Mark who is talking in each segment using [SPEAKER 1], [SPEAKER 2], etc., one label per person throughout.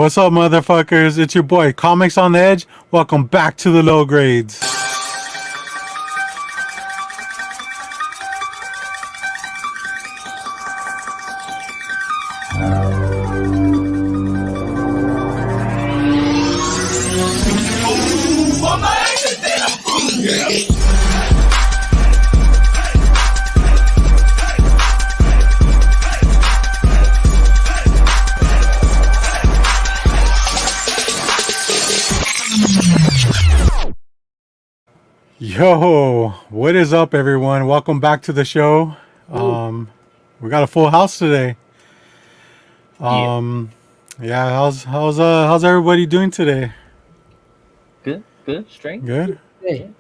[SPEAKER 1] What's up, motherfuckers? It's your boy, Comics on the Edge. Welcome back to the low grades. Yo, what is up, everyone? Welcome back to the show. We got a full house today. Yeah, how's everybody doing today?
[SPEAKER 2] Good, straight.
[SPEAKER 1] Good.
[SPEAKER 3] Hey,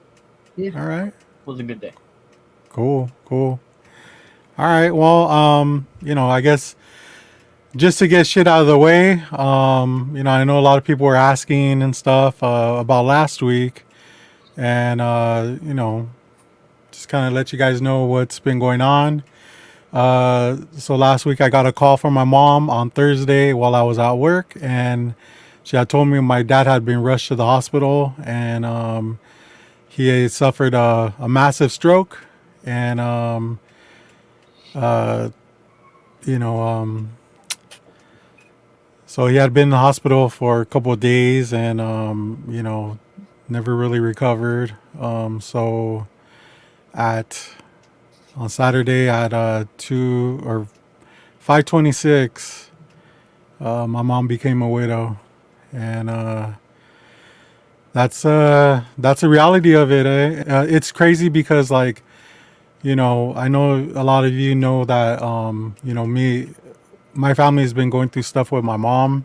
[SPEAKER 3] yeah.
[SPEAKER 1] All right.
[SPEAKER 2] Was a good day.
[SPEAKER 1] Cool. All right. Well, I guess just to get shit out of the way, I know a lot of people were asking and stuff about last week, and just kind of let you guys know what's been going on. So last week I got a call from my mom on Thursday while I was at work, and she had told me my dad had been rushed to the hospital, and he had suffered a massive stroke, and so he had been in the hospital for a couple of days, and never really recovered. So on Saturday at 5:26, my mom became a widow, and that's a reality of it. It's crazy because, like, I know a lot of you know that my family has been going through stuff with my mom,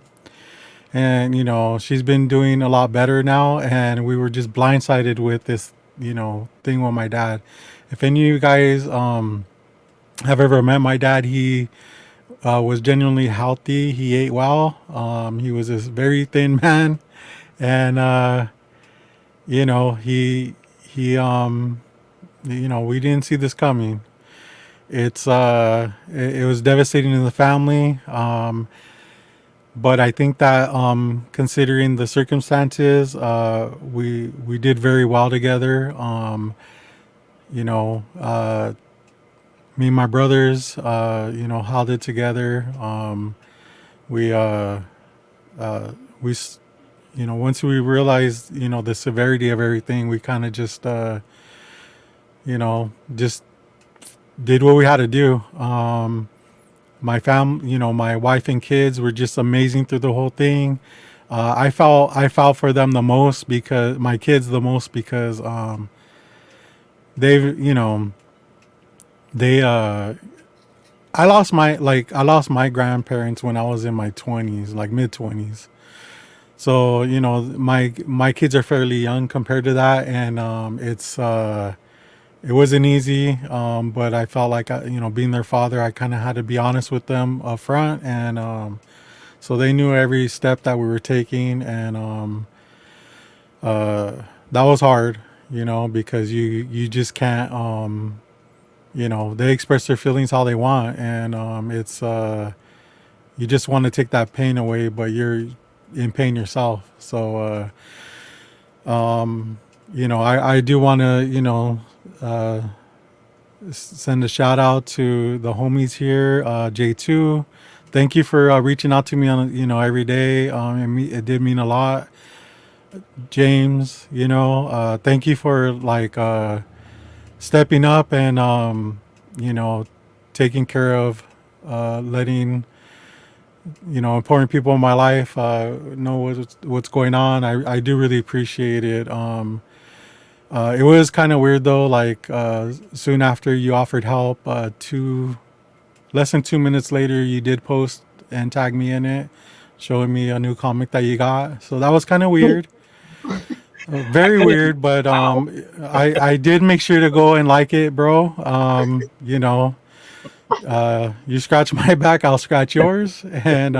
[SPEAKER 1] and she's been doing a lot better now, and we were just blindsided with this thing with my dad. If any of you guys have ever met my dad, he was genuinely healthy. He ate well. He was this very thin man, and we didn't see this coming. It was devastating to the family. But I think that considering the circumstances, we did very well together. Me and my brothers, held it together. We once we realized, the severity of everything, we kind of just did what we had to do. My my wife and kids were just amazing through the whole thing. I felt for them the most, because my kids the most, because they've they I lost my grandparents when I was in my 20s, like mid 20s. So my kids are fairly young compared to that, and it wasn't easy, but I felt like being their father, I kind of had to be honest with them up front, and so they knew every step that we were taking, and that was hard, because you just can't, they express their feelings how they want, and it's you just want to take that pain away, but you're in pain yourself. So I do want to send a shout out to the homies here, J2. Thank you for reaching out to me on every day. It did mean a lot. James, thank you for stepping up and taking care of letting important people in my life know what's going on. I do really appreciate it. It was kind of weird though, soon after you offered help, less than 2 minutes later, you did post and tag me in it, showing me a new comic that you got. So that was kind of weird. Very weird, but I did make sure to go and like it, bro. You scratch my back, I'll scratch yours, and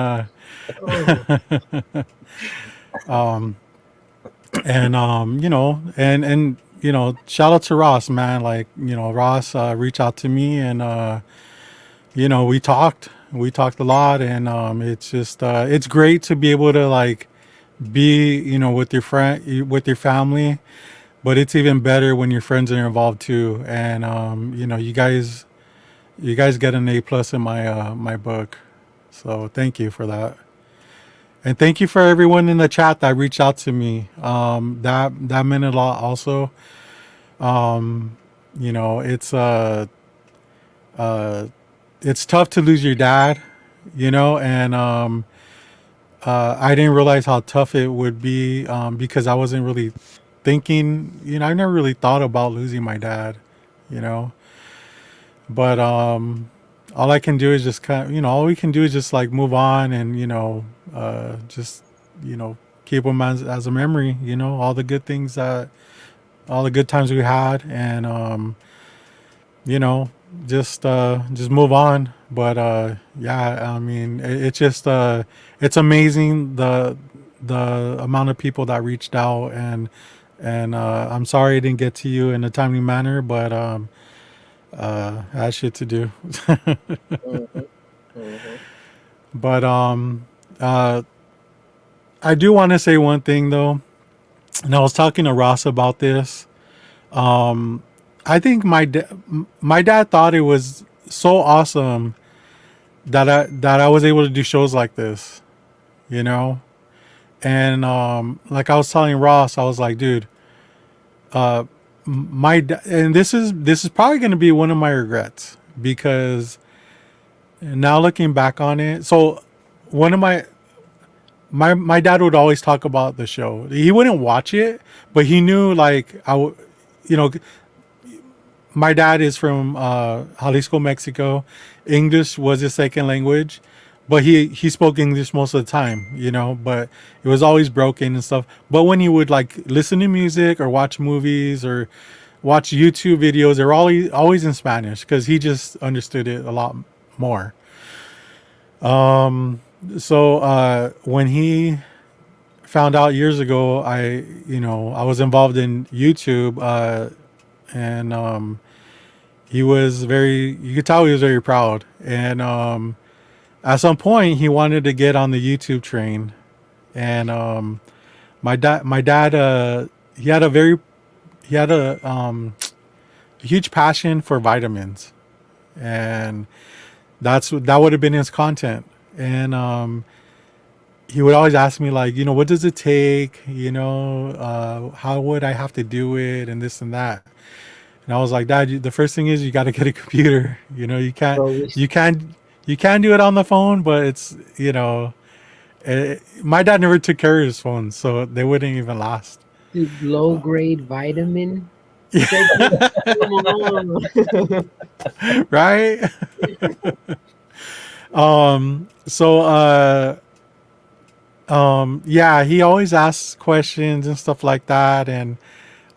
[SPEAKER 1] shout out to Ross, man. Ross reached out to me, and we talked. We talked a lot, and it's just it's great to be able to like be with your friend with your family, but it's even better when your friends are involved too. And you guys get an A+ in my book, so thank you for that. And thank you for everyone in the chat that reached out to me. That meant a lot also. um it's uh it's tough to lose your dad, and I didn't realize how tough it would be, because I wasn't really thinking. I never really thought about losing my dad, you know. But all I can do is just all we can do is just like move on, and just you know keep him as a memory. All the good things all the good times we had, and you know, just move on. But yeah, I mean, it's just it's amazing the amount of people that reached out, and I'm sorry I didn't get to you in a timely manner, but I had shit to do.
[SPEAKER 2] Mm-hmm. Mm-hmm.
[SPEAKER 1] But uh, I do want to say one thing though, and I was talking to Ross about this. Um, I think my dad thought it was so awesome that I was able to do shows like this, you know. And like I was telling Ross, I was like, dude, uh, and this is probably going to be one of my regrets, because now looking back on it, so one of my dad would always talk about the show. He wouldn't watch it, but he knew like you know, my dad is from Jalisco, Mexico. English was his second language, but he spoke English most of the time, but it was always broken and stuff. But when he would like listen to music or watch movies or watch YouTube videos, they're always in Spanish, because he just understood it a lot more. Um, so when he found out years ago, I was involved in YouTube, and he was you could tell he was very proud. And at some point, he wanted to get on the YouTube train. And my dad, he had a huge passion for vitamins, and that would have been his content. And he would always ask me like, what does it take? How would I have to do it, and this and that. And I was like, Dad, the first thing is you got to get a computer. You can't,
[SPEAKER 3] Bro, we
[SPEAKER 1] you can't, you can do it on the phone, but my dad never took care of his phones, so they wouldn't even last.
[SPEAKER 3] dude, low grade vitamin. Come on.
[SPEAKER 1] Right? So yeah, he always asks questions and stuff like that, and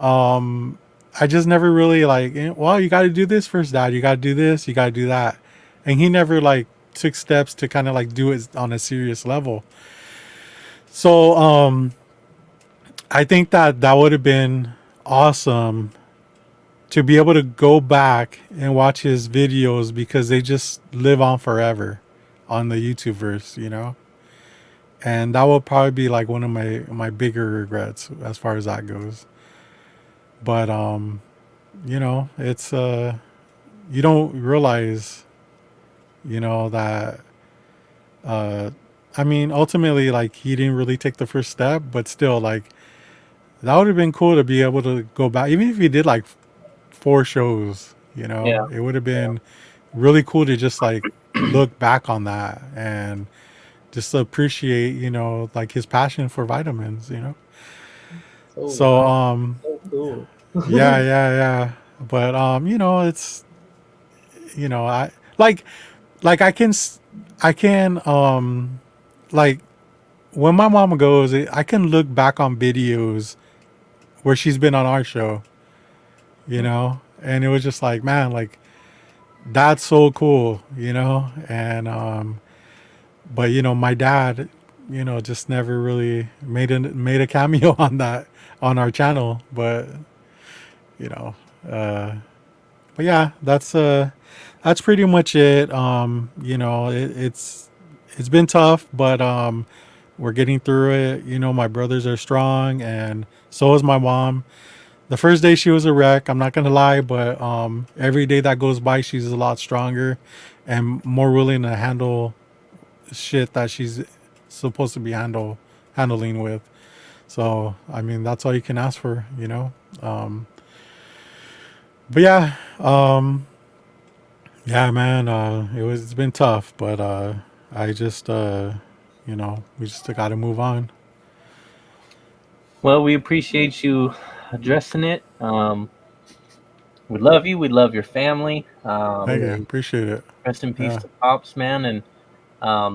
[SPEAKER 1] um I just never really like, well, you got to do this first, Dad. You got to do this, you got to do that. And he never like took steps to kind of like do it on a serious level. So I think that would have been awesome to be able to go back and watch his videos, because they just live on forever on the YouTube verse. And that will probably be like one of my bigger regrets as far as that goes. But it's you don't realize, that uh I mean, ultimately, like, he didn't really take the first step, but still, like, that would have been cool to be able to go back, even if he did like 4 shows.
[SPEAKER 2] Yeah.
[SPEAKER 1] It would have been really cool to just like look back on that and just appreciate, like, his passion for vitamins.
[SPEAKER 3] So
[SPEAKER 1] So
[SPEAKER 3] wild. So cool.
[SPEAKER 1] yeah, yeah, yeah. But it's I like I can like, when my mom goes, I can look back on videos where she's been on our show, and it was just like, man, like, that's so cool. And but my dad, just never really made a cameo on that, on our channel. But you know uh but yeah, that's pretty much it. It's been tough, but we're getting through it. My brothers are strong, and so is my mom. The first day she was a wreck. I'm not gonna lie, but every day that goes by, she's a lot stronger and more willing to handle shit that she's supposed to be handling with. So I mean, that's all you can ask for. But yeah, yeah, man. It's been tough, but I just we just got to move on.
[SPEAKER 2] Well, we appreciate you addressing it. We love you. We love your family.
[SPEAKER 1] Thank you, appreciate it.
[SPEAKER 2] Rest in peace
[SPEAKER 1] Yeah,
[SPEAKER 2] to Pops, man, and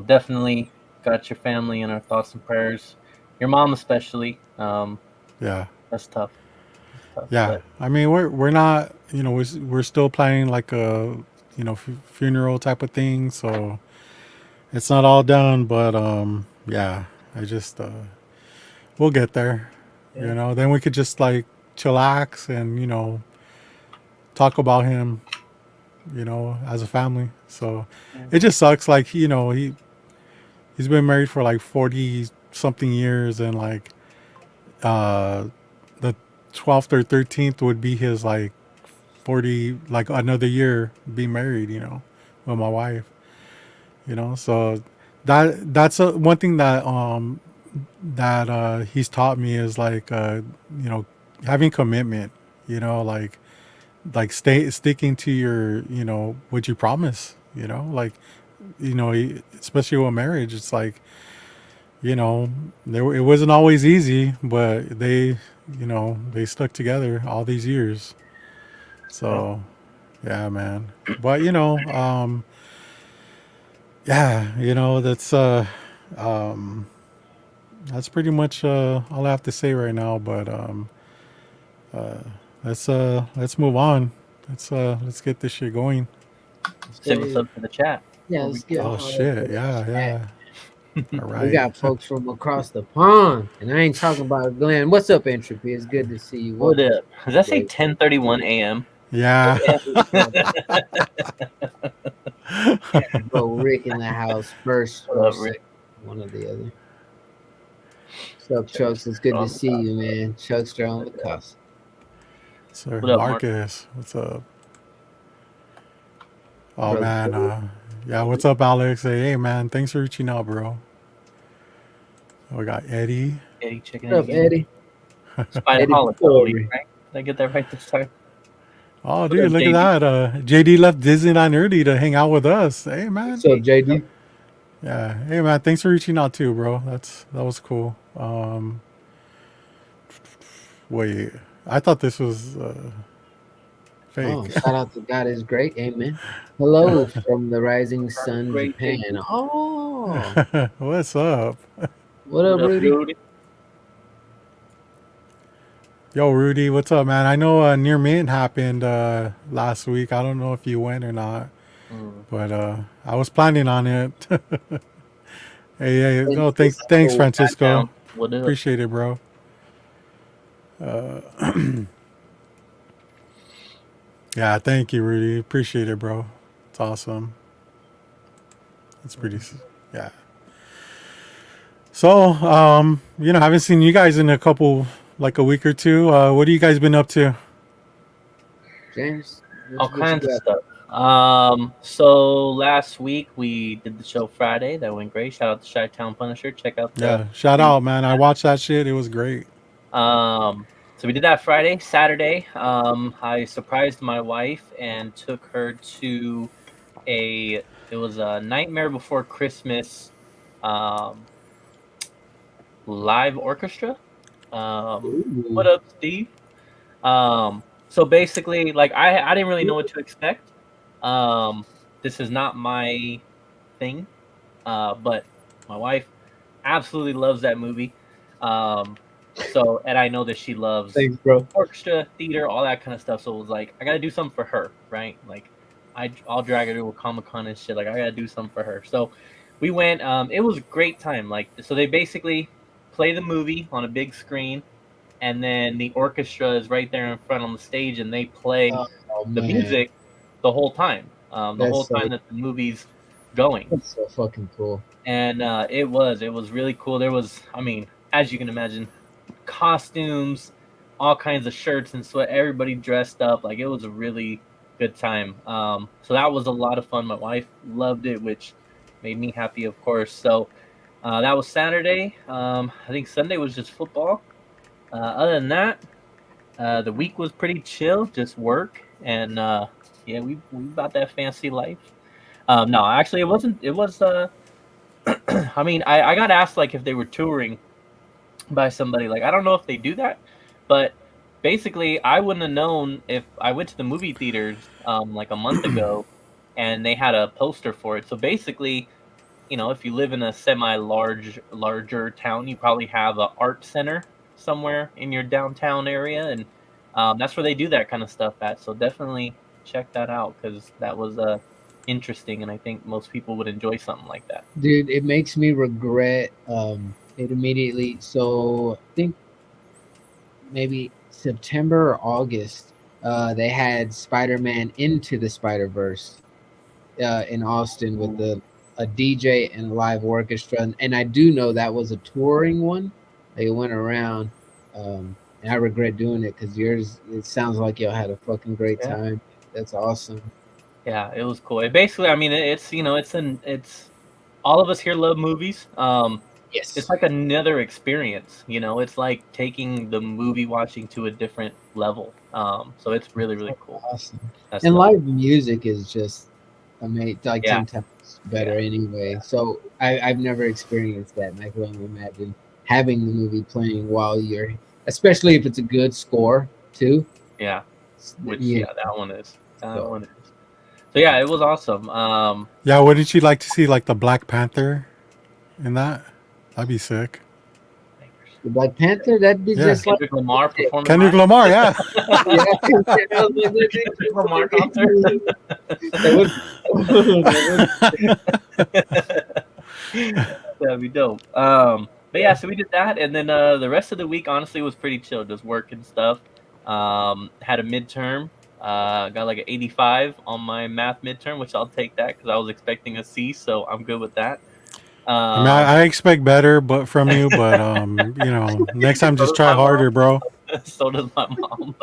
[SPEAKER 2] definitely got your family in our thoughts and prayers. Your mom, especially.
[SPEAKER 1] yeah,
[SPEAKER 2] That's tough. That's tough.
[SPEAKER 1] yeah.
[SPEAKER 2] But
[SPEAKER 1] I mean, we're not, we're still planning like a funeral type of thing, so it's not all done. But yeah, I just we'll get there.
[SPEAKER 2] yeah,
[SPEAKER 1] Then we could just like chillax and talk about him as a family. So
[SPEAKER 2] yeah.
[SPEAKER 1] it just sucks. Like he's been married for like 40 something years, and like uh the 12th or 13th would be his like 40, like another year being married. With my wife. So that's one thing that he's taught me is like you know having commitment. Like sticking to your what you promise. Like especially with marriage, it's like it wasn't always easy, but they stuck together all these years.
[SPEAKER 2] Yeah.
[SPEAKER 1] So yeah, man. But yeah, um that's pretty much all I have to say right now. But uh let's move on. Let's get this shit going.
[SPEAKER 3] Let's
[SPEAKER 2] Say
[SPEAKER 3] get
[SPEAKER 2] what's
[SPEAKER 3] it.
[SPEAKER 2] up to the chat
[SPEAKER 3] Yeah,
[SPEAKER 2] before we
[SPEAKER 3] let's get
[SPEAKER 1] Oh
[SPEAKER 2] go.
[SPEAKER 3] all into
[SPEAKER 1] shit,
[SPEAKER 3] the
[SPEAKER 1] yeah,
[SPEAKER 3] chat.
[SPEAKER 1] yeah. All
[SPEAKER 3] We
[SPEAKER 1] right.
[SPEAKER 3] got folks from across the pond, and I ain't talking about Glenn. What's up, Entropy? It's good to see you.
[SPEAKER 2] What
[SPEAKER 3] Welcome,
[SPEAKER 2] up? Does that say
[SPEAKER 3] Dave.
[SPEAKER 2] 10:31 a.m.?
[SPEAKER 1] Yeah.
[SPEAKER 3] Bro, Rick in the house first
[SPEAKER 2] What
[SPEAKER 3] or
[SPEAKER 2] up, Rick?
[SPEAKER 3] second, one or the other. Chuck Chucks, it's good
[SPEAKER 2] Chuckster
[SPEAKER 3] to
[SPEAKER 2] on the
[SPEAKER 3] see
[SPEAKER 2] top.
[SPEAKER 3] you, man. Chuckster on the cusp.
[SPEAKER 1] Sir
[SPEAKER 2] What up, Mark?
[SPEAKER 1] Marcus, what's up? Oh
[SPEAKER 3] Brother
[SPEAKER 1] man,
[SPEAKER 3] Dave.
[SPEAKER 1] yeah, what's up, Alex? Hey man, thanks for reaching out, bro. We got Eddie.
[SPEAKER 2] Eddie checking in
[SPEAKER 3] What up,
[SPEAKER 2] again.
[SPEAKER 3] Eddie?
[SPEAKER 2] Spider
[SPEAKER 3] Eddie
[SPEAKER 2] Holiday,
[SPEAKER 3] Corey.
[SPEAKER 2] right? Did I get that right this time?
[SPEAKER 1] Oh,
[SPEAKER 2] What
[SPEAKER 1] dude,
[SPEAKER 2] up,
[SPEAKER 1] look at
[SPEAKER 2] JD?
[SPEAKER 1] that. JD left Disneyland early to hang out with us. Hey man.
[SPEAKER 3] What's up, JD?
[SPEAKER 1] Yeah. Hey man, thanks for reaching out too, bro. That was cool. Wait, I thought this was
[SPEAKER 3] Oh,
[SPEAKER 1] fake.
[SPEAKER 3] shout out to God is great. Amen. Hello from the Rising Sun,
[SPEAKER 2] Great
[SPEAKER 3] Japan.
[SPEAKER 2] JD.
[SPEAKER 3] Oh,
[SPEAKER 1] What's up?
[SPEAKER 3] what
[SPEAKER 2] What
[SPEAKER 3] up,
[SPEAKER 2] up,
[SPEAKER 3] Rudy?
[SPEAKER 2] Rudy?
[SPEAKER 1] Yo, Rudy, what's up, man? I know Near Mint happened last week. I don't know if you went or not,
[SPEAKER 2] Mm.
[SPEAKER 1] but I was planning on it. Hey, hey, no, thanks,
[SPEAKER 3] Francisco.
[SPEAKER 2] Pat
[SPEAKER 1] Francisco.
[SPEAKER 2] down. What up?
[SPEAKER 1] Appreciate it, bro. Yeah, thank you, Rudy. Appreciate it, bro. It's awesome. It's pretty, yeah. So, haven't seen you guys in like a week or two. What have you guys been up to?
[SPEAKER 3] James,
[SPEAKER 2] All
[SPEAKER 3] what you
[SPEAKER 2] kinds of
[SPEAKER 3] got?
[SPEAKER 2] stuff. So last week we did the show Friday. That went great. Shout out to Shy Town Punisher. Check out the
[SPEAKER 1] Yeah, shout
[SPEAKER 2] stream.
[SPEAKER 1] out, man. I watched that shit. It was great.
[SPEAKER 2] So we did that Friday. Saturday, I surprised my wife and took her to it was a Nightmare Before Christmas um, live orchestra. What
[SPEAKER 3] Ooh.
[SPEAKER 2] up, Steve? So basically, like I didn't really know what to expect. Um, this is not my thing, but my wife absolutely loves that movie. Um, and I know that she loves
[SPEAKER 3] Thanks, bro.
[SPEAKER 2] orchestra, theater, all that kind of stuff. So it was like I gotta do something for her, right? Like I'll drag her to a Comic Con and shit. Like I gotta do something for her. So we went. It was a great time. Like so they basically play the movie on a big screen, and then the orchestra is right there in front on the stage, and they play
[SPEAKER 3] Oh
[SPEAKER 2] the
[SPEAKER 3] man.
[SPEAKER 2] music the whole time. the
[SPEAKER 3] That's
[SPEAKER 2] whole
[SPEAKER 3] so,
[SPEAKER 2] time that the movie's going.
[SPEAKER 3] that's so fucking cool.
[SPEAKER 2] And it was really cool. There was, I mean, as you can imagine, costumes, all kinds of shirts and sweat, everybody dressed up. Like, it was a really good time. So that was a lot of fun. My wife loved it, which made me happy, of course. So that was Saturday. I think Sunday was just football. Other than that, the week was pretty chill, just work, and yeah, we about that fancy life. No, actually, it wasn't. It was. I mean, I got asked like if they were touring by somebody. Like, I don't know if they do that, but basically, I wouldn't have known if I went to the movie theaters like a month ago, and they had a poster for it. So basically, if you live in a larger town, you probably have a art center somewhere in your downtown area, and that's where they do that kind of stuff at. So definitely check that out because that was interesting, and I think most people would enjoy something like that.
[SPEAKER 3] Dude, it makes me regret it immediately. So I think maybe September or August, they had Spider-Man Into the Spider-Verse in Austin with a DJ and a live orchestra, and I do know that was a touring one. They went around, and I regret doing it because yours. It sounds like y'all had a fucking great
[SPEAKER 2] Yeah,
[SPEAKER 3] time. That's awesome.
[SPEAKER 2] yeah, it was cool. Basically, I mean, it's all of us here love movies. It's
[SPEAKER 3] Yes,
[SPEAKER 2] like another experience. It's like taking the movie watching to a different level. So it's really really cool.
[SPEAKER 3] awesome.
[SPEAKER 2] That
[SPEAKER 3] And
[SPEAKER 2] stuff.
[SPEAKER 3] live music is just amazing, like
[SPEAKER 2] Yeah,
[SPEAKER 3] 10 times
[SPEAKER 2] yeah,
[SPEAKER 3] better anyway. So I've never experienced that, and I can only imagine having the movie playing while you're, especially if it's a good score too.
[SPEAKER 2] yeah. Which,
[SPEAKER 3] Yeah.
[SPEAKER 2] yeah, that one is. That
[SPEAKER 3] So
[SPEAKER 2] one is. So yeah, it was awesome.
[SPEAKER 1] Yeah, wouldn't you like to see like the Black Panther in that? That'd be sick.
[SPEAKER 3] the Black Panther, that'd be
[SPEAKER 1] Yeah.
[SPEAKER 3] just like
[SPEAKER 2] Kendrick Lamar
[SPEAKER 3] it.
[SPEAKER 2] performing
[SPEAKER 1] Kendrick
[SPEAKER 2] live.
[SPEAKER 1] Lamar, yeah.
[SPEAKER 3] Yeah, that
[SPEAKER 2] Kendrick Lamar concert.
[SPEAKER 3] would, that
[SPEAKER 2] That'd be dope. But yeah, so we did that, and then the rest of the week honestly was pretty chill, just work and stuff. Had a midterm. Got like an 85 on my math midterm, which I'll take that because I was expecting a C, so I'm good with that.
[SPEAKER 1] I mean,
[SPEAKER 2] Um,
[SPEAKER 1] I expect better, but from you, but next time
[SPEAKER 2] so
[SPEAKER 1] just
[SPEAKER 2] does
[SPEAKER 1] try
[SPEAKER 2] my mom.
[SPEAKER 1] harder, bro.
[SPEAKER 2] So does my mom.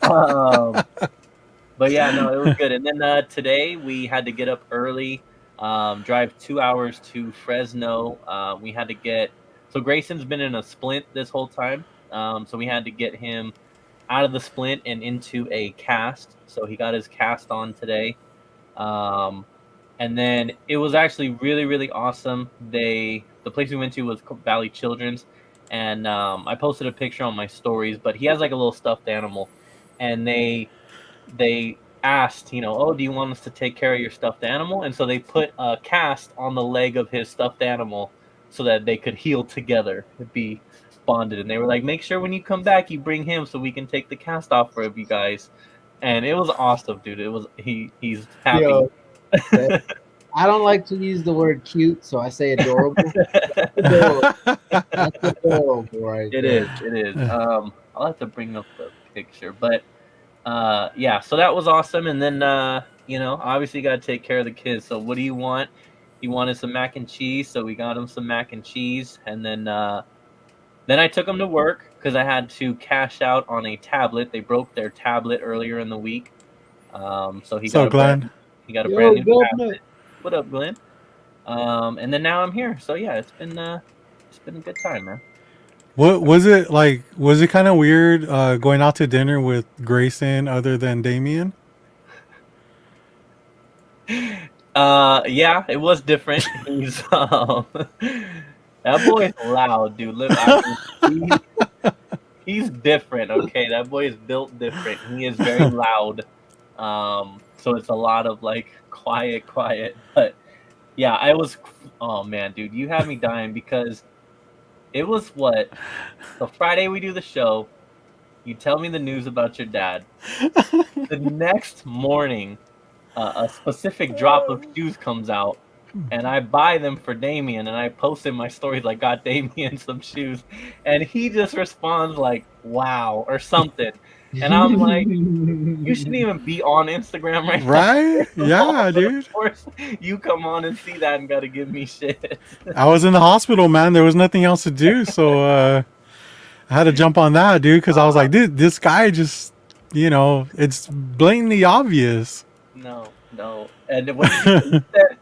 [SPEAKER 2] Um, but yeah, no, it was good. And then today we had to get up early, drive 2 hours to Fresno. We had to get so Grayson's been in a splint this whole time. So we had to get him out of the splint and into a cast. So he got his cast on today. Um, and then it was actually really, really awesome. The place we went to was Valley Children's, and I posted a picture on my stories. But he has like a little stuffed animal, and they asked, oh, do you want us to take care of your stuffed animal? And so they put a cast on the leg of his stuffed animal so that they could heal together and be bonded. And they were like, make sure when you come back, you bring him so we can take the cast off for you guys. And it was awesome, dude. It was he's happy.
[SPEAKER 3] yo, that, I don't like to use the word cute, so I say adorable. Adorable. That's adorable right
[SPEAKER 2] It
[SPEAKER 3] there.
[SPEAKER 2] is. It is. I'll have to bring up the picture, but yeah. So that was awesome. And then obviously got to take care of the kids. So what do you want? He wanted some mac and cheese, so we got him some mac and cheese. And then I took him to work because I had to cash out on a tablet. They broke their tablet earlier in the week. So he got
[SPEAKER 1] So,
[SPEAKER 2] a brand
[SPEAKER 1] Glenn,
[SPEAKER 2] he got a brand
[SPEAKER 3] Yo,
[SPEAKER 2] new
[SPEAKER 3] governor.
[SPEAKER 2] tablet. What up, Glenn? And then now I'm here. So yeah, it's been a good time, man.
[SPEAKER 1] what was it like? Was it kind of weird going out to dinner with Grayson other than Damien?
[SPEAKER 2] Yeah, it was different. He's that boy is loud, dude. I mean, he's different. Okay, that boy is built different. He is very loud. So it's a lot of like quiet, quiet. But yeah, I was. Oh man, dude, you had me dying because it was what. So Friday we do the show. You tell me the news about your dad. The next morning, a specific drop of shoes comes out and I buy them for Damien, and I post in my stories like, got Damien some shoes, and he just responds like, "Wow" or something, and I'm like, you shouldn't even be on Instagram right now.
[SPEAKER 1] Right? Yeah,
[SPEAKER 2] But of
[SPEAKER 1] dude.
[SPEAKER 2] course, you come on and see that and gotta give me shit.
[SPEAKER 1] I was in the hospital, man. There was nothing else to do, so I had to jump on that, dude, because I was like, dude, this guy just, it's blatantly obvious.
[SPEAKER 2] No. And what did you said?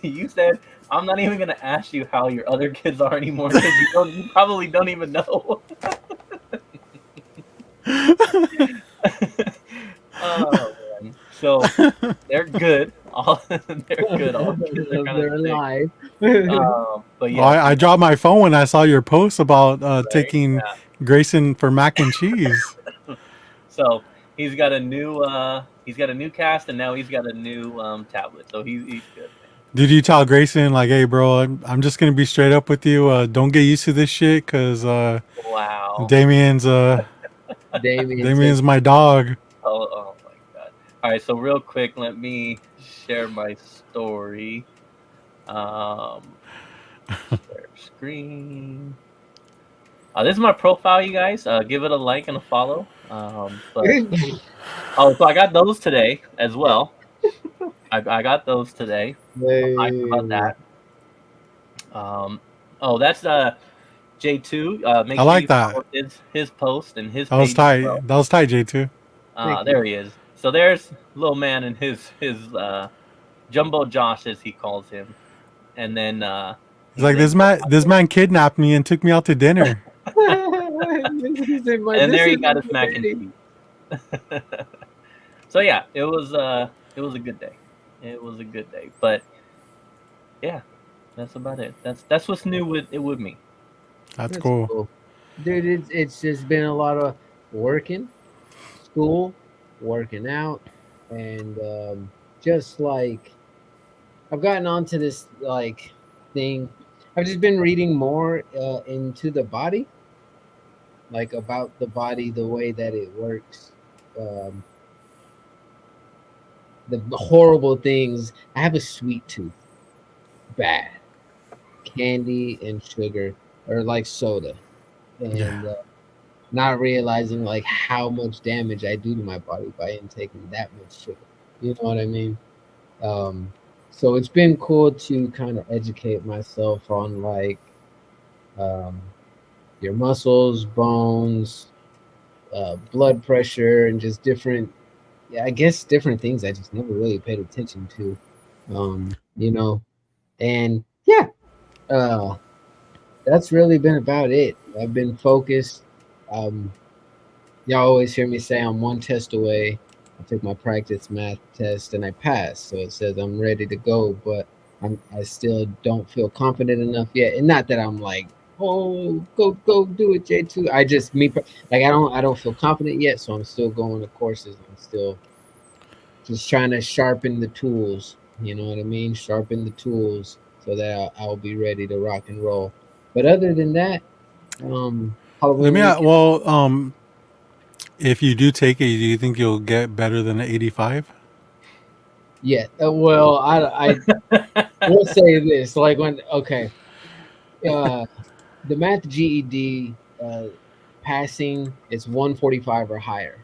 [SPEAKER 2] You said I'm not even gonna ask you how your other kids are anymore because you probably don't even know. Oh man. So they're good. All they're good. All the kids are kind
[SPEAKER 3] They're
[SPEAKER 2] of sick.
[SPEAKER 3] alive.
[SPEAKER 2] But
[SPEAKER 1] Well,
[SPEAKER 2] yeah,
[SPEAKER 1] I dropped my phone when I saw your post about
[SPEAKER 2] right,
[SPEAKER 1] taking
[SPEAKER 2] yeah.
[SPEAKER 1] Grayson for mac and cheese.
[SPEAKER 2] So he's got a new cast, and now he's got a new tablet. So he's good, man.
[SPEAKER 1] Did you tell Grayson, like, hey, bro, I'm just going to be straight up with you. Don't get used to this shit because
[SPEAKER 2] Wow.
[SPEAKER 1] Damien's,
[SPEAKER 3] Damien
[SPEAKER 1] Damien's
[SPEAKER 3] said,
[SPEAKER 1] my dog.
[SPEAKER 2] Oh my god. All right, so real quick, let me share my story. Share screen. This is my profile, you guys. Give it a like and a follow. But so I got those today as well. I got those today. I'm hyped about that. That's J2. Make
[SPEAKER 1] I
[SPEAKER 2] sure
[SPEAKER 1] like
[SPEAKER 2] you
[SPEAKER 1] that.
[SPEAKER 2] follow his post and his
[SPEAKER 1] That was
[SPEAKER 2] page as
[SPEAKER 1] tight.
[SPEAKER 2] well.
[SPEAKER 1] That was tight, J2.
[SPEAKER 2] There he is. So there's little man and his Jumbo Josh, as he calls him, and then
[SPEAKER 1] He's like, this man kidnapped me and took me out to dinner.
[SPEAKER 3] He said,
[SPEAKER 2] and then there he got his mac and cheese. So yeah, it was a good day. It was a good day, but yeah, that's about it. That's what's new with me.
[SPEAKER 1] That's cool.
[SPEAKER 3] Dude, it's just been a lot of working, school, working out, and just like I've gotten onto this like thing. I've just been reading more into the body, like about the body, the way that it works, um, the horrible things. I have a sweet tooth, bad candy and sugar, or like soda, and
[SPEAKER 1] Yeah.
[SPEAKER 3] not realizing like how much damage I do to my body by intaking that much sugar. You know what I mean? Um, so it's been cool to kind of educate myself on like um, your muscles, bones, blood pressure, and just different, yeah, I guess different things I just never really paid attention to. You know, and yeah, uh, that's really been about it. I've been focused. Um, y'all always hear me say I'm one test away. I took my practice math test and I passed, so it says I'm ready to go. But I still don't feel confident enough yet. And not that I'm like, oh, go do it, J2. I just like I don't feel confident yet, so I'm still going to courses. I'm still just trying to sharpen the tools. You know what I mean? Sharpen the tools so that I'll be ready to rock and roll. But other than that,
[SPEAKER 1] Let
[SPEAKER 3] Halloween
[SPEAKER 1] me.
[SPEAKER 3] weekend.
[SPEAKER 1] Well, if you do take it, do you think you'll get better than an 85?
[SPEAKER 3] Yeah. Well, I will say this. Like uh, the math GED passing is 145 or higher.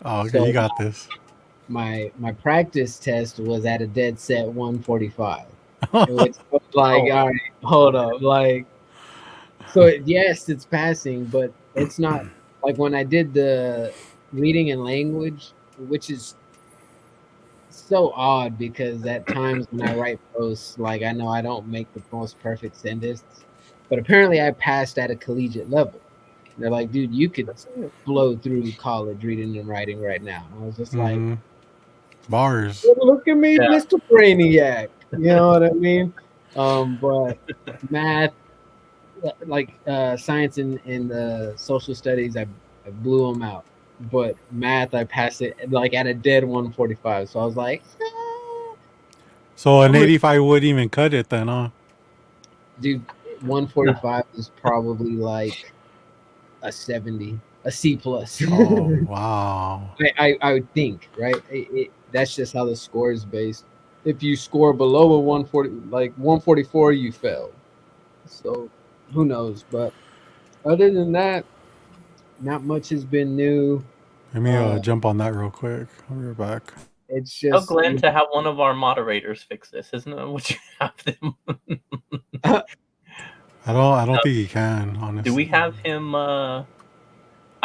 [SPEAKER 1] Oh, okay, you
[SPEAKER 3] So
[SPEAKER 1] got this.
[SPEAKER 3] my practice test was at a dead set 145. Which was like,
[SPEAKER 2] Oh,
[SPEAKER 3] all right, hold up. Like, so yes, it's passing, but it's not like when I did the reading and language, which is so odd because at times when I write posts, like I know I don't make the most perfect sentences, but apparently I passed at a collegiate level. They're like, dude, you could blow through college reading and writing right now. And I was just like,
[SPEAKER 1] Hmm. Bars.
[SPEAKER 3] well, look at me,
[SPEAKER 2] yeah.
[SPEAKER 3] Mr. Brainiac. You know what I mean? But math, like science and the social studies, I blew them out. But math, I passed it like at a dead 145. So I was like,
[SPEAKER 1] So an
[SPEAKER 3] I'm gonna
[SPEAKER 1] 85 wouldn't even cut it then, huh?
[SPEAKER 3] do 145 is probably like a 70, a C plus.
[SPEAKER 1] Oh, wow.
[SPEAKER 3] I would think, right? That's just how the score is based. if you score below a 140, like 144, you fail. So who knows? But other than that, not much has been new.
[SPEAKER 1] Let me
[SPEAKER 3] Uh,
[SPEAKER 1] jump on that real quick. I'll be right back.
[SPEAKER 3] it's
[SPEAKER 2] Tell
[SPEAKER 3] just
[SPEAKER 2] Glenn to have one of our moderators fix this. Isn't that what you have them?
[SPEAKER 1] I don't think he can, honestly.
[SPEAKER 2] Do we have him? I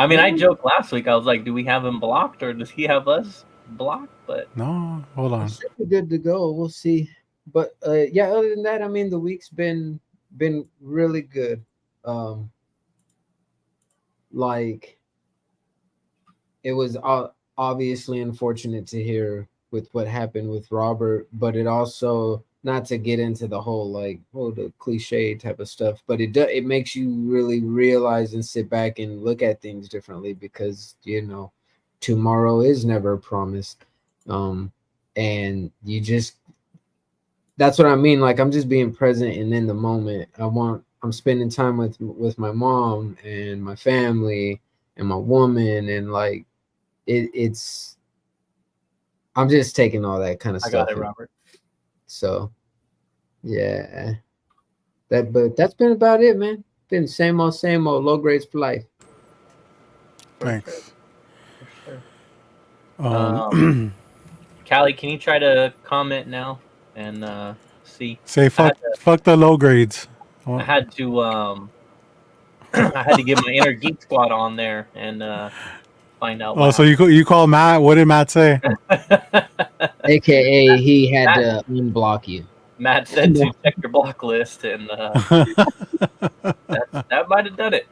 [SPEAKER 2] mean, I joked last week. I was like, do we have him blocked or does he have us blocked? But
[SPEAKER 1] No, hold on.
[SPEAKER 3] it should be good to go. We'll see. But yeah, other than that, I mean, the week's been really good. Like it was obviously unfortunate to hear with what happened with Robert, but it also, not to get into the whole like the cliche type of stuff, but it makes you really realize and sit back and look at things differently, because tomorrow is never promised. And you just, that's what I mean, like I'm just being present and in the moment. I'm spending time with my mom and my family and my woman, and like it's I'm just taking all that kind of
[SPEAKER 2] I
[SPEAKER 3] stuff
[SPEAKER 2] got it, Robert.
[SPEAKER 3] So yeah, but that's been about it, man. Been same old low grades for life.
[SPEAKER 1] Thanks.
[SPEAKER 2] For sure. Callie, can you try to comment now and see?
[SPEAKER 1] Say fuck the low grades.
[SPEAKER 2] I had to I had to get my inner geek squad on there and find out.
[SPEAKER 1] Oh, so you call Matt? What did Matt say?
[SPEAKER 3] AKA he had to unblock you.
[SPEAKER 2] Matt said to check your block list, and that might have done it.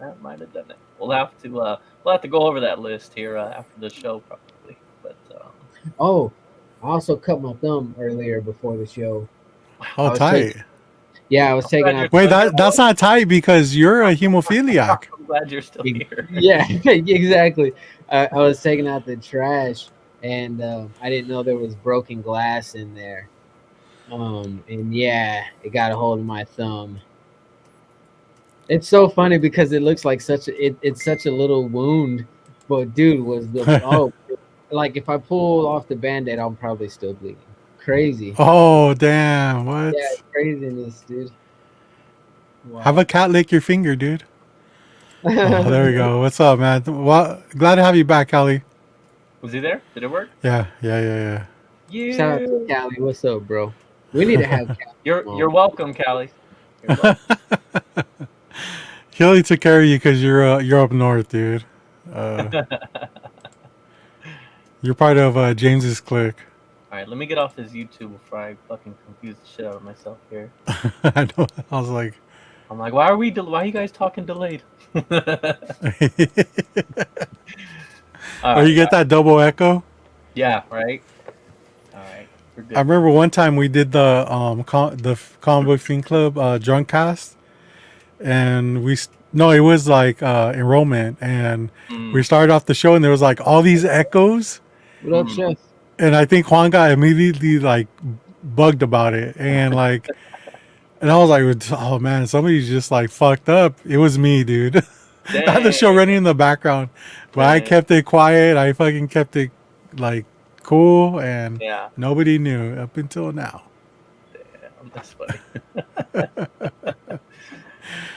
[SPEAKER 2] That might have done it. We'll have to go over that list here after the show, probably. But
[SPEAKER 3] I also cut my thumb earlier before the show.
[SPEAKER 1] Oh, tight.
[SPEAKER 3] I was taking out.
[SPEAKER 1] Wait, that's not tight because you're a hemophiliac.
[SPEAKER 2] I'm glad you're still here.
[SPEAKER 3] Yeah, exactly. I was taking out the trash, and I didn't know there was broken glass in there. And yeah, it got a hold of my thumb. It's so funny because it looks like it's such a little wound, but dude, like if I pull off the Band-Aid, I'm probably still bleeding. Crazy.
[SPEAKER 1] Oh damn! What?
[SPEAKER 3] Yeah, craziness, dude.
[SPEAKER 1] Wow. Have a cat lick your finger, dude. Oh, there we go. What's up, man? Well, glad to have you back, Callie.
[SPEAKER 2] Was he there? Did it work?
[SPEAKER 1] Yeah.
[SPEAKER 3] Shout out to Callie. What's up, bro? We need to have Callie.
[SPEAKER 2] You're welcome, Callie. You're welcome.
[SPEAKER 1] He only took care of you because you're up north, dude. You're part of James's clique.
[SPEAKER 2] All right, let me get off this YouTube before I fucking confuse the shit out of myself here.
[SPEAKER 1] I know. I was like,
[SPEAKER 2] why are you guys talking delayed?
[SPEAKER 1] You get that double echo?
[SPEAKER 2] Yeah, right. All right, we're good.
[SPEAKER 1] I remember one time we did the Comic Book Fiend Club drunk cast, and it was like enrollment, and we started off the show, and there was like all these echoes.
[SPEAKER 3] What up, Chef?
[SPEAKER 1] And I think Juan got immediately like bugged about it, and like, and I was like, oh man, somebody's just like fucked up. It was me, dude. I had the show running in the background, but I kept it quiet. I fucking kept it like cool, and nobody knew up until now.
[SPEAKER 2] Damn, that's funny.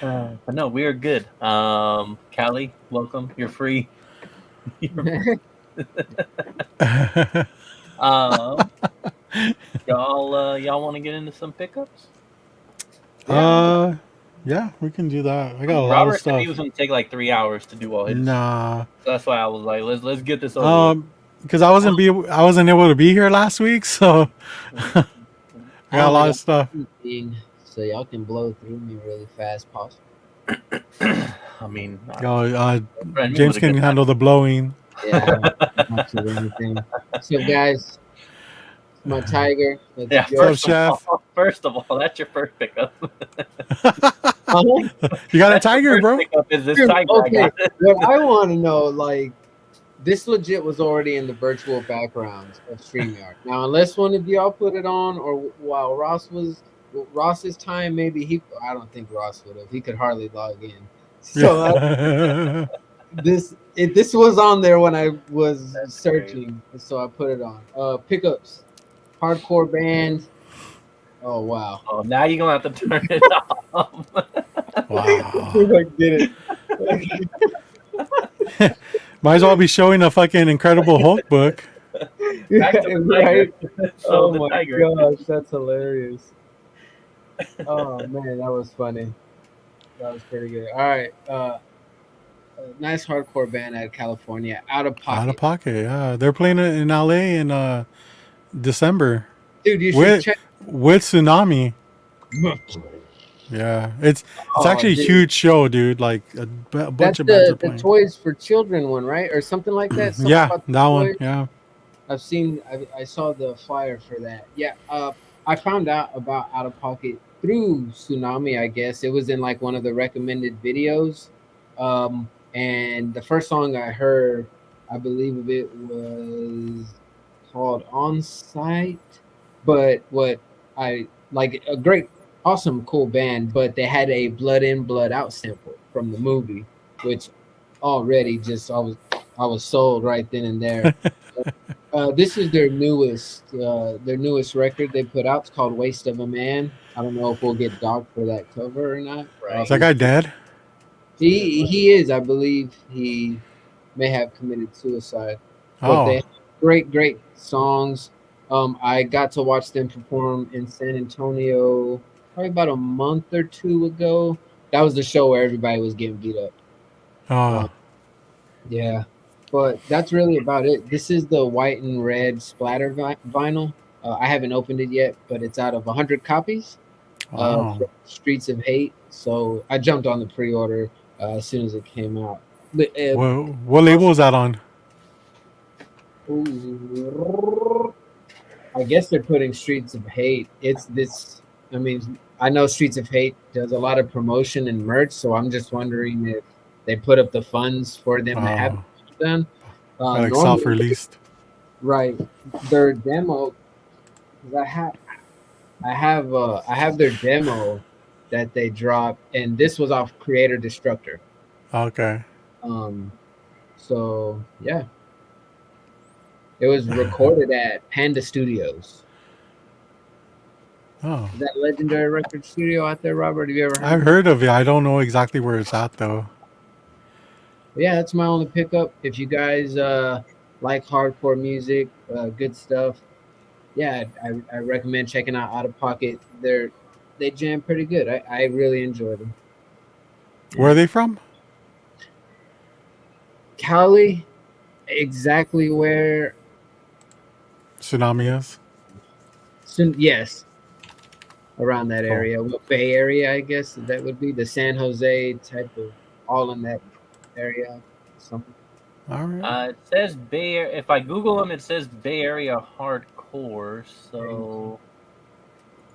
[SPEAKER 2] But no, we are good. Callie, welcome. You're free. Y'all want to get into some pickups?
[SPEAKER 1] Yeah, we can do that. I got a lot of stuff.
[SPEAKER 2] Robert said he was going to take like 3 hours to do all his.
[SPEAKER 1] Nah.
[SPEAKER 2] So that's why I was like, let's get this over.
[SPEAKER 1] Because I wasn't able to be here last week, so I got a lot of stuff.
[SPEAKER 3] So y'all can blow through me really fast, possible.
[SPEAKER 2] I mean,
[SPEAKER 1] James can handle the blowing.
[SPEAKER 3] Yeah, not too anything. So guys, my tiger.
[SPEAKER 2] First of all, that's your first pickup.
[SPEAKER 1] You got a tiger, bro?
[SPEAKER 2] Pickup is this tiger.
[SPEAKER 3] Okay, what I want to know, like, this legit was already in the virtual backgrounds of StreamYard. Now, unless one of y'all put it on, or while Ross's time, maybe I don't think Ross would have. He could hardly log in. So this was on there when I was searching, so I put it on. Pickups. hardcore band. Oh wow.
[SPEAKER 2] Oh, now you're gonna have to turn it off.
[SPEAKER 1] Wow.
[SPEAKER 3] Like, did
[SPEAKER 1] Might as well be showing a fucking Incredible Hulk book.
[SPEAKER 2] Back to the tiger.
[SPEAKER 3] right?
[SPEAKER 2] So
[SPEAKER 3] Oh
[SPEAKER 2] the
[SPEAKER 3] my
[SPEAKER 2] tiger.
[SPEAKER 3] gosh, that's hilarious. Oh man, that was funny. That was pretty good. All right, a nice hardcore band out of California, Out of
[SPEAKER 1] Out of
[SPEAKER 3] Pocket.
[SPEAKER 1] pocket, yeah. They're playing it in LA in December
[SPEAKER 3] Dude, you should
[SPEAKER 1] with
[SPEAKER 3] check.
[SPEAKER 1] Tsunami. Yeah, it's
[SPEAKER 3] Oh,
[SPEAKER 1] actually a
[SPEAKER 3] dude,
[SPEAKER 1] huge show, dude. Like a bunch
[SPEAKER 3] that's
[SPEAKER 1] of bands are
[SPEAKER 3] the
[SPEAKER 1] playing.
[SPEAKER 3] Toys for Children one, right, or something like that. Something
[SPEAKER 1] Yeah,
[SPEAKER 3] about the
[SPEAKER 1] that one.
[SPEAKER 3] toys.
[SPEAKER 1] Yeah.
[SPEAKER 3] I've seen. I saw the flyer for that. Yeah. I found out about Out of Pocket through Tsunami. I guess it was in like one of the recommended videos. And the first song I heard, I believe of it was called On Site. But what I like a great, awesome, cool band. But they had a Blood In, Blood Out sample from the movie, which already just I was sold right then and there. This is their newest record they put out. It's called "Waste of a Man." I don't know if we'll get docked for that cover or not.
[SPEAKER 1] Is
[SPEAKER 2] Right.
[SPEAKER 1] that guy dead?
[SPEAKER 3] He is, I believe, he may have committed suicide, but they
[SPEAKER 1] Oh,
[SPEAKER 3] have great songs. I got to watch them perform in San Antonio probably about a month or two ago. That was the show where everybody was getting beat up.
[SPEAKER 1] oh,
[SPEAKER 3] Um, Yeah, but that's really about it. This is the white and red splatter vinyl. I haven't opened it yet, but it's out of 100 copies
[SPEAKER 1] wow.
[SPEAKER 3] from Streets of Hate. So I jumped on the pre-order as soon as it came out. But,
[SPEAKER 1] What label
[SPEAKER 3] also,
[SPEAKER 1] is that on?
[SPEAKER 3] ooh, I guess they're putting Streets of Hate. It's this. I mean, I know Streets of Hate does a lot of promotion and merch, so I'm just wondering if they put up the funds for them to have
[SPEAKER 1] Oh,
[SPEAKER 3] it done.
[SPEAKER 1] like
[SPEAKER 3] Normally,
[SPEAKER 1] self-released.
[SPEAKER 3] right, their demo. 'Cause I have their demo that they dropped, and this was off Creator Destructor.
[SPEAKER 1] Okay.
[SPEAKER 3] Um, so yeah, it was recorded at Panda Studios.
[SPEAKER 1] Oh,
[SPEAKER 3] Is that legendary record studio out there, Robert? Have you ever heard
[SPEAKER 1] I've
[SPEAKER 3] of it?
[SPEAKER 1] heard of it. I don't know exactly where it's at though.
[SPEAKER 3] But yeah, that's my only pickup. If you guys like hardcore music, good stuff, yeah, I recommend checking out of Pocket. They jam pretty good. I really enjoy them.
[SPEAKER 1] Where
[SPEAKER 3] Yeah.
[SPEAKER 1] are they from?
[SPEAKER 3] Cali, exactly where?
[SPEAKER 1] Tsunami is.
[SPEAKER 3] Yes, around that
[SPEAKER 1] Cool.
[SPEAKER 3] area. Well, Bay Area, I guess that would be the San Jose type of all in that area. Something.
[SPEAKER 1] All right.
[SPEAKER 2] It says Bay. If I Google them, it says Bay Area hardcore. So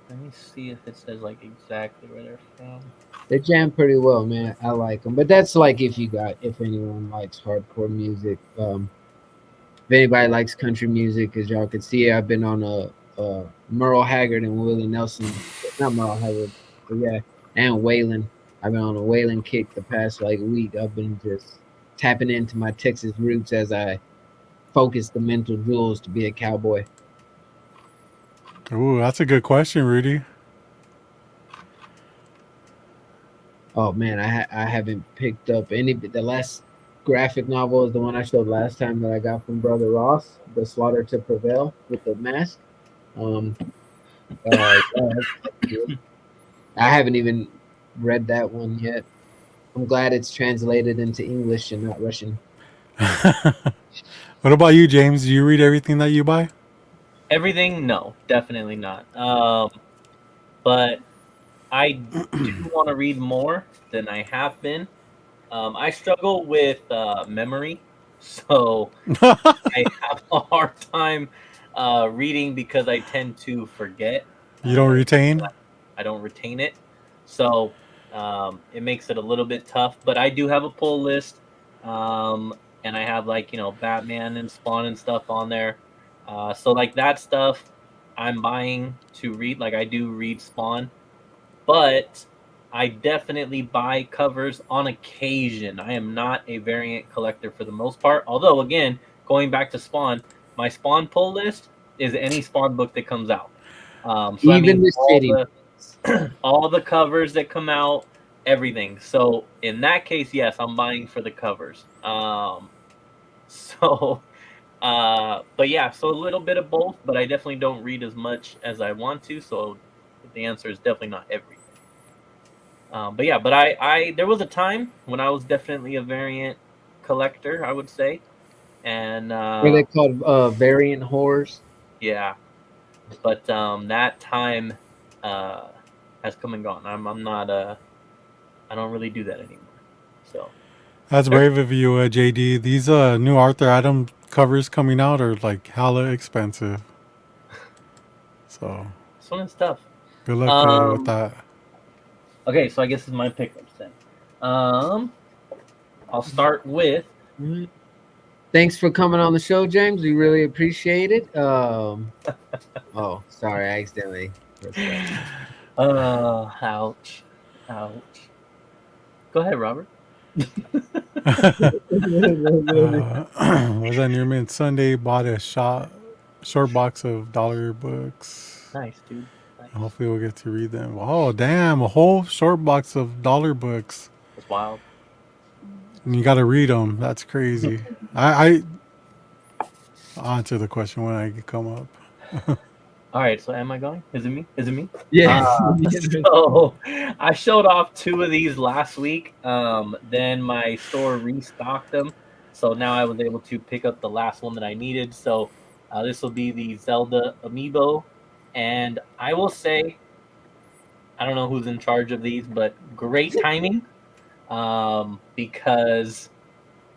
[SPEAKER 2] let me see if it says like exactly where they're from.
[SPEAKER 3] They jam pretty well, man. I like them, but that's like if anyone likes hardcore music. If anybody likes country music, as y'all can see, I've been on a Merle Haggard and Willie Nelson, not Merle Haggard, but yeah, and Waylon. I've been on a Waylon kick the past like week. I've been just tapping into my Texas roots as I focus the mental jewels to be a cowboy.
[SPEAKER 1] Ooh, that's a good question, Rudy.
[SPEAKER 3] Oh man, I haven't picked up any. The last graphic novel is the one I showed last time that I got from Brother Ross, The Slaughter to Prevail with the mask. Um, yeah, that's good. I haven't even read that one yet. I'm glad it's translated into English and not Russian.
[SPEAKER 1] What about you, James? Do you read everything that you buy?
[SPEAKER 2] Everything? No, definitely not. But I do want to read more than I have been. I struggle with memory, so I have a hard time reading because I tend to forget.
[SPEAKER 1] You don't retain?
[SPEAKER 2] I don't retain it, so it makes it a little bit tough. But I do have a pull list, and I have like Batman and Spawn and stuff on there. So like that stuff, I'm buying to read. Like I do read Spawn, but I definitely buy covers on occasion. I am not a variant collector for the most part. Although, again, going back to Spawn, my Spawn pull list is any Spawn book that comes out. So
[SPEAKER 3] Even the shitty
[SPEAKER 2] all the covers that come out, everything. So in that case, yes, I'm buying for the covers. So but yeah, so a little bit of both, but I definitely don't read as much as I want to. So the answer is definitely not everything. But yeah, but I there was a time when I was definitely a variant collector, I would say, and
[SPEAKER 3] Were they called variant whores?
[SPEAKER 2] yeah, but that time has come and gone. I'm not I don't really do that anymore. So
[SPEAKER 1] That's brave of you, JD. These new Arthur Adam covers coming out are like hella expensive. So
[SPEAKER 2] this one is tough.
[SPEAKER 1] good luck with that.
[SPEAKER 2] Okay, so I guess it's my pickups then. I'll start with.
[SPEAKER 3] Thanks for coming on the show, James. We really appreciate it. Oh, sorry, I accidentally pressed that.
[SPEAKER 2] Ouch. Go ahead, Robert.
[SPEAKER 1] Was that near mid Sunday? Bought a short box of dollar books.
[SPEAKER 2] Nice, dude. Nice.
[SPEAKER 1] Hopefully we'll get to read them. Oh, damn. A whole short box of dollar books.
[SPEAKER 2] That's wild.
[SPEAKER 1] And you got to read them. That's crazy. I'll answer the question when I come up.
[SPEAKER 2] All right, so am I going? Is it me?
[SPEAKER 3] Yes.
[SPEAKER 2] So I showed off 2 of these last week. Then my store restocked them. So now I was able to pick up the last one that I needed. So this will be the Zelda amiibo. And I will say, I don't know who's in charge of these, but great timing. Because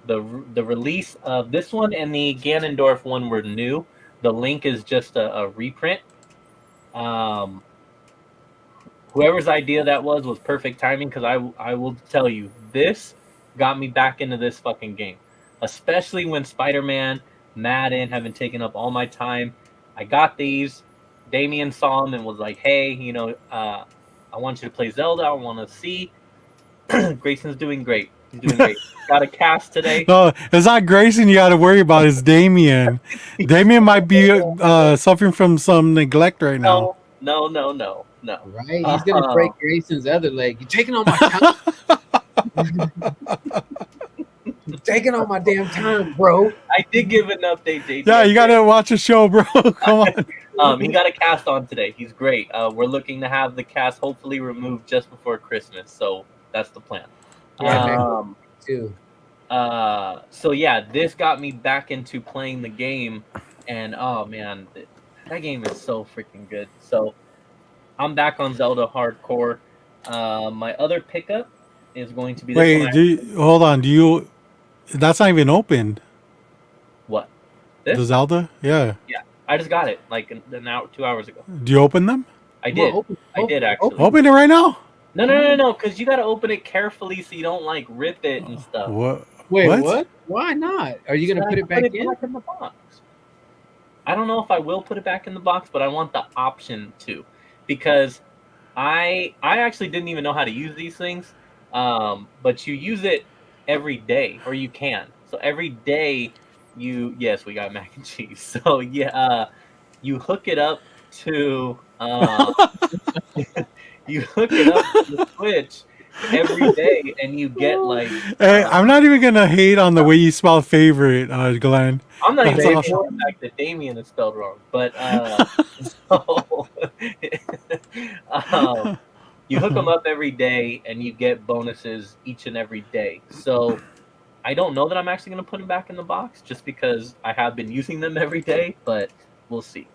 [SPEAKER 2] the release of this one and the Ganondorf one were new. The Link is just a reprint. Whoever's idea that was perfect timing, because I will tell you, this got me back into this fucking game. Especially when Spider-Man, Madden have been taking up all my time. I got these. Damien saw them and was like, hey, I want you to play Zelda. I want to see. Grayson's doing great. He's doing great. Got a cast today.
[SPEAKER 1] No, it's not Grayson you got to worry about. It's Damien. Damien might be suffering from some neglect right now.
[SPEAKER 2] No.
[SPEAKER 3] Right? He's going to break Grayson's other leg. You're taking all my time. You're taking all my damn time, bro.
[SPEAKER 2] I did give an update, JD.
[SPEAKER 1] Yeah, you got to watch the show, bro. Come on.
[SPEAKER 2] He got a cast on today. He's great. We're looking to have the cast hopefully removed just before Christmas. So that's the plan.
[SPEAKER 3] Yeah, too.
[SPEAKER 2] So yeah, this got me back into playing the game, and oh man, that game is so freaking good. So I'm back on Zelda hardcore. My other pickup is going to be this one.
[SPEAKER 1] Hold on. That's not even opened.
[SPEAKER 2] What? This?
[SPEAKER 1] The Zelda? Yeah.
[SPEAKER 2] Yeah, I just got it like an hour, 2 hours ago.
[SPEAKER 1] Do you open them?
[SPEAKER 2] I did. I did actually.
[SPEAKER 1] Open it right now.
[SPEAKER 2] No, because you got to open it carefully so you don't like rip it and stuff.
[SPEAKER 1] What?
[SPEAKER 3] Wait, what? Why not? Are you gonna put it back in?
[SPEAKER 2] Back in the box? I don't know if I will put it back in the box, but I want the option to, because I actually didn't even know how to use these things. But you use it every day, or you can. So every day yes, we got mac and cheese. So yeah, you hook it up to you hook it up to the Switch every day, and you get like.
[SPEAKER 1] Hey, I'm not even gonna hate on the way you spell favorite, Glenn.
[SPEAKER 2] I'm not even hating on the fact that Damien is spelled wrong, but so you hook them up every day, and you get bonuses each and every day. So I don't know that I'm actually gonna put them back in the box, just because I have been using them every day, but we'll see.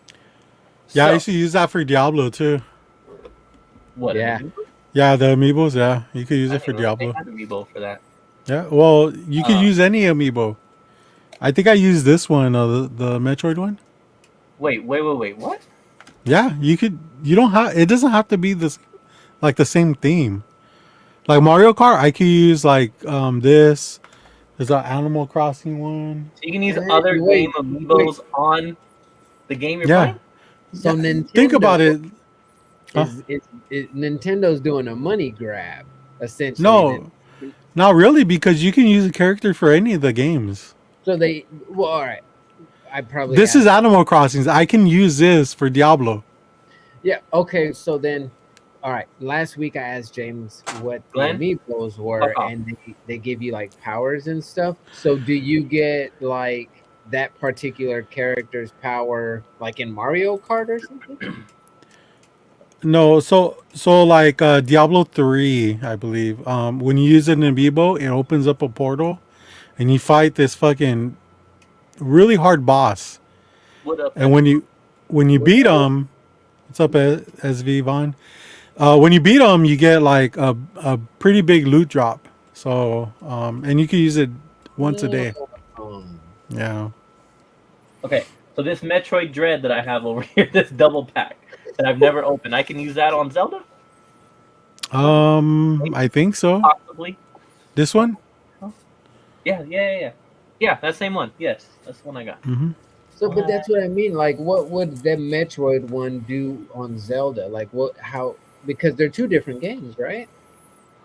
[SPEAKER 1] Yeah, I used to use that for Diablo too.
[SPEAKER 2] What?
[SPEAKER 3] Yeah.
[SPEAKER 1] Yeah, the amiibos. Yeah, you could use it for Diablo.
[SPEAKER 2] I had amiibo for that.
[SPEAKER 1] Yeah, well, you could use any amiibo. I think I used this one, the Metroid one.
[SPEAKER 2] Wait, what?
[SPEAKER 1] Yeah, you could. You don't have. It doesn't have to be this, like the same theme. Like Mario Kart, I could use like this. There's an Animal Crossing one.
[SPEAKER 2] So you can use other game amiibos on the game you're playing.
[SPEAKER 3] So Nintendo,
[SPEAKER 1] think about it.
[SPEAKER 3] Nintendo's doing a money grab, essentially.
[SPEAKER 1] No, not really, because you can use a character for any of the games.
[SPEAKER 3] So all right. I probably
[SPEAKER 1] This is
[SPEAKER 3] asked.
[SPEAKER 1] Animal Crossings. I can use this for Diablo.
[SPEAKER 3] Yeah. Okay. So then, all right. Last week I asked James what the
[SPEAKER 2] Glenn,
[SPEAKER 3] amiibos were,
[SPEAKER 2] fuck off.
[SPEAKER 3] and they give you like powers and stuff. So do you get like that particular character's power, like in Mario Kart or something?
[SPEAKER 1] No, so like Diablo 3, I believe. When you use an amiibo, it opens up a portal and you fight this fucking really hard boss.
[SPEAKER 2] What up,
[SPEAKER 1] And
[SPEAKER 2] Evan?
[SPEAKER 1] when you beat him, what's up, SV Vaughn? When you beat him, you get like a pretty big loot drop. So and you can use it once a day.
[SPEAKER 3] Um,
[SPEAKER 1] Yeah.
[SPEAKER 2] Okay, so this Metroid Dread that I have over here, this double pack that I've never opened, I can use that on Zelda?
[SPEAKER 1] I think so.
[SPEAKER 2] Possibly.
[SPEAKER 1] This one?
[SPEAKER 2] Yeah. Yeah, that same one. Yes, that's the one I got.
[SPEAKER 1] Mm-hmm.
[SPEAKER 3] so, but that's what I mean. Like, what would the Metroid one do on Zelda? Like, what? How? Because they're two different games, right?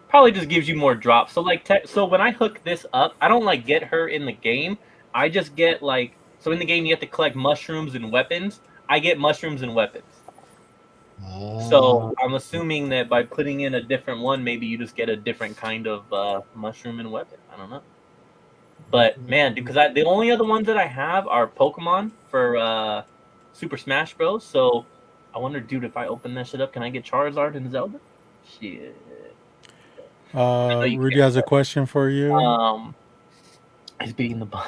[SPEAKER 2] Probably just gives you more drops. So like, so when I hook this up, I don't like get her in the game. I just get like, so in the game you have to collect mushrooms and weapons. I get mushrooms and weapons. So I'm assuming that by putting in a different one, maybe you just get a different kind of mushroom and weapon. I don't know. But man, because the only other ones that I have are Pokemon for Super Smash Bros. So I wonder, dude, if I open that shit up, can I get Charizard and Zelda? Shit. I know you
[SPEAKER 1] Rudy
[SPEAKER 2] can't.
[SPEAKER 1] has a question for you.
[SPEAKER 2] He's beating the ball.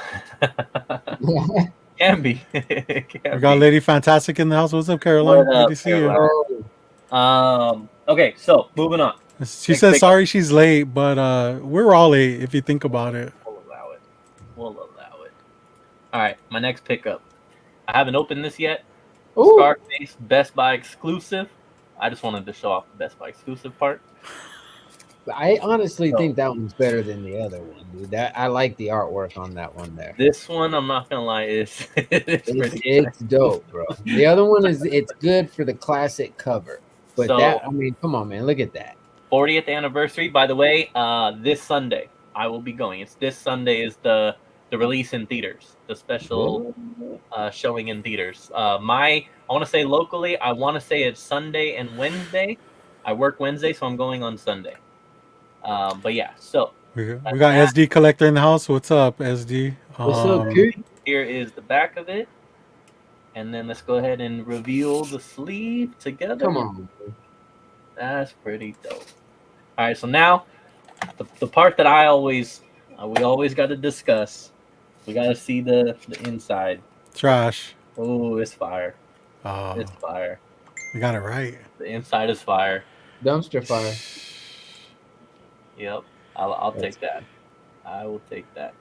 [SPEAKER 2] Can be.
[SPEAKER 1] We got Lady Fantastic in the house. What's up, Caroline?
[SPEAKER 2] What
[SPEAKER 1] Good
[SPEAKER 2] up,
[SPEAKER 1] to see you.
[SPEAKER 2] Okay, so moving on.
[SPEAKER 1] She
[SPEAKER 2] Next
[SPEAKER 1] says
[SPEAKER 2] pick
[SPEAKER 1] sorry she's late, but we're all late if you think about it.
[SPEAKER 2] We'll allow it. We'll allow it. All right, my next pickup. I haven't opened this yet.
[SPEAKER 3] Ooh.
[SPEAKER 2] Scarface Best Buy exclusive. I just wanted to show off the Best Buy exclusive part.
[SPEAKER 3] I honestly
[SPEAKER 2] So-
[SPEAKER 3] think that one's better than the other one, dude. That I like the artwork on that one there.
[SPEAKER 2] This one, I'm not gonna lie, is
[SPEAKER 3] It's dope, bro. The other one it's good for the classic cover, but
[SPEAKER 2] So-
[SPEAKER 3] that I mean, come on, man, look at that.
[SPEAKER 2] 40th anniversary. By the way, this Sunday I will be going. It's this Sunday is the release in theaters, the special showing in theaters. I want to say locally, I want to say it's Sunday and Wednesday. I work Wednesday, so I'm going on Sunday. But yeah, so
[SPEAKER 1] We got SD Collector in the house. What's up, SD?
[SPEAKER 3] What's up, dude?
[SPEAKER 2] here is the back of it, and then let's go ahead and reveal the sleeve together.
[SPEAKER 3] Come on, bro.
[SPEAKER 2] That's pretty dope. All right, so now the part that we always got to discuss. We got to see the inside.
[SPEAKER 1] Trash.
[SPEAKER 2] Oh, it's fire.
[SPEAKER 1] Oh,
[SPEAKER 2] It's fire.
[SPEAKER 1] we got it right.
[SPEAKER 2] The inside is fire.
[SPEAKER 3] Dumpster fire.
[SPEAKER 2] Yep, I'll take that. I will take that.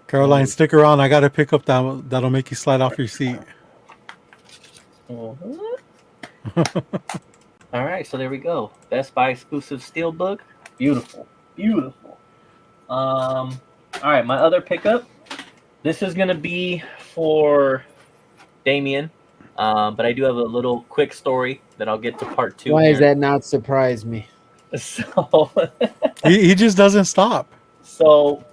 [SPEAKER 1] Caroline, stick around. I got to pick up that'll make you slide off your seat.
[SPEAKER 2] All right, so there we go. Best Buy exclusive steelbook. Beautiful, beautiful. All right, my other pickup. This is gonna be for Damien, but I do have a little quick story that I'll get to part 2.
[SPEAKER 3] Why does that not surprise me?
[SPEAKER 2] So,
[SPEAKER 1] He just doesn't stop.
[SPEAKER 2] so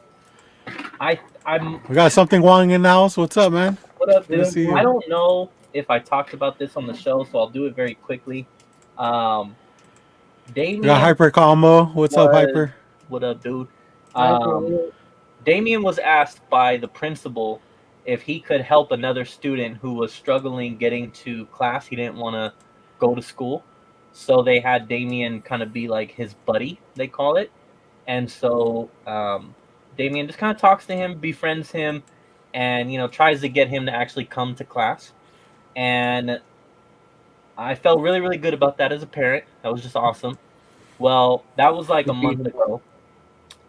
[SPEAKER 2] I'm.
[SPEAKER 1] We got something Wong in the house. What's up, man?
[SPEAKER 2] What up,
[SPEAKER 1] Good to
[SPEAKER 2] dude?
[SPEAKER 1] see you.
[SPEAKER 2] I don't know if I talked about this on the show, so I'll do it very quickly. Damien.
[SPEAKER 1] We got Hyper Combo. What's up,
[SPEAKER 2] was-
[SPEAKER 1] Hyper?
[SPEAKER 2] What up, dude? Damien was asked by the principal if he could help another student who was struggling getting to class. He didn't want to go to school. So they had Damien kind of be like his buddy, they call it. And so Damien just kind of talks to him, befriends him, and, tries to get him to actually come to class. And I felt really, really good about that as a parent. That was just awesome. Well, that was like a month ago.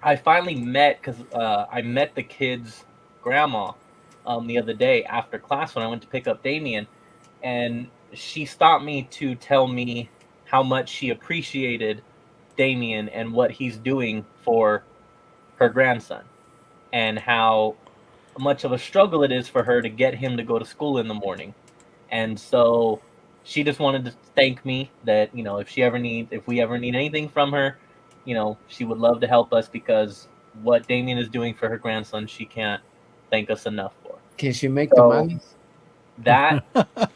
[SPEAKER 2] I finally because I met the kid's grandma the other day after class when I went to pick up Damien, and she stopped me to tell me how much she appreciated Damien and what he's doing for her grandson, and how much of a struggle it is for her to get him to go to school in the morning. And so she just wanted to thank me that, if we ever need anything from her, she would love to help us, because what Damien is doing for her grandson, she can't thank us enough for.
[SPEAKER 3] Can she make the
[SPEAKER 2] So
[SPEAKER 3] tamales?
[SPEAKER 2] that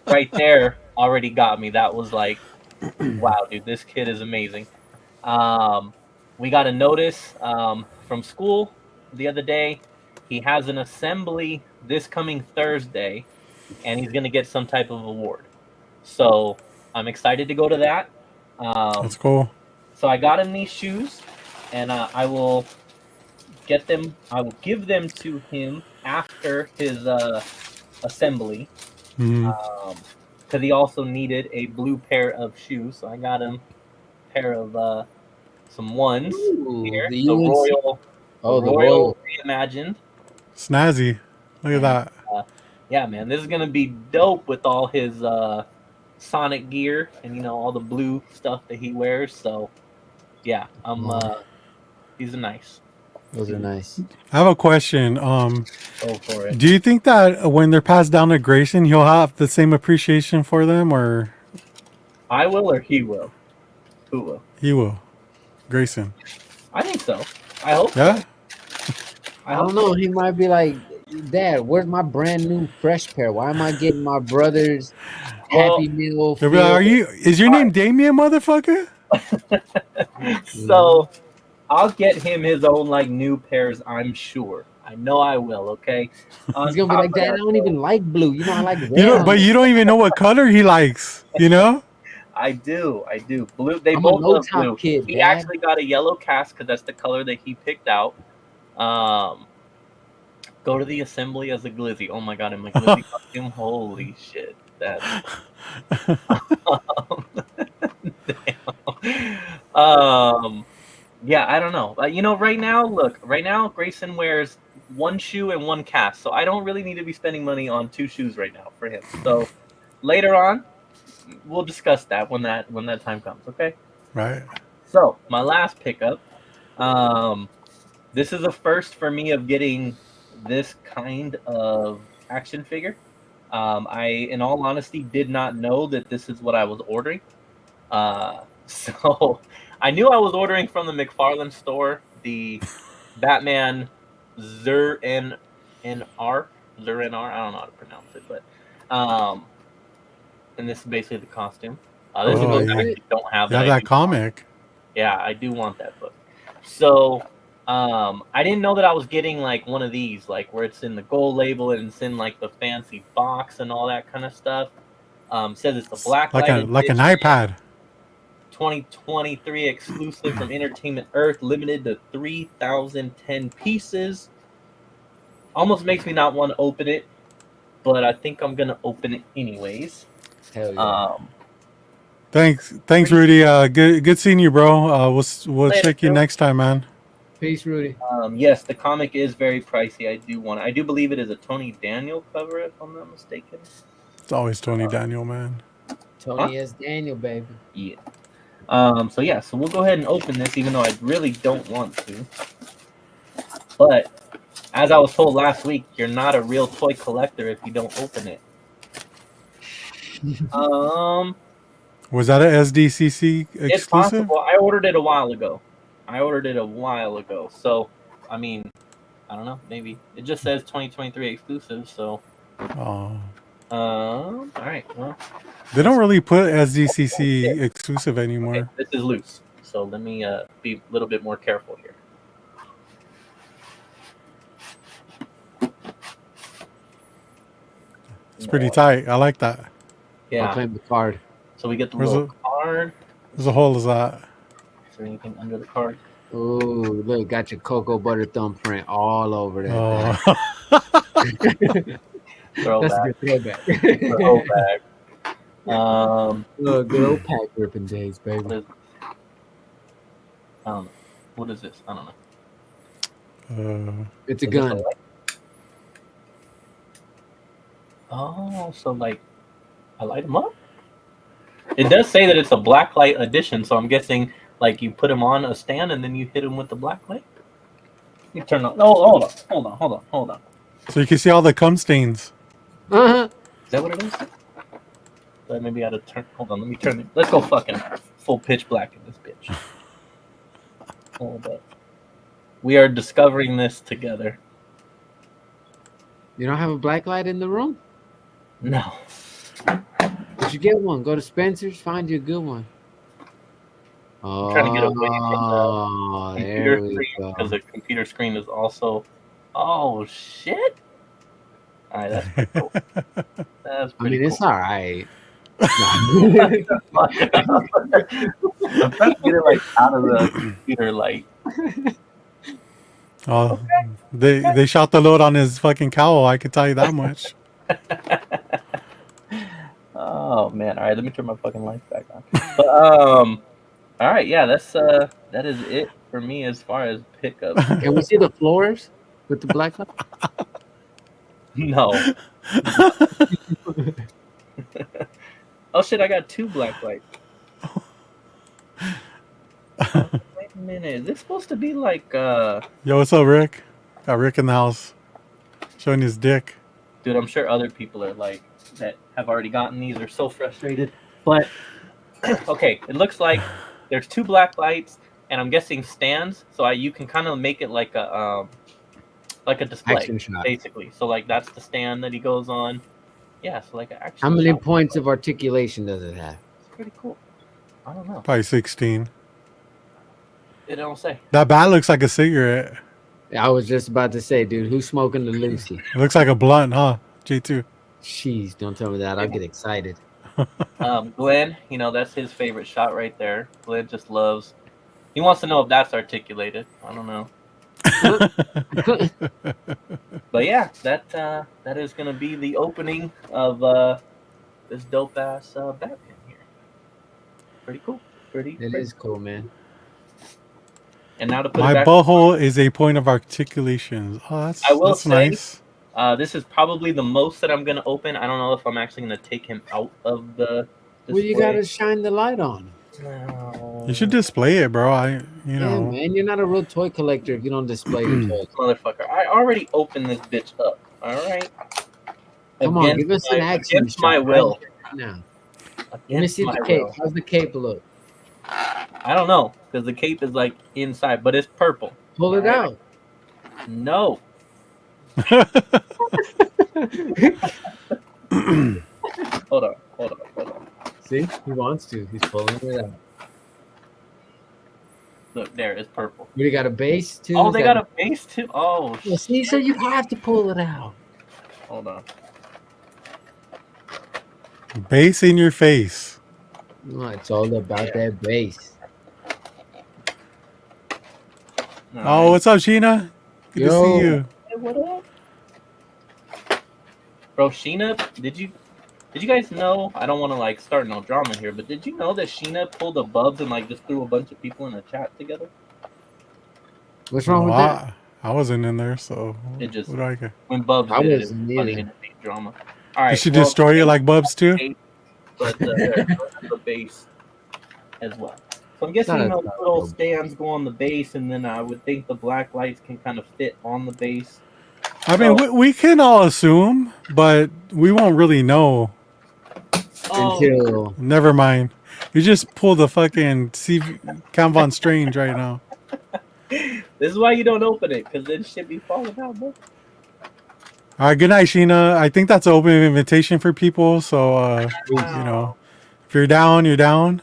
[SPEAKER 2] right there already got me. That was like, wow, dude, this kid is amazing. Um, we got a notice from school the other day. He has an assembly this coming Thursday, and he's gonna get some type of award. So I'm excited to go to that.
[SPEAKER 1] That's
[SPEAKER 2] Um,
[SPEAKER 1] cool.
[SPEAKER 2] so I got him these shoes, and I will get them. I will give them to him after his assembly,
[SPEAKER 1] Mm,
[SPEAKER 2] because he also needed a blue pair of shoes. So I got him a pair of some ones
[SPEAKER 3] Ooh,
[SPEAKER 2] here.
[SPEAKER 3] the
[SPEAKER 2] The
[SPEAKER 3] UNC.
[SPEAKER 2] the
[SPEAKER 3] Oh, the
[SPEAKER 2] Royal
[SPEAKER 3] Royal.
[SPEAKER 2] reimagined,
[SPEAKER 1] snazzy. Look at
[SPEAKER 2] and
[SPEAKER 1] that.
[SPEAKER 2] yeah, man, this is gonna be dope with all his Sonic gear and all the blue stuff that he wears. So yeah, I'm
[SPEAKER 3] Oh,
[SPEAKER 2] he's a nice.
[SPEAKER 3] those are nice.
[SPEAKER 1] I have a question.
[SPEAKER 2] Go for it.
[SPEAKER 1] Do you think that when they're passed down to Grayson, he'll have the same appreciation for them, or
[SPEAKER 2] I will or he will. Who will?
[SPEAKER 1] he will? Grayson.
[SPEAKER 2] I think so. I hope so.
[SPEAKER 1] Yeah.
[SPEAKER 2] I
[SPEAKER 3] I
[SPEAKER 2] hope
[SPEAKER 3] don't know.
[SPEAKER 2] so.
[SPEAKER 3] He might be like, Dad, where's my brand new fresh pair? Why am I getting my brother's
[SPEAKER 2] Well,
[SPEAKER 3] Happy Meal
[SPEAKER 1] They'll be like,
[SPEAKER 3] feel?
[SPEAKER 1] are you? Is your
[SPEAKER 2] all
[SPEAKER 1] name Damien, motherfucker?
[SPEAKER 2] right.
[SPEAKER 3] Mhm.
[SPEAKER 2] So I'll get him his own like new pairs. I'm sure. I know I will. Okay.
[SPEAKER 3] He's
[SPEAKER 2] On
[SPEAKER 3] gonna be
[SPEAKER 2] top
[SPEAKER 3] like,
[SPEAKER 2] of
[SPEAKER 3] Dad, I
[SPEAKER 2] that,
[SPEAKER 3] don't even
[SPEAKER 2] though,
[SPEAKER 3] like blue. You know, I like
[SPEAKER 1] You
[SPEAKER 3] red
[SPEAKER 1] don't.
[SPEAKER 3] on
[SPEAKER 1] But
[SPEAKER 3] it.
[SPEAKER 1] you don't even know what color he likes. You know.
[SPEAKER 2] I do. I do. Blue. They
[SPEAKER 3] I'm a
[SPEAKER 2] both
[SPEAKER 3] no
[SPEAKER 2] love
[SPEAKER 3] top
[SPEAKER 2] blue.
[SPEAKER 3] kid,
[SPEAKER 2] He
[SPEAKER 3] Dad.
[SPEAKER 2] actually got a yellow cast because that's the color that he picked out. Um, go to the assembly as a glizzy. Oh my god, in my glizzy costume. Holy shit. That's damn. Yeah, I don't know. Right now, look, right now Grayson wears one shoe and one cast, so I don't really need to be spending money on two shoes right now for him. So later on, we'll discuss that when that time comes. Okay.
[SPEAKER 1] Right.
[SPEAKER 2] So my last pickup, um, this is a first for me of getting this kind of action figure. In all honesty, did not know that this is what I was ordering. So I knew I was ordering from the McFarlane store the Batman Zur NR Zur NR. I don't know how to pronounce it, but um, and this is basically the costume. This is a
[SPEAKER 1] Oh,
[SPEAKER 2] book
[SPEAKER 3] That's
[SPEAKER 2] I
[SPEAKER 1] you,
[SPEAKER 3] it.
[SPEAKER 2] actually don't have
[SPEAKER 1] you
[SPEAKER 2] that
[SPEAKER 1] have
[SPEAKER 2] I
[SPEAKER 1] that
[SPEAKER 2] do want.
[SPEAKER 1] comic.
[SPEAKER 2] Yeah, I do want that book. So I didn't know that I was getting like one of these, like where it's in the gold label and it's in like the fancy box and all that kind of stuff. Says it's a
[SPEAKER 1] It's like
[SPEAKER 2] blacklight
[SPEAKER 1] an
[SPEAKER 2] edition,
[SPEAKER 1] iPad.
[SPEAKER 2] 2023 exclusive from Entertainment Earth, limited to 3,010 pieces. Almost makes me not want to open it, but I think I'm gonna open it anyways.
[SPEAKER 3] Hell yeah.
[SPEAKER 2] Um,
[SPEAKER 1] Thanks,
[SPEAKER 2] pretty
[SPEAKER 1] Rudy. Good seeing you, bro. We'll
[SPEAKER 2] later,
[SPEAKER 1] check you
[SPEAKER 2] Joe.
[SPEAKER 1] next time, man.
[SPEAKER 3] Peace, Rudy.
[SPEAKER 2] Yes, the comic is very pricey. I do want. I do believe it is a Tony Daniel cover, if I'm not mistaken.
[SPEAKER 1] It's always Tony Daniel, man.
[SPEAKER 2] Huh?
[SPEAKER 3] Tony S. Daniel, baby.
[SPEAKER 2] Yeah. So yeah. So we'll go ahead and open this, even though I really don't want to. But as I was told last week, you're not a real toy collector if you don't open it. Um,
[SPEAKER 1] Was that a SDCC
[SPEAKER 2] it's
[SPEAKER 1] exclusive?
[SPEAKER 2] possible. I ordered it a while ago. So, I mean, I don't know. Maybe it just says 2023 exclusive. So,
[SPEAKER 1] Oh,
[SPEAKER 2] all right. Well,
[SPEAKER 1] they don't really put
[SPEAKER 2] oh, shit.
[SPEAKER 1] SDCC exclusive
[SPEAKER 2] Okay,
[SPEAKER 1] anymore.
[SPEAKER 2] this is loose. So let me be a little bit more careful here.
[SPEAKER 1] It's pretty
[SPEAKER 2] No.
[SPEAKER 1] tight. I like that.
[SPEAKER 3] I'll
[SPEAKER 2] Yeah.
[SPEAKER 3] claim the card.
[SPEAKER 2] So we get the
[SPEAKER 1] Where's
[SPEAKER 2] little
[SPEAKER 1] the
[SPEAKER 2] card.
[SPEAKER 1] where's the hole is that?
[SPEAKER 2] Is there anything under the card?
[SPEAKER 3] Ooh, look, got your cocoa butter thumbprint all over that
[SPEAKER 1] Oh,
[SPEAKER 3] thing. That's a
[SPEAKER 2] Throwback.
[SPEAKER 3] good throwback.
[SPEAKER 2] Throwback.
[SPEAKER 3] Good old pack ripping days, baby.
[SPEAKER 2] What is, I don't know. What is this? I don't know.
[SPEAKER 3] It's a
[SPEAKER 2] Is this
[SPEAKER 3] gun.
[SPEAKER 2] light? Oh, so like I light them up? It does say that it's a blacklight edition, so I'm guessing like you put them on a stand and then you hit them with the blacklight. You turn on. Oh, hold on.
[SPEAKER 1] so you can see all the cum stains.
[SPEAKER 3] Uh-huh.
[SPEAKER 2] Is that what it is? But maybe I had to turn. Hold on, let me turn it. Let's go fucking full pitch black in this bitch. Hold up. We are discovering this together.
[SPEAKER 3] You don't have a black light in the room?
[SPEAKER 2] No.
[SPEAKER 3] You should get one. Go to Spencer's, find you a good one.
[SPEAKER 2] I'm trying to get away from the
[SPEAKER 3] Oh, there
[SPEAKER 2] computer
[SPEAKER 3] we
[SPEAKER 2] screen
[SPEAKER 3] go.
[SPEAKER 2] because the computer screen is also. Oh shit! All right, that's pretty cool. That's
[SPEAKER 3] I
[SPEAKER 2] pretty
[SPEAKER 3] mean, it's
[SPEAKER 2] cool.
[SPEAKER 3] all right. No.
[SPEAKER 2] I'm trying to get it like out of the computer light.
[SPEAKER 1] Oh, they shot the load on his fucking cowl. I can tell you that much.
[SPEAKER 2] Oh man! All right, let me turn my fucking lights back on. But all right, yeah, that is it for me as far as pickups.
[SPEAKER 3] Can we see the floors with the black light?
[SPEAKER 2] No. Oh shit! I got 2 black lights. Oh, wait a minute. Is this supposed to be like
[SPEAKER 1] Yo, what's up, Rick? Got Rick in the house, showing his dick.
[SPEAKER 2] Dude, I'm sure other people are like that have already gotten these are so frustrated. But okay, it looks like there's 2 black lights and I'm guessing stands, so you can kind of make it like a display
[SPEAKER 3] Action shot.
[SPEAKER 2] basically. So like that's the stand that he goes on. Yeah, so like an action
[SPEAKER 3] How many
[SPEAKER 2] shot.
[SPEAKER 3] points of articulation does it have?
[SPEAKER 2] It's pretty cool. I don't know.
[SPEAKER 1] Probably 16.
[SPEAKER 2] It don't say.
[SPEAKER 1] That bat looks like a cigarette.
[SPEAKER 3] I was just about to say, dude, who's smoking the Lucy?
[SPEAKER 1] It looks like a blunt, huh? J2.
[SPEAKER 3] Jeez, don't tell me that. I'll get excited.
[SPEAKER 2] Glenn, that's his favorite shot right there. Glenn just loves. He wants to know if that's articulated. I don't know. But yeah, that is gonna be the opening of this dope ass Batman here. Pretty cool. Pretty.
[SPEAKER 3] It is cool, man.
[SPEAKER 2] And now to put
[SPEAKER 1] My
[SPEAKER 2] it back.
[SPEAKER 1] butthole is a point of articulation. Oh,
[SPEAKER 2] I will
[SPEAKER 1] that's
[SPEAKER 2] say,
[SPEAKER 1] nice.
[SPEAKER 2] This is probably the most that I'm gonna open. I don't know if I'm actually gonna take him out of the display.
[SPEAKER 3] Well, you gotta shine the light on.
[SPEAKER 2] No.
[SPEAKER 1] You should display it, bro.
[SPEAKER 3] Yeah,
[SPEAKER 1] know.
[SPEAKER 3] man, you're not a real toy collector if you don't display the toys.
[SPEAKER 2] Motherfucker, I already opened this bitch up. All right.
[SPEAKER 3] Come on, give us an action
[SPEAKER 2] against
[SPEAKER 3] shot
[SPEAKER 2] my will.
[SPEAKER 3] right now. Let me
[SPEAKER 2] Against
[SPEAKER 3] see
[SPEAKER 2] my
[SPEAKER 3] the cape.
[SPEAKER 2] will.
[SPEAKER 3] How's the cape look?
[SPEAKER 2] I don't know because the cape is like inside, but it's purple.
[SPEAKER 3] Pull it out.
[SPEAKER 2] No. Hold on.
[SPEAKER 3] See, he wants to. He's pulling it out.
[SPEAKER 2] Look, there it's purple.
[SPEAKER 3] We got a base too.
[SPEAKER 2] Oh, they got a base too. Oh,
[SPEAKER 3] Well, see, so you have to pull it out.
[SPEAKER 2] hold on.
[SPEAKER 1] Bass in your face.
[SPEAKER 3] Oh, it's all about that base.
[SPEAKER 1] Oh, what's up, Sheena? Good to see you.
[SPEAKER 2] Hey, what up? Bro, Sheena, did you guys know? I don't want to like start no drama here, but did you know that Sheena pulled a Bubs and like just threw a bunch of people in a chat together?
[SPEAKER 3] What's wrong with that?
[SPEAKER 1] I wasn't in there, so
[SPEAKER 2] It just
[SPEAKER 1] what do I get?
[SPEAKER 2] when Bubs
[SPEAKER 3] I
[SPEAKER 2] did it,
[SPEAKER 3] wasn't
[SPEAKER 2] it was funny
[SPEAKER 3] either.
[SPEAKER 2] and it made drama. All right,
[SPEAKER 1] Did she destroy it like Bubs too?
[SPEAKER 2] But the base as well. So I'm guessing those little stands go on the base, and then I would think the black lights can kind of fit on the base.
[SPEAKER 1] I mean, we can all assume, but we won't really know.
[SPEAKER 3] Until
[SPEAKER 1] Never mind. You just pulled the fucking Count Von Strange right now.
[SPEAKER 2] This is why you don't open it, because then shit be falling out, bro.
[SPEAKER 1] All right, good night, Sheena. I think that's an open invitation for people. So, if you're down, you're down.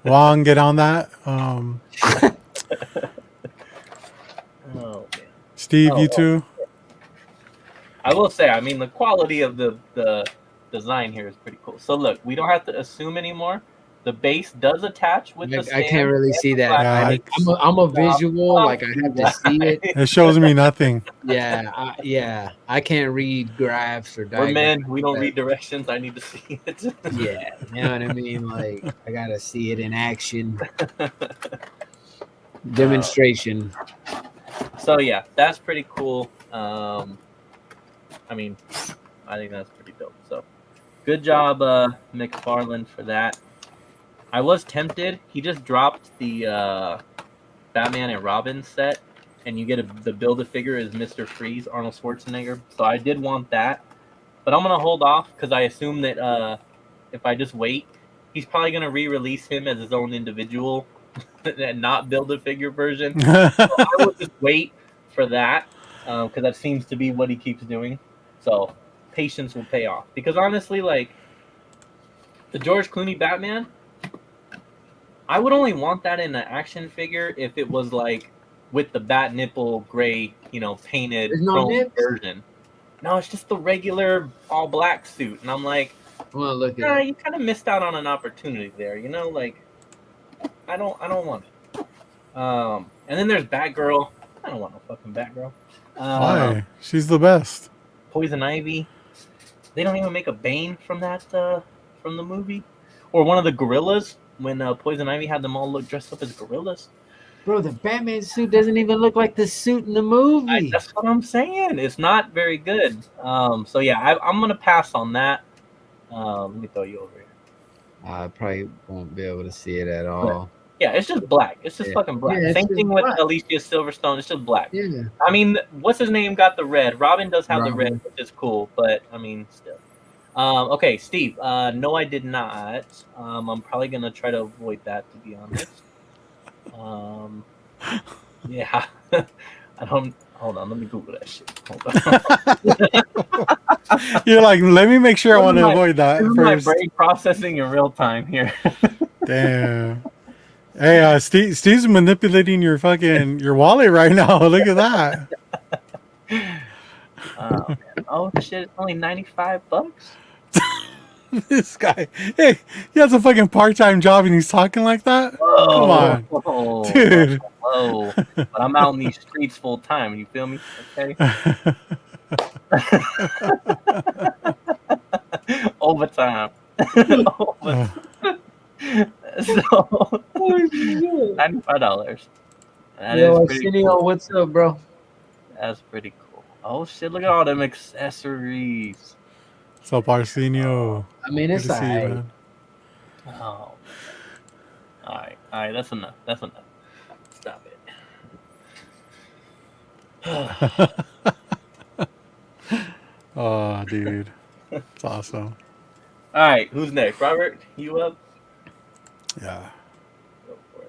[SPEAKER 1] Wong, get on that.
[SPEAKER 2] Oh, man.
[SPEAKER 1] Steve, you too.
[SPEAKER 2] I will say, I mean, the quality of the design here is pretty cool. So look, we don't have to assume anymore. The base does attach with the stand.
[SPEAKER 3] I can't really see that.
[SPEAKER 1] Yeah,
[SPEAKER 3] I'm a visual, like I have to see it.
[SPEAKER 1] It shows me nothing.
[SPEAKER 3] Yeah, I can't read graphs or
[SPEAKER 2] We're
[SPEAKER 3] diagrams.
[SPEAKER 2] men. We don't read directions. I need to see it.
[SPEAKER 3] Yeah, you know what I mean? Like, I gotta see it in action. Demonstration.
[SPEAKER 2] So yeah, that's pretty cool. I mean, I think that's pretty dope. So, good job, McFarlane, for that. I was tempted. He just dropped the Batman and Robin set, and you get the Build-A-Figure as Mr. Freeze, Arnold Schwarzenegger. So I did want that, but I'm gonna hold off because I assume that if I just wait, he's probably gonna re-release him as his own individual and not Build-A-Figure version. So I will just wait for that because that seems to be what he keeps doing. So patience will pay off. Because honestly, like the George Clooney Batman, I would only want that in an action figure if it was like with the bat nipple gray, painted
[SPEAKER 3] There's no
[SPEAKER 2] chrome
[SPEAKER 3] nips.
[SPEAKER 2] version. No, it's just the regular all black suit, and I'm like,
[SPEAKER 3] I'm gonna look at it.
[SPEAKER 2] you kind of missed out on an opportunity there. Like I don't want it. And then there's Batgirl. I don't want no fucking Batgirl.
[SPEAKER 1] Why? She's the best.
[SPEAKER 2] Poison Ivy. They don't even make a Bane from that from the movie, or one of the gorillas when Poison Ivy had them all look dressed up as gorillas.
[SPEAKER 3] Bro, the Batman suit doesn't even look like the suit in the movie.
[SPEAKER 2] That's what I'm saying. It's not very good. So yeah, I'm gonna pass on that. Let me throw you over here.
[SPEAKER 3] I probably won't be able to see it at all.
[SPEAKER 2] Yeah, it's just black. It's just fucking black.
[SPEAKER 3] Yeah, it's
[SPEAKER 2] Same
[SPEAKER 3] just
[SPEAKER 2] thing with
[SPEAKER 3] black.
[SPEAKER 2] Alicia Silverstone. It's just black.
[SPEAKER 3] Yeah.
[SPEAKER 2] I mean, what's his name got the red? Robin does have the
[SPEAKER 3] Robin.
[SPEAKER 2] red, which is cool. But I mean, still. Okay, Steve. No, I did not. I'm probably gonna try to avoid that, to be honest. Yeah. I don't. Hold on. Let me Google that shit. Hold on.
[SPEAKER 1] You're like, let me make sure I want to avoid that
[SPEAKER 2] This is my
[SPEAKER 1] first.
[SPEAKER 2] brain processing in real time here.
[SPEAKER 1] Damn. Hey, Steve's manipulating your wallet right now. Look at that.
[SPEAKER 2] Man. Oh shit! It's only $95.
[SPEAKER 1] This guy. Hey, he has a fucking part-time job and he's talking like that? Come on.
[SPEAKER 2] Whoa,
[SPEAKER 1] Dude.
[SPEAKER 2] Whoa. But I'm out in these streets full time. You feel me? Okay. Overtime. So $95. That is pretty cool.
[SPEAKER 3] What's up, bro?
[SPEAKER 2] That's pretty cool. Oh shit! Look at all them accessories.
[SPEAKER 1] So, Arsenio.
[SPEAKER 3] I mean,
[SPEAKER 1] Good
[SPEAKER 3] it's
[SPEAKER 1] to see you,
[SPEAKER 3] alright.
[SPEAKER 1] man.
[SPEAKER 2] Oh. All right. That's enough. Stop it.
[SPEAKER 1] Oh, dude. It's awesome.
[SPEAKER 2] All right. Who's next? Robert, you up?
[SPEAKER 1] Yeah.
[SPEAKER 2] Go for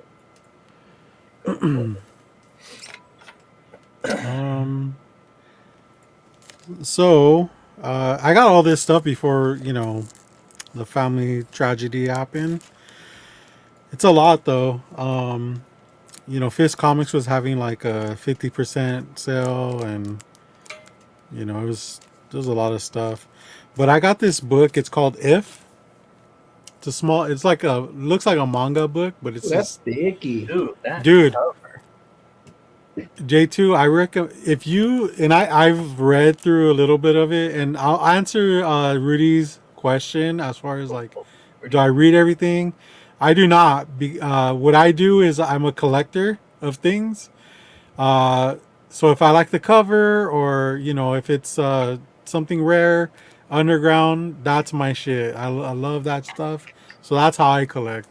[SPEAKER 2] it.
[SPEAKER 1] So, I got all this stuff before, the family tragedy happened. It's a lot, though. Fist Comics was having like a 50% sale, and, there was a lot of stuff. But I got this book. It's called If. It's like looks like a manga book, but it's
[SPEAKER 3] That's sticky.
[SPEAKER 2] Dude.
[SPEAKER 1] Cover. J2, I recommend if you I've read through a little bit of it, and I'll answer Rudy's question as far as like, do I read everything? I do not. What I do is I'm a collector of things. So if I like the cover, or if it's something rare, underground, that's my shit. I love that stuff. So that's how I collect.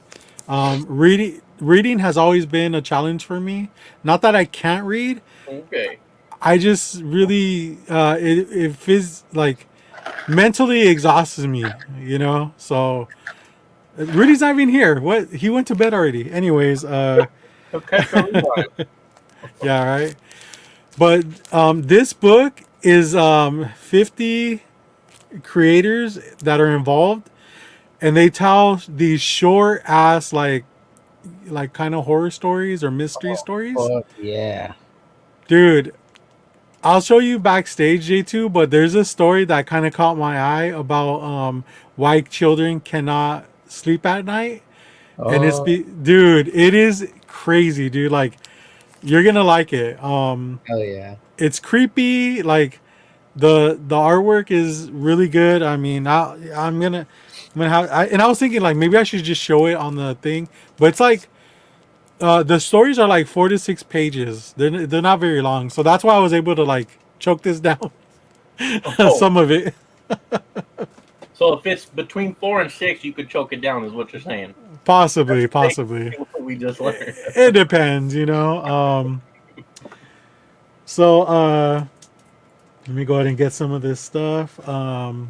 [SPEAKER 1] Reading has always been a challenge for me. Not that I can't read.
[SPEAKER 2] Okay.
[SPEAKER 1] I just really it feels like mentally exhausts me, So Rudy's not even here. What? He went to bed already. Anyways,
[SPEAKER 2] Okay.
[SPEAKER 1] yeah, right. But this book is 50 creators that are involved, and they tell these short ass like kind of horror stories or mystery stories.
[SPEAKER 3] Yeah.
[SPEAKER 1] Dude, I'll show you backstage, J2, but there's a story that kind of caught my eye about why children cannot sleep at night. And dude, it is crazy, dude. Like, you're gonna like it.
[SPEAKER 3] Hell yeah.
[SPEAKER 1] It's creepy. Like, the artwork is really good. I mean, I'm gonna have. And I was thinking like maybe I should just show it on the thing, but it's like the stories are like 4 to 6 pages. They're not very long, so that's why I was able to like choke this down. Some of it.
[SPEAKER 2] So if it's between 4 and 6, you could choke it down, is what you're saying.
[SPEAKER 1] Possibly.
[SPEAKER 2] What we just learned.
[SPEAKER 1] It depends, So let me go ahead and get some of this stuff. I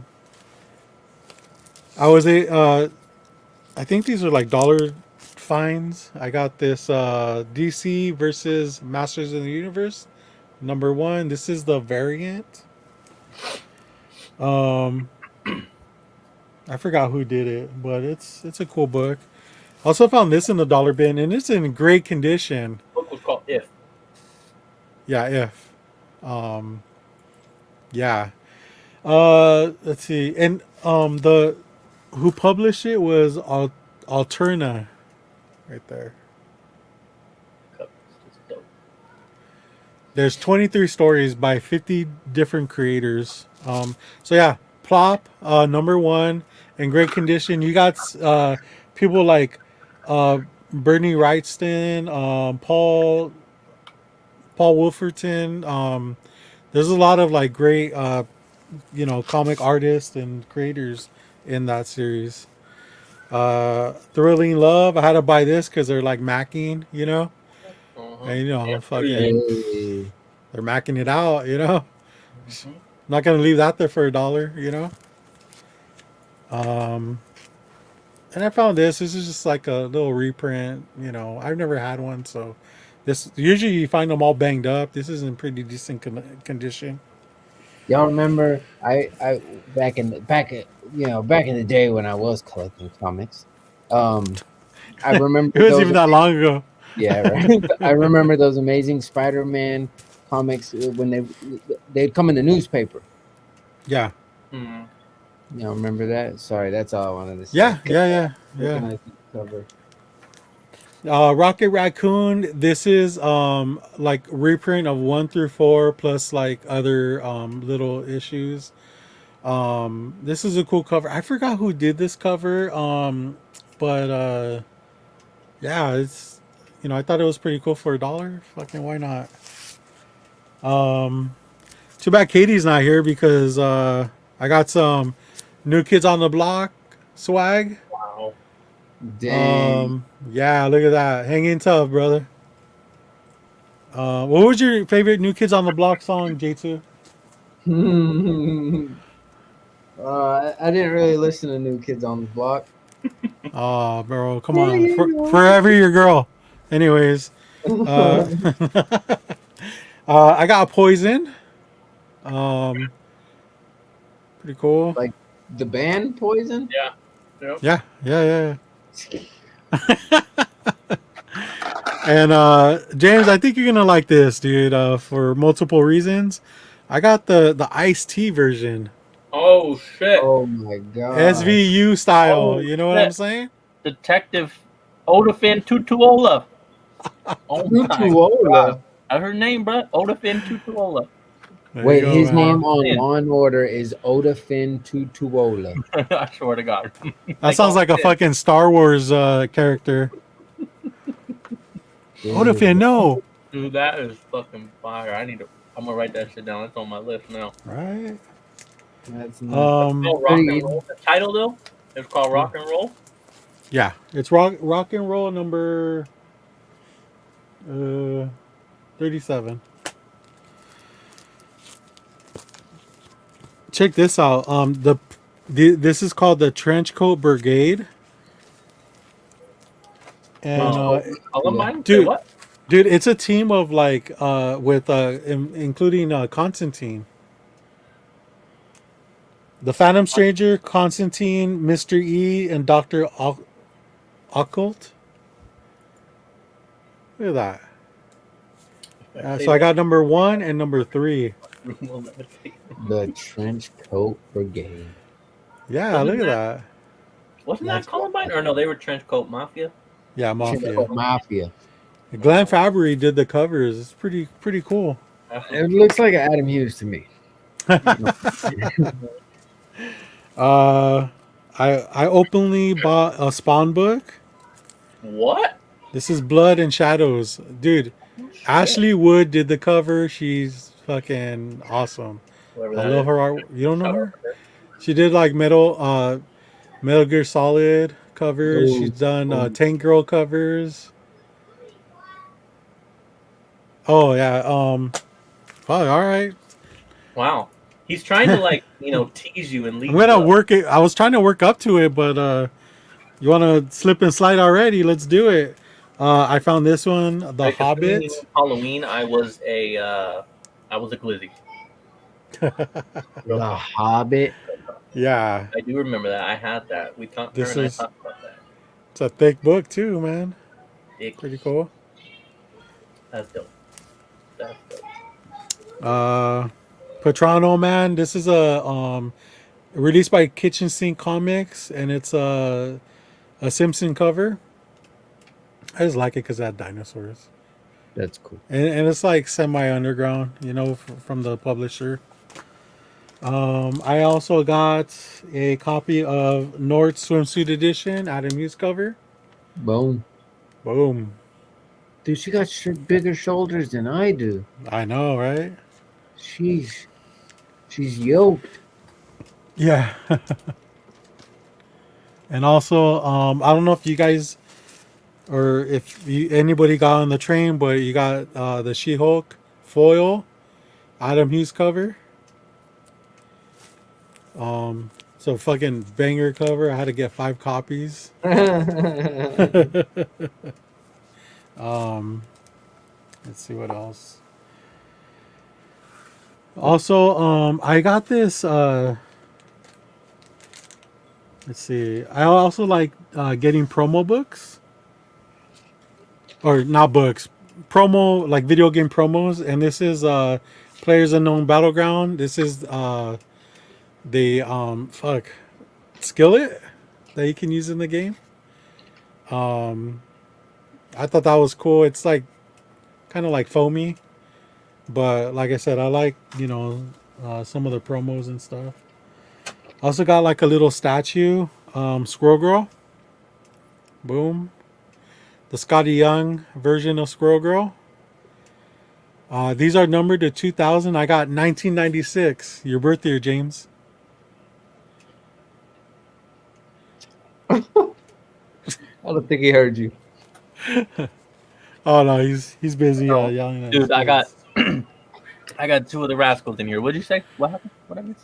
[SPEAKER 1] think these are like dollar finds. I got this DC versus Masters of the Universe number 1. This is the variant. Um, I forgot who did it, but it's a cool book. Also found this in the dollar bin, and it's in great condition.
[SPEAKER 2] The book was called If.
[SPEAKER 1] Yeah, if. Um, yeah. Let's see, and the who published it was Alterna, right there.
[SPEAKER 2] It's dope.
[SPEAKER 1] There's 23 stories by 50 different creators. So yeah, Plop, number 1, in great condition. You got people like uh, Bernie Wrightston, Paul Wolferton. There's a lot of like great, comic artists and creators in that series. Thrilling Love. I had to buy this because they're like macking, and
[SPEAKER 2] Yeah,
[SPEAKER 1] fucking
[SPEAKER 3] Hey.
[SPEAKER 1] they're macking it out.
[SPEAKER 2] Mhm.
[SPEAKER 1] Not gonna leave that there for $1. Um, and I found this. This is just like a little reprint. I've never had one, so this usually you find them all banged up. This is in pretty decent condition.
[SPEAKER 3] Y'all remember back in the day when I was collecting comics. I remember
[SPEAKER 1] It was
[SPEAKER 3] those.
[SPEAKER 1] even that long ago.
[SPEAKER 3] Yeah, right. I remember those amazing Spider-Man comics when they'd come in the newspaper.
[SPEAKER 1] Yeah,
[SPEAKER 2] Mhm.
[SPEAKER 3] Remember that? Sorry, that's all I wanted to say.
[SPEAKER 1] yeah.
[SPEAKER 3] Recognize the cover.
[SPEAKER 1] Rocket Raccoon. This is like reprint of 1 through 4 plus like other little issues. This is a cool cover. I forgot who did this cover. But yeah, it's I thought it was pretty cool for $1. Fucking why not? Too bad Katie's not here because I got some New Kids on the Block swag.
[SPEAKER 2] Wow.
[SPEAKER 3] Dang.
[SPEAKER 1] Yeah, look at that. Hanging tough, brother. What was your favorite New Kids on the Block song, J2?
[SPEAKER 3] I didn't really listen to New Kids on the Block.
[SPEAKER 1] Oh, bro, come on. Forever your girl. Anyways, uh, I got Poison. Um, pretty cool.
[SPEAKER 3] Like the band Poison.
[SPEAKER 2] Yep.
[SPEAKER 1] Yeah. And James, I think you're gonna like this, dude. For multiple reasons. I got the iced tea version,
[SPEAKER 2] Oh shit.
[SPEAKER 3] Oh my god.
[SPEAKER 1] SVU style.
[SPEAKER 2] Oh,
[SPEAKER 1] You know what I'm
[SPEAKER 2] shit.
[SPEAKER 1] saying?
[SPEAKER 2] Detective Odafin Tutuola. Oh my
[SPEAKER 3] Tutuola.
[SPEAKER 2] god. I heard her name, bro. Odafin Tutuola.
[SPEAKER 1] There you
[SPEAKER 3] Wait,
[SPEAKER 1] go,
[SPEAKER 3] his
[SPEAKER 1] man.
[SPEAKER 3] name on
[SPEAKER 2] Man.
[SPEAKER 3] Law and Order is Odafin Tutuola.
[SPEAKER 2] I swear to God.
[SPEAKER 1] That sounds like a fucking Star Wars character. Odafin, no.
[SPEAKER 2] Dude, that is fucking fire. I'm gonna write that shit down. It's on my list now.
[SPEAKER 1] Right.
[SPEAKER 3] That's
[SPEAKER 2] It's called Rock and
[SPEAKER 3] pretty-
[SPEAKER 2] Roll. The title though, it's called Rock and Roll.
[SPEAKER 1] Yeah, it's rock and roll number 37. Check this out. This is called the Trench Coat Brigade. And
[SPEAKER 2] Columbine?
[SPEAKER 1] dude.
[SPEAKER 2] Say what?
[SPEAKER 1] dude, it's a team of like with including Constantine. The Phantom Stranger, Constantine, Mr. E, and Dr. Occult. Look at that. So I got number 1 and number 3.
[SPEAKER 3] The Trench Coat Brigade.
[SPEAKER 1] Yeah,
[SPEAKER 2] Wasn't
[SPEAKER 1] look at
[SPEAKER 2] that-
[SPEAKER 1] that.
[SPEAKER 2] Wasn't that
[SPEAKER 3] That's
[SPEAKER 2] Columbine? Or no, they were Trenchcoat Mafia.
[SPEAKER 1] Yeah,
[SPEAKER 3] Trench
[SPEAKER 1] Mafia.
[SPEAKER 3] Coat Mafia.
[SPEAKER 1] Glenn Fabry did the covers. It's pretty cool.
[SPEAKER 3] It looks like Adam Hughes to me.
[SPEAKER 1] I openly bought a Spawn book.
[SPEAKER 2] What?
[SPEAKER 1] This is Blood and Shadows, dude.
[SPEAKER 2] Shit.
[SPEAKER 1] Ashley Wood did the cover. She's fucking awesome.
[SPEAKER 2] Whoever
[SPEAKER 1] I
[SPEAKER 2] that
[SPEAKER 1] love
[SPEAKER 2] is.
[SPEAKER 1] her art. You don't know
[SPEAKER 2] Shout out
[SPEAKER 1] her?
[SPEAKER 2] to her.
[SPEAKER 1] She did like Metal Gear Solid covers.
[SPEAKER 3] Ooh.
[SPEAKER 1] She's done Tank Girl covers. Oh yeah. Oh, all right.
[SPEAKER 2] Wow. He's trying to tease you and lead
[SPEAKER 1] I'm gonna
[SPEAKER 2] you up.
[SPEAKER 1] work it. I was trying to work up to it, but you want to slip and slide already? Let's do it. I found this one, The
[SPEAKER 2] Like,
[SPEAKER 1] Hobbit.
[SPEAKER 2] assuming Halloween, I was a I was a glizzy.
[SPEAKER 3] The Hobbit.
[SPEAKER 1] Yeah,
[SPEAKER 2] I do remember that. I had that. Her
[SPEAKER 1] this
[SPEAKER 2] and I
[SPEAKER 1] is
[SPEAKER 2] talked about that.
[SPEAKER 1] it's a thick book too, man.
[SPEAKER 2] Dick.
[SPEAKER 1] Pretty cool.
[SPEAKER 2] That's dope. That's dope.
[SPEAKER 1] Uh, Patrano, man. This is a released by Kitchen Sink Comics, and it's a Simpson cover. I just like it because it had dinosaurs,
[SPEAKER 3] That's cool.
[SPEAKER 1] and it's like semi underground, from the publisher. I also got a copy of North Swimsuit Edition, Adam Hughes cover.
[SPEAKER 3] Boom.
[SPEAKER 1] Boom.
[SPEAKER 3] Dude, she got bigger shoulders than I do.
[SPEAKER 1] I know, right?
[SPEAKER 3] She's yoked.
[SPEAKER 1] Yeah. And also, I don't know if you guys or if anybody got on the train, but you got the She-Hulk foil Adam Hughes cover. So fucking banger cover. I had to get 5 copies. Let's see what else. Also, I got this. Let's see. I also like getting promo books, or not books, promo like video game promos. And this is Players Unknown Battleground. This is the skillet that you can use in the game. I thought that was cool. It's like kind of like foamy, but like I said, I like some of the promos and stuff. Also got like a little statue, Squirrel Girl. Boom. The Scotty Young version of Squirrel Girl. These are numbered to 2000. I got 1996. Your birth year, James.
[SPEAKER 3] I don't think he heard you.
[SPEAKER 1] Oh no, he's busy
[SPEAKER 2] No,
[SPEAKER 1] yelling at
[SPEAKER 2] dude,
[SPEAKER 1] his
[SPEAKER 2] I got
[SPEAKER 1] kids.
[SPEAKER 2] I got 2 of the rascals in here. What'd you say? What happened? What I missed?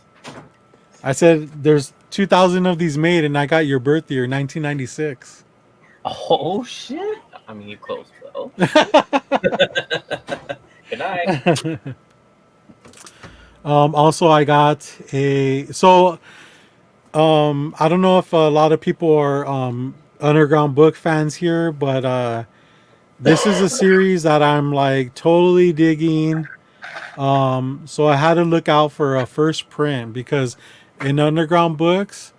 [SPEAKER 1] I said there's 2,000 of these made, and I got your birth year, 1996.
[SPEAKER 2] Oh shit! I mean, you close though. Good night.
[SPEAKER 1] Also, I got a I don't know if a lot of people are underground book fans here, but this is a series that I'm like totally digging. So I had to look out for a first print because in underground books,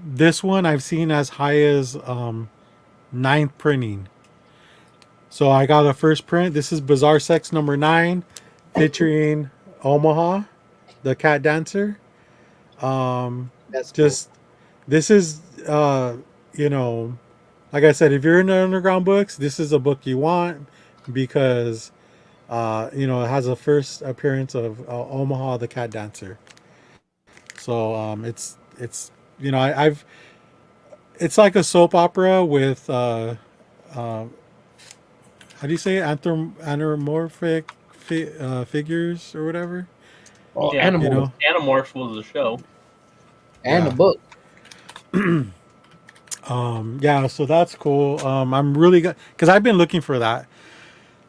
[SPEAKER 1] this one I've seen as high as 9th printing. So I got a first print. This is Bizarre Sex number 9, featuring Omaha, the cat dancer.
[SPEAKER 3] That's
[SPEAKER 1] Just this is like I said, if you're into underground books, this is a book you want because it has a first appearance of Omaha, the cat dancer. So it's I've it's like a soap opera with how do you say it? Anthropomorphic figures or whatever.
[SPEAKER 3] cool.
[SPEAKER 2] Yeah,
[SPEAKER 3] Animal
[SPEAKER 1] You know,
[SPEAKER 2] Animorphs was the show.
[SPEAKER 3] and
[SPEAKER 1] yeah.
[SPEAKER 3] a book.
[SPEAKER 1] Yeah, so that's cool. I'm really good because I've been looking for that.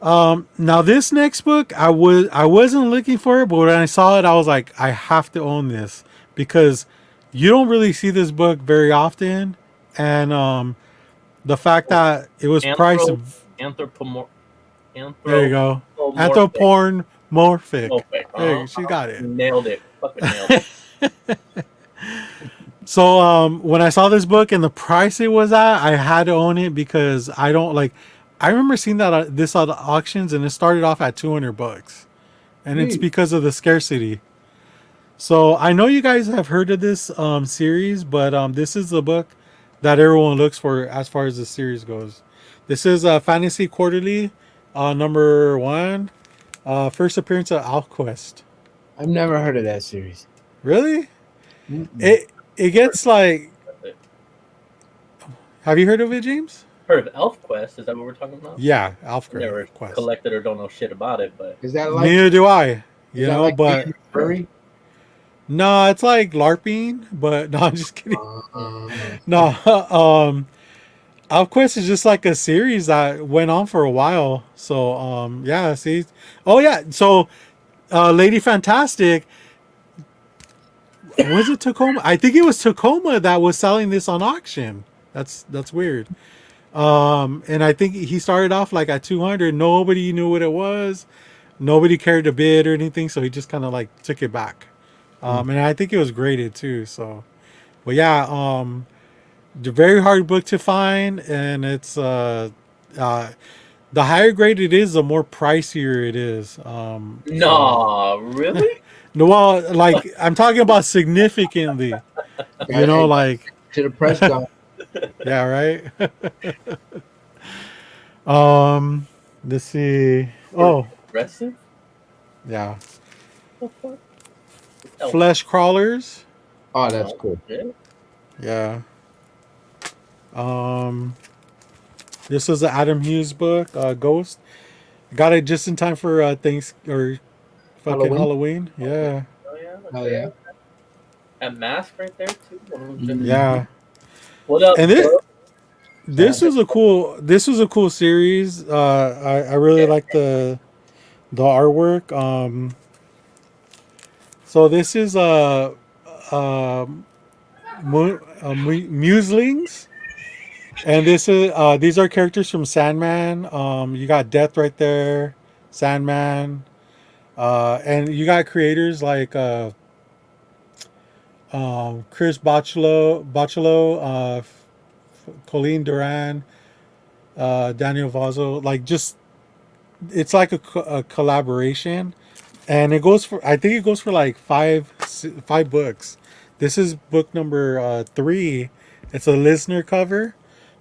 [SPEAKER 1] Now this next book, I wasn't looking for it, but when I saw it, I was like, I have to own this because you don't really see this book very often, and the fact that it was priced.
[SPEAKER 2] Anthropomorphic.
[SPEAKER 1] There you go. Anthropomorphic. Hey, she got it.
[SPEAKER 2] Nailed it. Fucking nailed it.
[SPEAKER 1] So when I saw this book and the price it was at, I had to own it because I don't like. I remember seeing that this at auctions and it started off at $200, and it's because of the scarcity. So I know you guys have heard of this series, but this is the book that everyone looks for as far as the series goes. This is Fantasy Quarterly, number 1, first appearance of Alquest.
[SPEAKER 3] I've never heard of that series.
[SPEAKER 1] Really?
[SPEAKER 3] Mm-mm.
[SPEAKER 1] It gets like. Have you heard of it, James?
[SPEAKER 2] Heard of Elf Quest? Is that what we're talking about?
[SPEAKER 1] Yeah,
[SPEAKER 2] Never
[SPEAKER 1] Alquest.
[SPEAKER 2] collected or don't know shit about it, but
[SPEAKER 3] Is that like
[SPEAKER 1] Neither do I.
[SPEAKER 3] is
[SPEAKER 1] You
[SPEAKER 3] that
[SPEAKER 1] know,
[SPEAKER 3] like
[SPEAKER 1] but
[SPEAKER 3] being furry?
[SPEAKER 1] no, it's like LARPing. But no, I'm just kidding.
[SPEAKER 3] Uh,
[SPEAKER 1] No, Alquest is just like a series that went on for a while. So yeah, see. Oh yeah, so Lady Fantastic. Was it Tacoma? I think it was Tacoma that was selling this on auction. That's weird. And I think he started off like at 200. Nobody knew what it was. Nobody cared to bid or anything, so he just kind of like took it back. And I think it was graded too. So, but yeah, the very hard book to find, and it's the higher grade it is, the more pricier it is.
[SPEAKER 2] No, really?
[SPEAKER 1] No, well, like I'm talking about significantly. You know, like
[SPEAKER 3] to the press guy.
[SPEAKER 1] yeah, right. Let's see. Oh,
[SPEAKER 2] Aggressive?
[SPEAKER 1] yeah,
[SPEAKER 2] What the fuck? Oh,
[SPEAKER 1] flesh crawlers.
[SPEAKER 3] Oh, that's cool.
[SPEAKER 2] yeah.
[SPEAKER 1] Yeah. Um, this is the Adam Hughes book, Ghost. Got it just in time for things or fucking Halloween. Yeah,
[SPEAKER 2] Oh, yeah.
[SPEAKER 3] Oh yeah.
[SPEAKER 2] And mask right there, too.
[SPEAKER 1] yeah.
[SPEAKER 2] What up,
[SPEAKER 1] And
[SPEAKER 2] bro?
[SPEAKER 1] this was a cool series. I really like the artwork. So this is Muslings, and this is these are characters from Sandman. You got Death right there, Sandman, and you got creators like Chris Bacalo, Colleen Duran, Daniel Vazzo. Like just it's like a collaboration, and it goes for I think it goes for like five books. This is book number 3. It's a listener cover,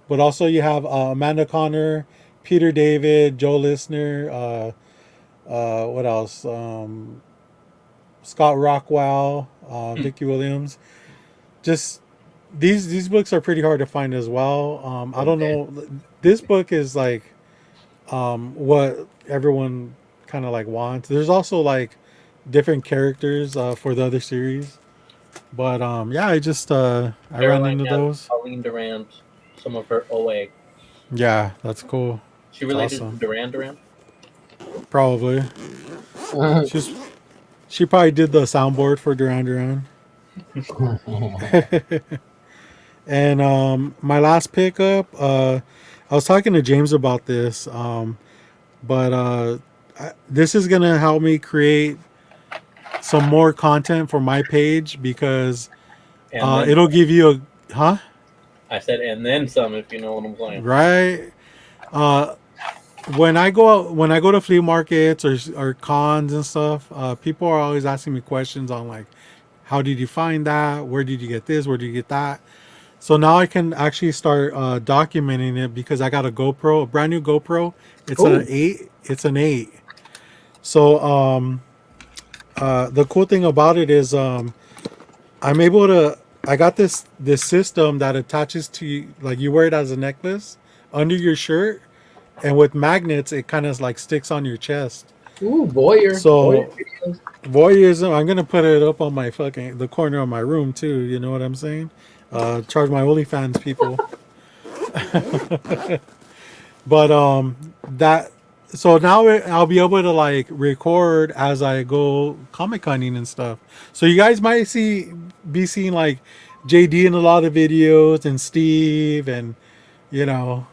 [SPEAKER 1] but also you have Amanda Connor, Peter David, Joe Listener, what else? Scott Rockwell, Vicky Williams. Just these books are pretty hard to find as well. I don't know. This book is like what everyone kind of like wants. There's also like different characters for the other series, but yeah, I just I ran
[SPEAKER 2] Caroline
[SPEAKER 1] into
[SPEAKER 2] has
[SPEAKER 1] those.
[SPEAKER 2] Colleen Durant, some of her OA.
[SPEAKER 1] Yeah, that's cool.
[SPEAKER 2] She related
[SPEAKER 1] awesome.
[SPEAKER 2] to Duran.
[SPEAKER 1] Probably. She probably did the soundboard for Duran Duran. And my last pickup, I was talking to James about this, but this is gonna help me create some more content for my page because
[SPEAKER 2] And
[SPEAKER 1] it'll give you a
[SPEAKER 2] I said, and then some, if you know what I'm saying.
[SPEAKER 1] right. When I go to flea markets or cons and stuff, people are always asking me questions on like, how did you find that? Where did you get this? Where did you get that? So now I can actually start documenting it because I got a brand new GoPro. It's
[SPEAKER 3] Ooh.
[SPEAKER 1] an 8. It's an 8. So the cool thing about it is I'm able to. I got this system that attaches to you, like you wear it as a necklace under your shirt, and with magnets it kind of like sticks on your chest.
[SPEAKER 3] Ooh, voyeur.
[SPEAKER 1] So
[SPEAKER 3] Voyeur videos.
[SPEAKER 1] voyeurism. I'm gonna put it up on my the corner of my room too. You know what I'm saying? Charge my OnlyFans people. But that so now I'll be able to like record as I go comic hunting and stuff. So you guys might be seeing like JD in a lot of videos and Steve and you know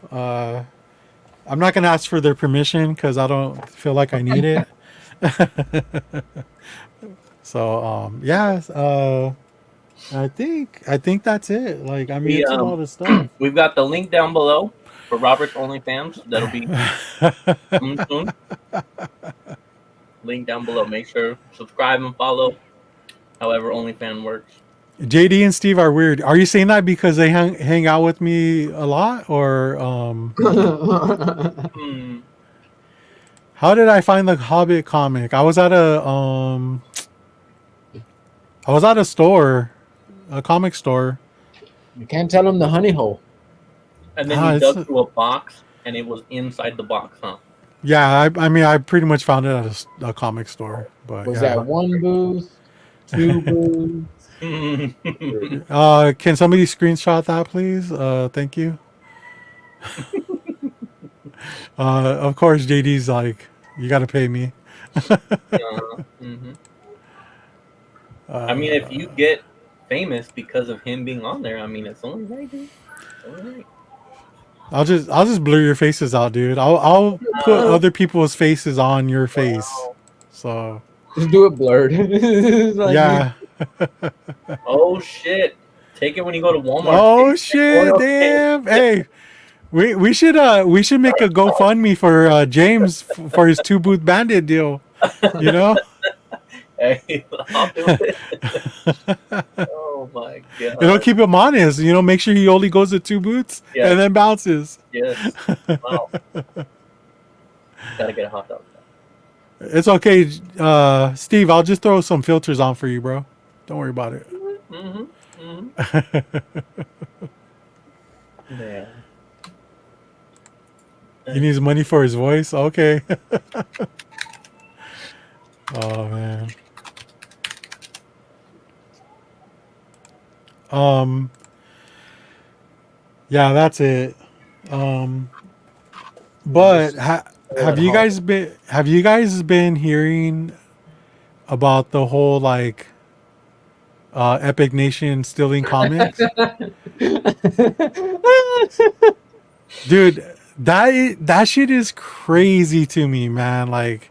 [SPEAKER 1] I'm not gonna ask for their permission because I don't feel like I need it. So yeah, I think that's it. Like I mean, it's a lot of stuff.
[SPEAKER 2] We've got the link down below for Robert's OnlyFans. That'll be coming soon. Link down below. Make sure subscribe and follow. However, OnlyFans works.
[SPEAKER 1] JD and Steve are weird. Are you saying that because they hang out with me a lot, or how did I find the Hobbit comic? I was at a store, a comic store.
[SPEAKER 3] You can't tell them the honey hole.
[SPEAKER 2] And then you dug through a box, and it was inside the box, huh?
[SPEAKER 1] Yeah, I mean, I pretty much found it at a comic store. But
[SPEAKER 3] Was that one booth, 2 booths?
[SPEAKER 1] Can somebody screenshot that, please? Thank you. Of course, JD's like, you got to pay me.
[SPEAKER 2] hmm I mean, if you get famous because of him being on there, I mean, it's only right, dude. It's only right.
[SPEAKER 1] I'll just blur your faces out, dude. I'll put
[SPEAKER 2] Uh,
[SPEAKER 1] other people's faces on your face.
[SPEAKER 2] wow.
[SPEAKER 1] So
[SPEAKER 3] Just do it blurred. It's like me.
[SPEAKER 1] yeah.
[SPEAKER 2] Oh shit! Take it when you go to Walmart.
[SPEAKER 1] Oh
[SPEAKER 2] Take
[SPEAKER 1] shit!
[SPEAKER 2] oil.
[SPEAKER 1] Damn. Hey, we should make a GoFundMe for James for his 2 booth bandit deal. You know.
[SPEAKER 2] Hey, I'll do it. Oh my
[SPEAKER 1] It'll
[SPEAKER 2] god.
[SPEAKER 1] keep him honest. Make sure he only goes to 2 booths
[SPEAKER 2] Yes.
[SPEAKER 1] and then bounces.
[SPEAKER 2] Yes. Wow. Gotta get a hot dog.
[SPEAKER 1] It's okay, Steve. I'll just throw some filters on for you, bro. Don't worry about it.
[SPEAKER 2] Mm-hmm. Mm-hmm. Man.
[SPEAKER 1] He needs money for his voice. Okay. Oh man. Um. Yeah, that's it. Um. But have you guys been hearing about the whole like Epic Nation stealing comics? Dude, that shit is crazy to me, man. Like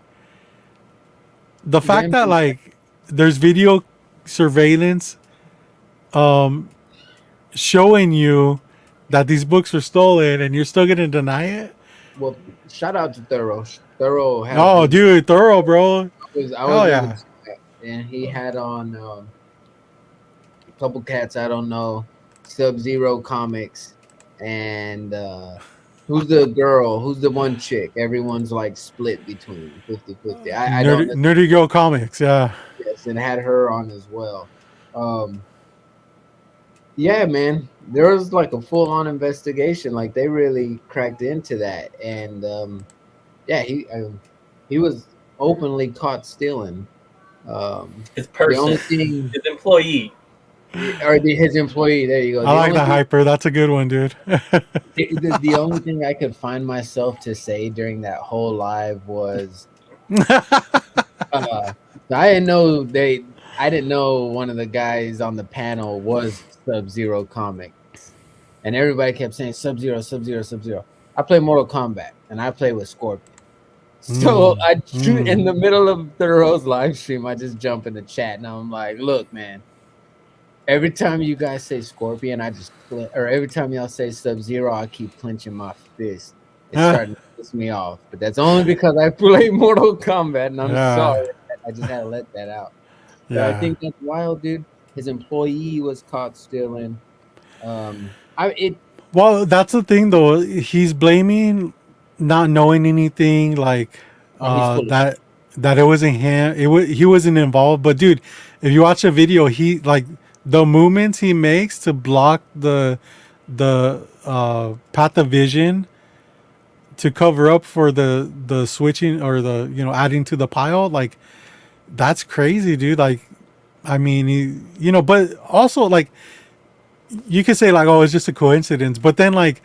[SPEAKER 1] the fact
[SPEAKER 3] Damn,
[SPEAKER 1] that like there's video surveillance um showing you that these books are stolen and you're still gonna deny it.
[SPEAKER 3] well, shout out to Thorough. Thorough had
[SPEAKER 1] Oh
[SPEAKER 3] been.
[SPEAKER 1] dude, thorough, bro.
[SPEAKER 3] I
[SPEAKER 1] Hell
[SPEAKER 3] was in the
[SPEAKER 1] yeah.
[SPEAKER 3] chat, and he had on a couple cats I don't know, Sub-Zero Comics, and who's the girl? Who's the one chick? Everyone's like split between 50-50. I don't know.
[SPEAKER 1] Nerdy Girl Comics, yeah.
[SPEAKER 3] Yes, and had her on as well. Yeah, man, there was like a full-on investigation. Like they really cracked into that, and yeah, he was openly caught stealing.
[SPEAKER 2] His
[SPEAKER 3] The only
[SPEAKER 2] person,
[SPEAKER 3] thing,
[SPEAKER 2] his employee.
[SPEAKER 3] or his employee. There you go.
[SPEAKER 1] I like the hyper. That's a good one, dude.
[SPEAKER 3] The only thing I could find myself to say during that whole live was, I didn't know I didn't know one of the guys on the panel was Sub-Zero Comics, and everybody kept saying Sub-Zero, Sub-Zero, Sub-Zero. I play Mortal Kombat, and I play with Scorpion. So in the middle of Thorough's live stream, I just jump in the chat, and I'm like, "Look, man. Every time you guys say Scorpion, or every time y'all say Sub-Zero, I keep clenching my fist. It's starting to piss me off. But that's only because I play Mortal Kombat, and I'm sorry. I just had to let that out. But I think that's wild, dude. His employee was caught stealing.
[SPEAKER 1] Well, that's the thing, though. He's blaming not knowing anything, like that it wasn't him. He wasn't involved. But dude, if you watch a video, he like the movements he makes to block the path of vision to cover up for the switching or the adding to the pile. Like that's crazy, dude. Like I mean, but also like you could say like, oh, it's just a coincidence, but then like,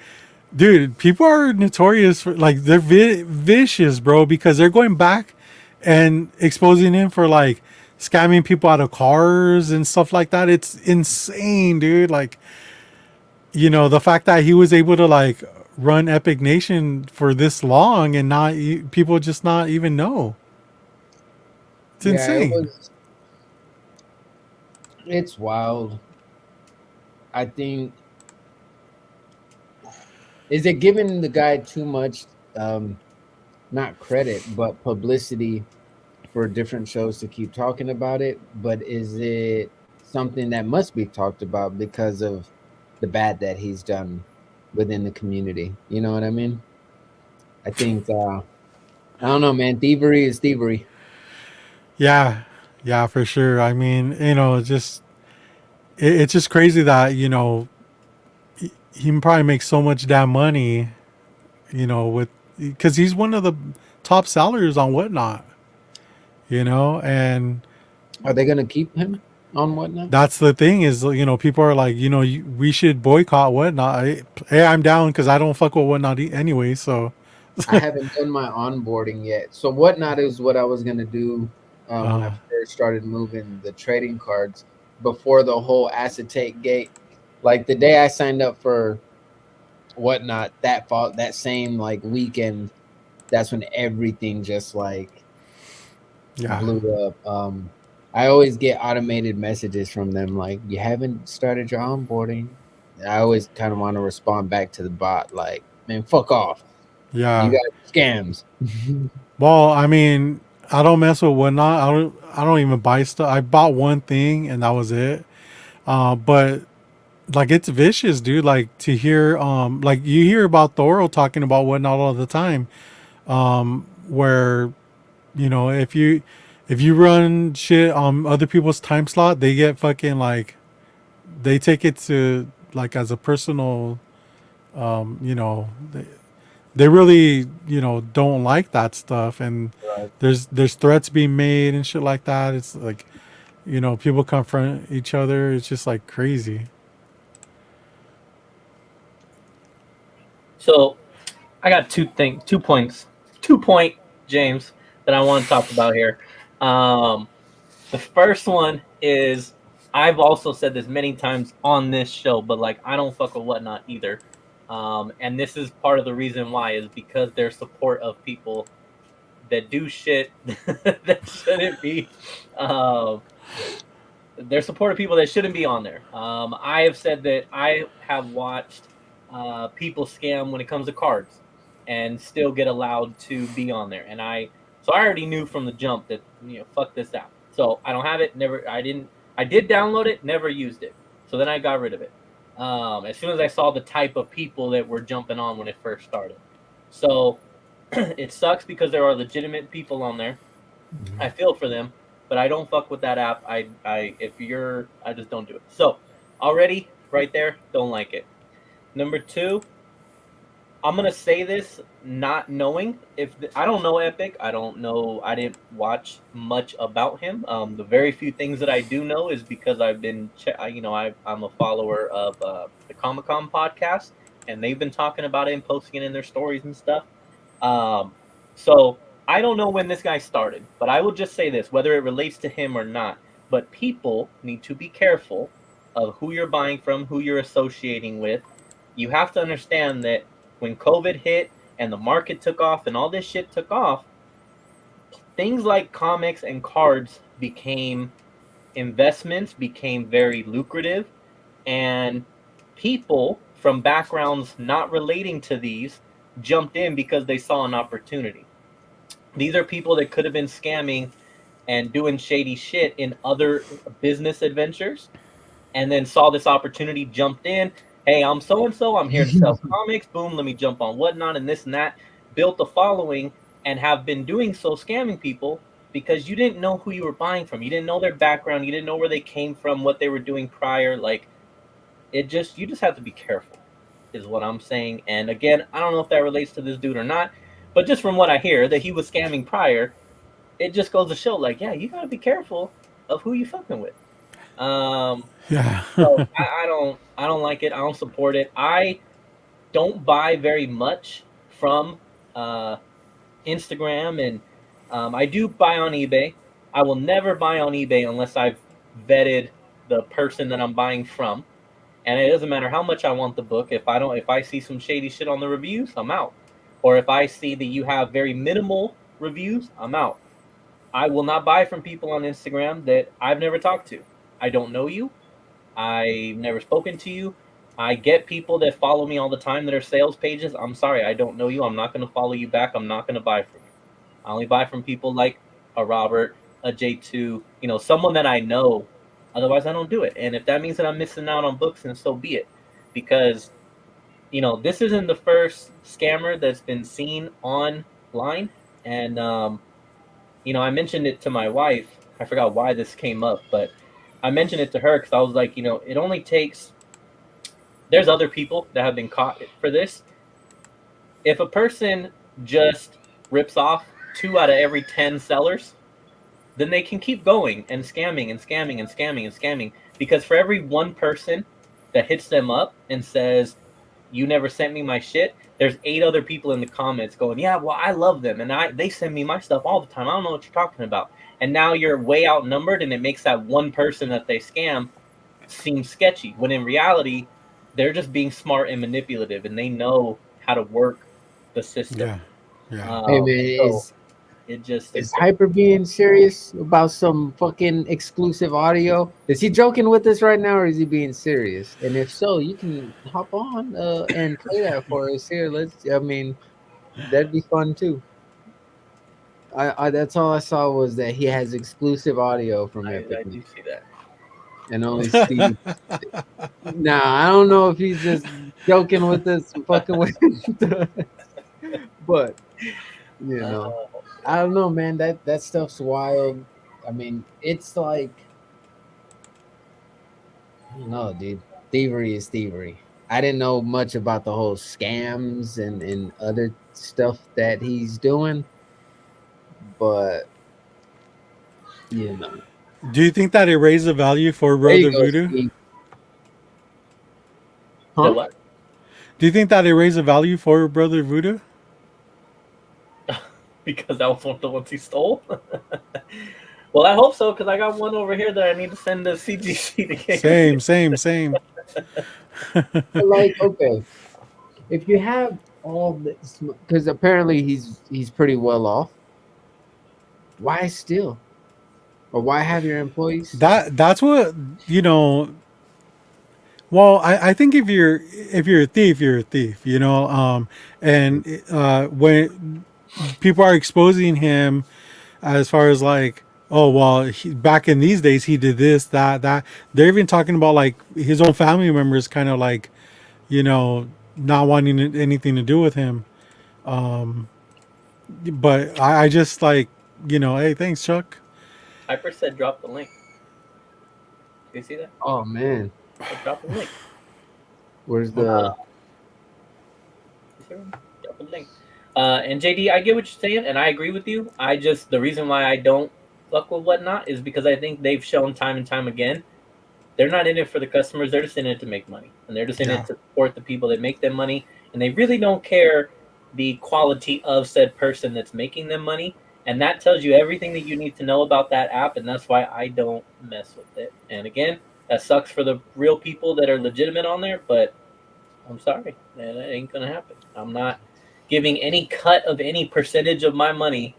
[SPEAKER 1] dude, people are notorious for like they're vicious, bro, because they're going back and exposing him for like scamming people out of cars and stuff like that. It's insane, dude. Like, the fact that he was able to like run Epic Nation for this long and not people just not even know. It's insane.
[SPEAKER 3] It's wild. I think, is it giving the guy too much, not credit, but publicity for different shows to keep talking about it? But is it something that must be talked about because of the bad that he's done within the community? You know what I mean? I think, I don't know, man. Thievery is thievery.
[SPEAKER 1] Yeah, for sure. I mean, it's just crazy that he probably makes so much damn money, because he's one of the top sellers on Whatnot, and
[SPEAKER 3] are they gonna keep him on Whatnot?
[SPEAKER 1] That's the thing is, people are like, we should boycott Whatnot. Hey, I'm down because I don't fuck with Whatnot anyway. So
[SPEAKER 3] I haven't done my onboarding yet. So whatnot is what I was gonna do when I
[SPEAKER 1] Uh,
[SPEAKER 3] first started moving the trading cards before the whole acetate gate. Like the day I signed up for whatnot, that same like weekend, that's when everything just like
[SPEAKER 1] yeah,
[SPEAKER 3] blew up. I always get automated messages from them like, "You haven't started your onboarding." I always kind of want to respond back to the bot like, "Man, fuck off. You
[SPEAKER 1] yeah.
[SPEAKER 3] guys are scams."
[SPEAKER 1] Well, I mean, I don't mess with whatnot. I don't even buy stuff. I bought one thing and that was it. But like it's vicious, dude. Like to hear, like you hear about Thoro talking about whatnot all the time. Where if you run shit on other people's time slot, they get fucking like they take it to like as a personal, they really don't like that stuff, and
[SPEAKER 3] Right.
[SPEAKER 1] there's threats being made and shit like that. It's like people confront each other. It's just like crazy.
[SPEAKER 2] So I got 2 points, 2 point James that I want to talk about here. Um, the first one is I've also said this many times on this show, but like I don't fuck with whatnot either. And this is part of the reason why is because their support of people that do shit that shouldn't be. Um, they're supportive people that shouldn't be on there. I have said that I have watched people scam when it comes to cards, and still get allowed to be on there. So I already knew from the jump that fuck this app. So I don't have it. Never. I didn't. I did download it. Never used it. So then I got rid of it. As soon as I saw the type of people that were jumping on when it first started. So it sucks because there are legitimate people on there. I feel for them, but I don't fuck with that app. I just don't do it. So already right there, don't like it. Number two, I'm gonna say this not knowing I don't know Epic. I don't know. I didn't watch much about him. The very few things that I do know is because I've been, I'm a follower of the Comic Con podcast, and they've been talking about it and posting it in their stories and stuff. Um, so I don't know when this guy started, but I will just say this, whether it relates to him or not. But people need to be careful of who you're buying from, who you're associating with. You have to understand that when COVID hit and the market took off and all this shit took off, things like comics and cards became investments, became very lucrative, and people from backgrounds not relating to these jumped in because they saw an opportunity. These are people that could have been scamming and doing shady shit in other business adventures, and then saw this opportunity, jumped in. Hey, I'm so and so. I'm here to sell comics. Boom, let me jump on whatnot and this and that. Built a following and have been doing so, scamming people because you didn't know who you were buying from. You didn't know their background. You didn't know where they came from, what they were doing prior. Like you just have to be careful, is what I'm saying. And again, I don't know if that relates to this dude or not, but just from what I hear that he was scamming prior, it just goes to show, like, yeah, you gotta be careful of who you fucking with. Um,
[SPEAKER 1] Yeah.
[SPEAKER 2] so I don't like it. I don't support it. I don't buy very much from uh, Instagram, and I do buy on eBay. I will never buy on eBay unless I've vetted the person that I'm buying from. And it doesn't matter how much I want the book. If I see some shady shit on the reviews, I'm out. Or if I see that you have very minimal reviews, I'm out. I will not buy from people on Instagram that I've never talked to. I don't know you. I've never spoken to you. I get people that follow me all the time that are sales pages. I'm sorry, I don't know you. I'm not going to follow you back. I'm not going to buy from you. I only buy from people like a Robert, a J2, someone that I know. Otherwise, I don't do it. And if that means that I'm missing out on books, then so be it. Because, this isn't the first scammer that's been seen online. And, I mentioned it to my wife. I forgot why this came up, but I mentioned it to her because I was like, it only takes. There's other people that have been caught for this. If a person just rips off 2 out of every 10 sellers, then they can keep going and scamming and scamming and scamming and scamming, because for every one person that hits them up and says, you never sent me my shit, there's 8 other people in the comments going, yeah, well, I love them, and they send me my stuff all the time. I don't know what you're talking about. And now you're way outnumbered, and it makes that one person that they scam seem sketchy. When in reality, they're just being smart and manipulative, and they know how to work the system.
[SPEAKER 1] Yeah. Yeah.
[SPEAKER 3] Hey man,
[SPEAKER 2] So it just
[SPEAKER 3] is Hyper being serious about some fucking exclusive audio? Is he joking with us right now, or is he being serious? And if so, you can hop on and play that for us here. I mean, that'd be fun too. I that's all I saw was that he has exclusive audio from Epic,
[SPEAKER 2] I do see that.
[SPEAKER 3] and only Steve. Nah, I don't know if he's just joking with us, fucking with us, but you know. I don't know, man. That stuff's wild. I mean, it's like I don't know, dude. Thievery is thievery. I didn't know much about the whole scams and other stuff that he's doing, but you know.
[SPEAKER 1] Do you think that it raised the value for
[SPEAKER 3] There you
[SPEAKER 1] Brother
[SPEAKER 3] go,
[SPEAKER 1] Voodoo?
[SPEAKER 3] Steve.
[SPEAKER 2] The
[SPEAKER 3] Huh?
[SPEAKER 2] what?
[SPEAKER 1] Do you think that it raised the value for Brother Voodoo?
[SPEAKER 2] Because that was one of the ones he stole. Well, I hope so, because I got one over here that I need to send to CGC to get.
[SPEAKER 1] Same.
[SPEAKER 3] But like, okay, if you have all this, because apparently he's pretty well off. Why steal? Or why have your employees steal?
[SPEAKER 1] That's what, you know. Well, I think if you're a thief, you're a thief. You know, and when people are exposing him as far as like, oh well, back in these days he did this, that. They're even talking about like his own family members, kind of like, you know, not wanting anything to do with him. But I just like, you know, hey, thanks, Chuck.
[SPEAKER 2] Hyper said drop the link. Do you see that?
[SPEAKER 3] Oh man,
[SPEAKER 2] Drop the link.
[SPEAKER 3] where's the?
[SPEAKER 2] Drop the link. And JD, I get what you're saying, and I agree with you. The reason why I don't fuck with whatnot is because I think they've shown time and time again they're not in it for the customers. They're just in it to make money, and they're just in it to support the people that make them money, and they really don't care the quality of said person that's making them money. And that tells you everything that you need to know about that app, and that's why I don't mess with it. And again, that sucks for the real people that are legitimate on there, but I'm sorry, man, that ain't gonna happen. I'm not giving any cut of any percentage of my money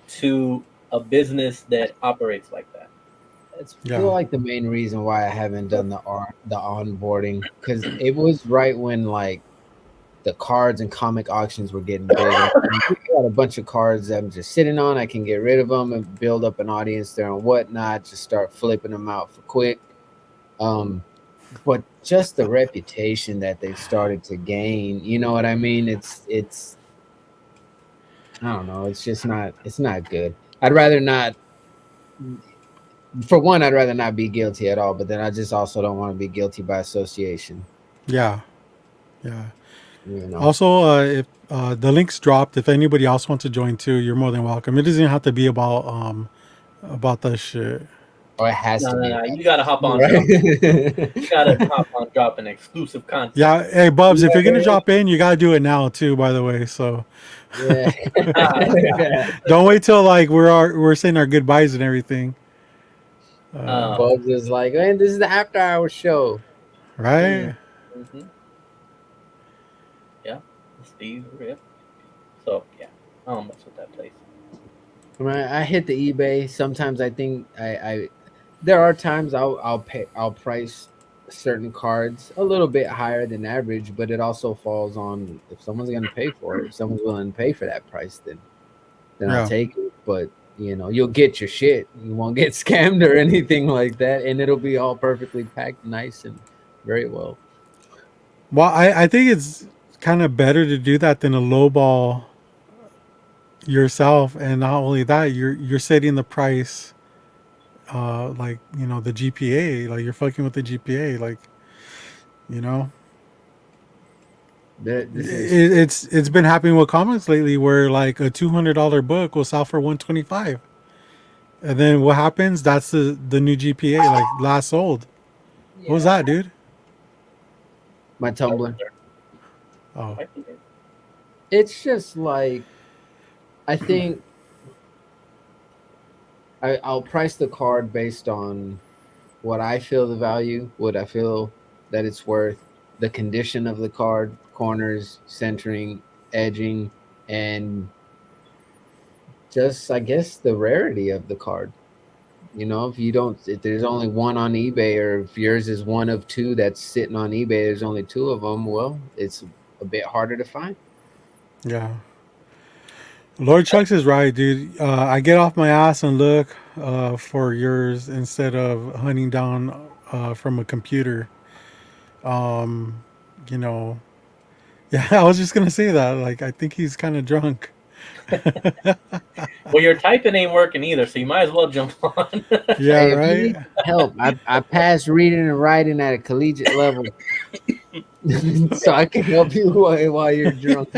[SPEAKER 2] to a business that operates like that.
[SPEAKER 3] It's feel like the main reason why I haven't done the onboarding, because it was right when like the cards and comic auctions were getting big. I got a bunch of cards that I'm just sitting on. I can get rid of them and build up an audience there and whatnot. Just start flipping them out for quick. But just the reputation that they've started to gain, you know what I mean? It's I don't know. It's not good. I'd rather not. For one, I'd rather not be guilty at all. But then I just also don't want to be guilty by association.
[SPEAKER 1] Yeah.
[SPEAKER 3] You know.
[SPEAKER 1] Also, if the link's dropped, if anybody else wants to join too, you're more than welcome. It doesn't have to be about that shit.
[SPEAKER 3] Oh, it has to be.
[SPEAKER 2] No. You gotta hop on.
[SPEAKER 3] Right?
[SPEAKER 2] You gotta hop on, drop an exclusive content.
[SPEAKER 1] Yeah. Hey, Bubs, if you're gonna drop in, you gotta do it now too. By the way, so
[SPEAKER 3] yeah.
[SPEAKER 1] don't wait till like we're saying our goodbyes and everything.
[SPEAKER 3] Bubs is like, man, this is the after hour show,
[SPEAKER 1] right?
[SPEAKER 2] Mm-hmm. Yeah, Steve. Yeah. So yeah, I don't mess with that place.
[SPEAKER 3] I hit the eBay. Sometimes I think I there are times I'll price certain cards a little bit higher than average, but it also falls on if someone's gonna pay for it. If someone's willing to pay for that price, then I'll take it. But you know, you'll get your shit. You won't get scammed or anything like that, and it'll be all perfectly packed, nice and very well.
[SPEAKER 1] Well, I think it's kind of better to do that than a lowball yourself, and not only that, you're setting the price, like, you know, the GPA, like you're fucking with the GPA, like, you know. It's been happening with comics lately where like a $200 book will sell for $125, and then what happens? That's the new GPA, like last sold. What was that, dude?
[SPEAKER 3] My Tumblr.
[SPEAKER 1] Oh,
[SPEAKER 2] Fighting game.
[SPEAKER 3] It's just like I think I'll price the card based on what I feel the value, what I feel that it's worth, the condition of the card, corners, centering, edging, and just I guess the rarity of the card. You know, if there's only one on eBay, or if yours is one of two that's sitting on eBay, there's only two of them. Well, it's a bit harder to find.
[SPEAKER 1] yeah. Lord Chucks is right, dude. I get off my ass and look for yours instead of hunting down from a computer. Um, you know, yeah, I was just gonna say that. Like, I think he's kind of drunk.
[SPEAKER 2] Well, your typing ain't working either, so you might as well jump on.
[SPEAKER 1] Yeah,
[SPEAKER 3] Hey, if you
[SPEAKER 1] right.
[SPEAKER 3] need help, I passed reading and writing at a collegiate level, so I can help you while you're drunk.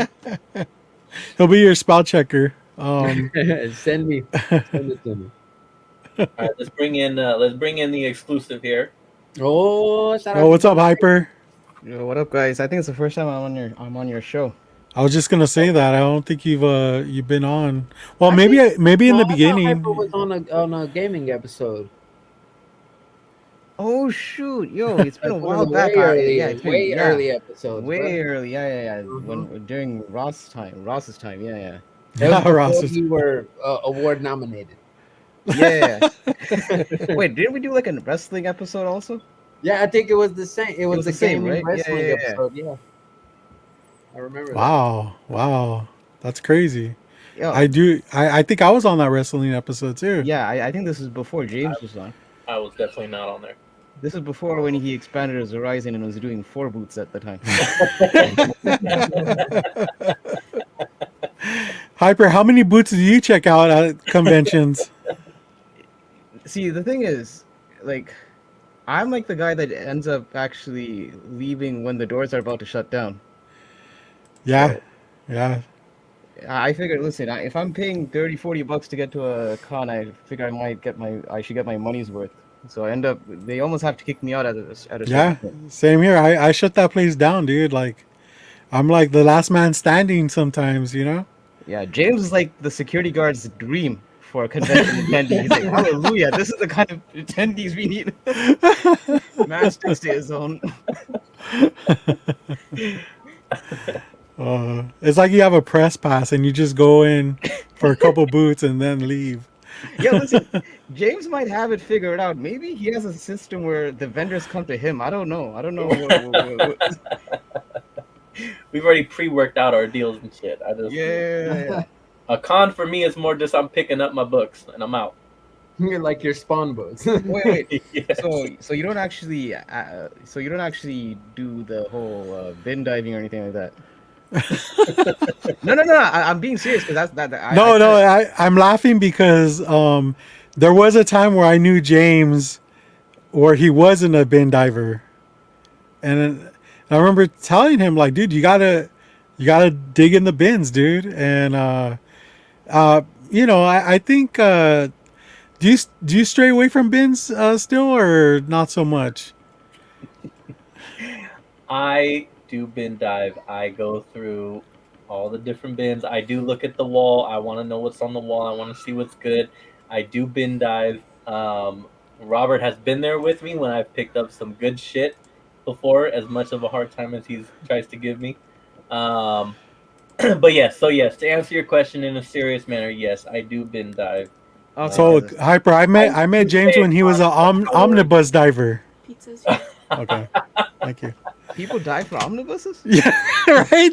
[SPEAKER 1] He'll be your spell checker.
[SPEAKER 3] Send it to me.
[SPEAKER 2] All right, let's bring in the exclusive here.
[SPEAKER 3] Oh, shout out
[SPEAKER 1] Oh,
[SPEAKER 3] to
[SPEAKER 1] what's up, Hyper?
[SPEAKER 4] Yo, what up, guys? I think it's the first time I'm on your show.
[SPEAKER 1] I was just gonna say that. I don't think you've been on. Well,
[SPEAKER 3] I
[SPEAKER 1] maybe
[SPEAKER 3] think-
[SPEAKER 1] maybe in
[SPEAKER 3] No,
[SPEAKER 1] the
[SPEAKER 3] I thought Hyper
[SPEAKER 1] beginning.
[SPEAKER 3] was on a gaming episode.
[SPEAKER 4] Oh shoot, yo, it's been a
[SPEAKER 3] Like one of
[SPEAKER 4] while
[SPEAKER 3] the
[SPEAKER 4] back. Yeah, it's been
[SPEAKER 3] way early episodes,
[SPEAKER 4] way
[SPEAKER 3] bro.
[SPEAKER 4] early. Yeah.
[SPEAKER 3] Mhm.
[SPEAKER 4] When during Ross's time. Yeah.
[SPEAKER 3] It was before
[SPEAKER 1] Ross is-
[SPEAKER 3] you were award nominated.
[SPEAKER 4] Yeah. Wait, didn't we do like a wrestling episode also?
[SPEAKER 3] Yeah, I think it was the same. It was,
[SPEAKER 4] was
[SPEAKER 3] the
[SPEAKER 4] the same,
[SPEAKER 3] gaming
[SPEAKER 4] right?
[SPEAKER 3] wrestling
[SPEAKER 4] Yeah.
[SPEAKER 3] episode. Yeah, I remember.
[SPEAKER 1] Wow, that's crazy.
[SPEAKER 4] Yo,
[SPEAKER 1] I think I was on that wrestling episode too.
[SPEAKER 4] yeah, I think this is before James was on.
[SPEAKER 2] I was definitely not on there.
[SPEAKER 4] This is before when he expanded his horizon and was doing 4 boots at the time.
[SPEAKER 1] Hyper, how many boots do you check out at conventions?
[SPEAKER 4] See, the thing is, like, I'm like the guy that ends up actually leaving when the doors are about to shut down.
[SPEAKER 1] Yeah, yeah,
[SPEAKER 4] I figured, listen, if I'm paying $30-40 to get to a con, I figure I should get my money's worth. So I end up, they almost have to kick me out at a certain
[SPEAKER 1] yeah.
[SPEAKER 4] point.
[SPEAKER 1] Same here. I shut that place down, dude. Like, I'm like the last man standing sometimes, you know.
[SPEAKER 4] Yeah, James is like the security guard's dream for a convention attendee. He's like, hallelujah, this is the kind of attendees we need. Man sticks to his own.
[SPEAKER 1] It's like you have a press pass and you just go in for a couple boots and then leave.
[SPEAKER 4] Yeah, listen, James might have it figured out. Maybe he has a system where the vendors come to him. I don't know.
[SPEAKER 2] We've already pre-worked out our deals and shit.
[SPEAKER 4] Yeah.
[SPEAKER 2] A con for me is more just I'm picking up my books and I'm out.
[SPEAKER 3] You're like your spawn boots.
[SPEAKER 4] Wait.
[SPEAKER 2] Yes.
[SPEAKER 4] So you don't actually do the whole bin diving or anything like that. No. I'm being serious because
[SPEAKER 1] I'm laughing because there was a time where I knew James where he wasn't a bin diver, and I remember telling him like, dude, you gotta dig in the bins, dude. And I think do you stray away from bins still or not so much?
[SPEAKER 2] I do bin dive. I go through all the different bins. I do look at the wall. I want to know what's on the wall. I want to see what's good. I do bin dive. Robert has been there with me when I've picked up some good shit before, as much of a hard time as he tries to give me. But yes, to answer your question in a serious manner, yes, I do bin dive.
[SPEAKER 4] Okay.
[SPEAKER 1] So Hyper, I met James when he was an omnibus diver.
[SPEAKER 5] Pizzas.
[SPEAKER 1] Okay, thank you.
[SPEAKER 4] People die for omnibuses?
[SPEAKER 1] Yeah, right.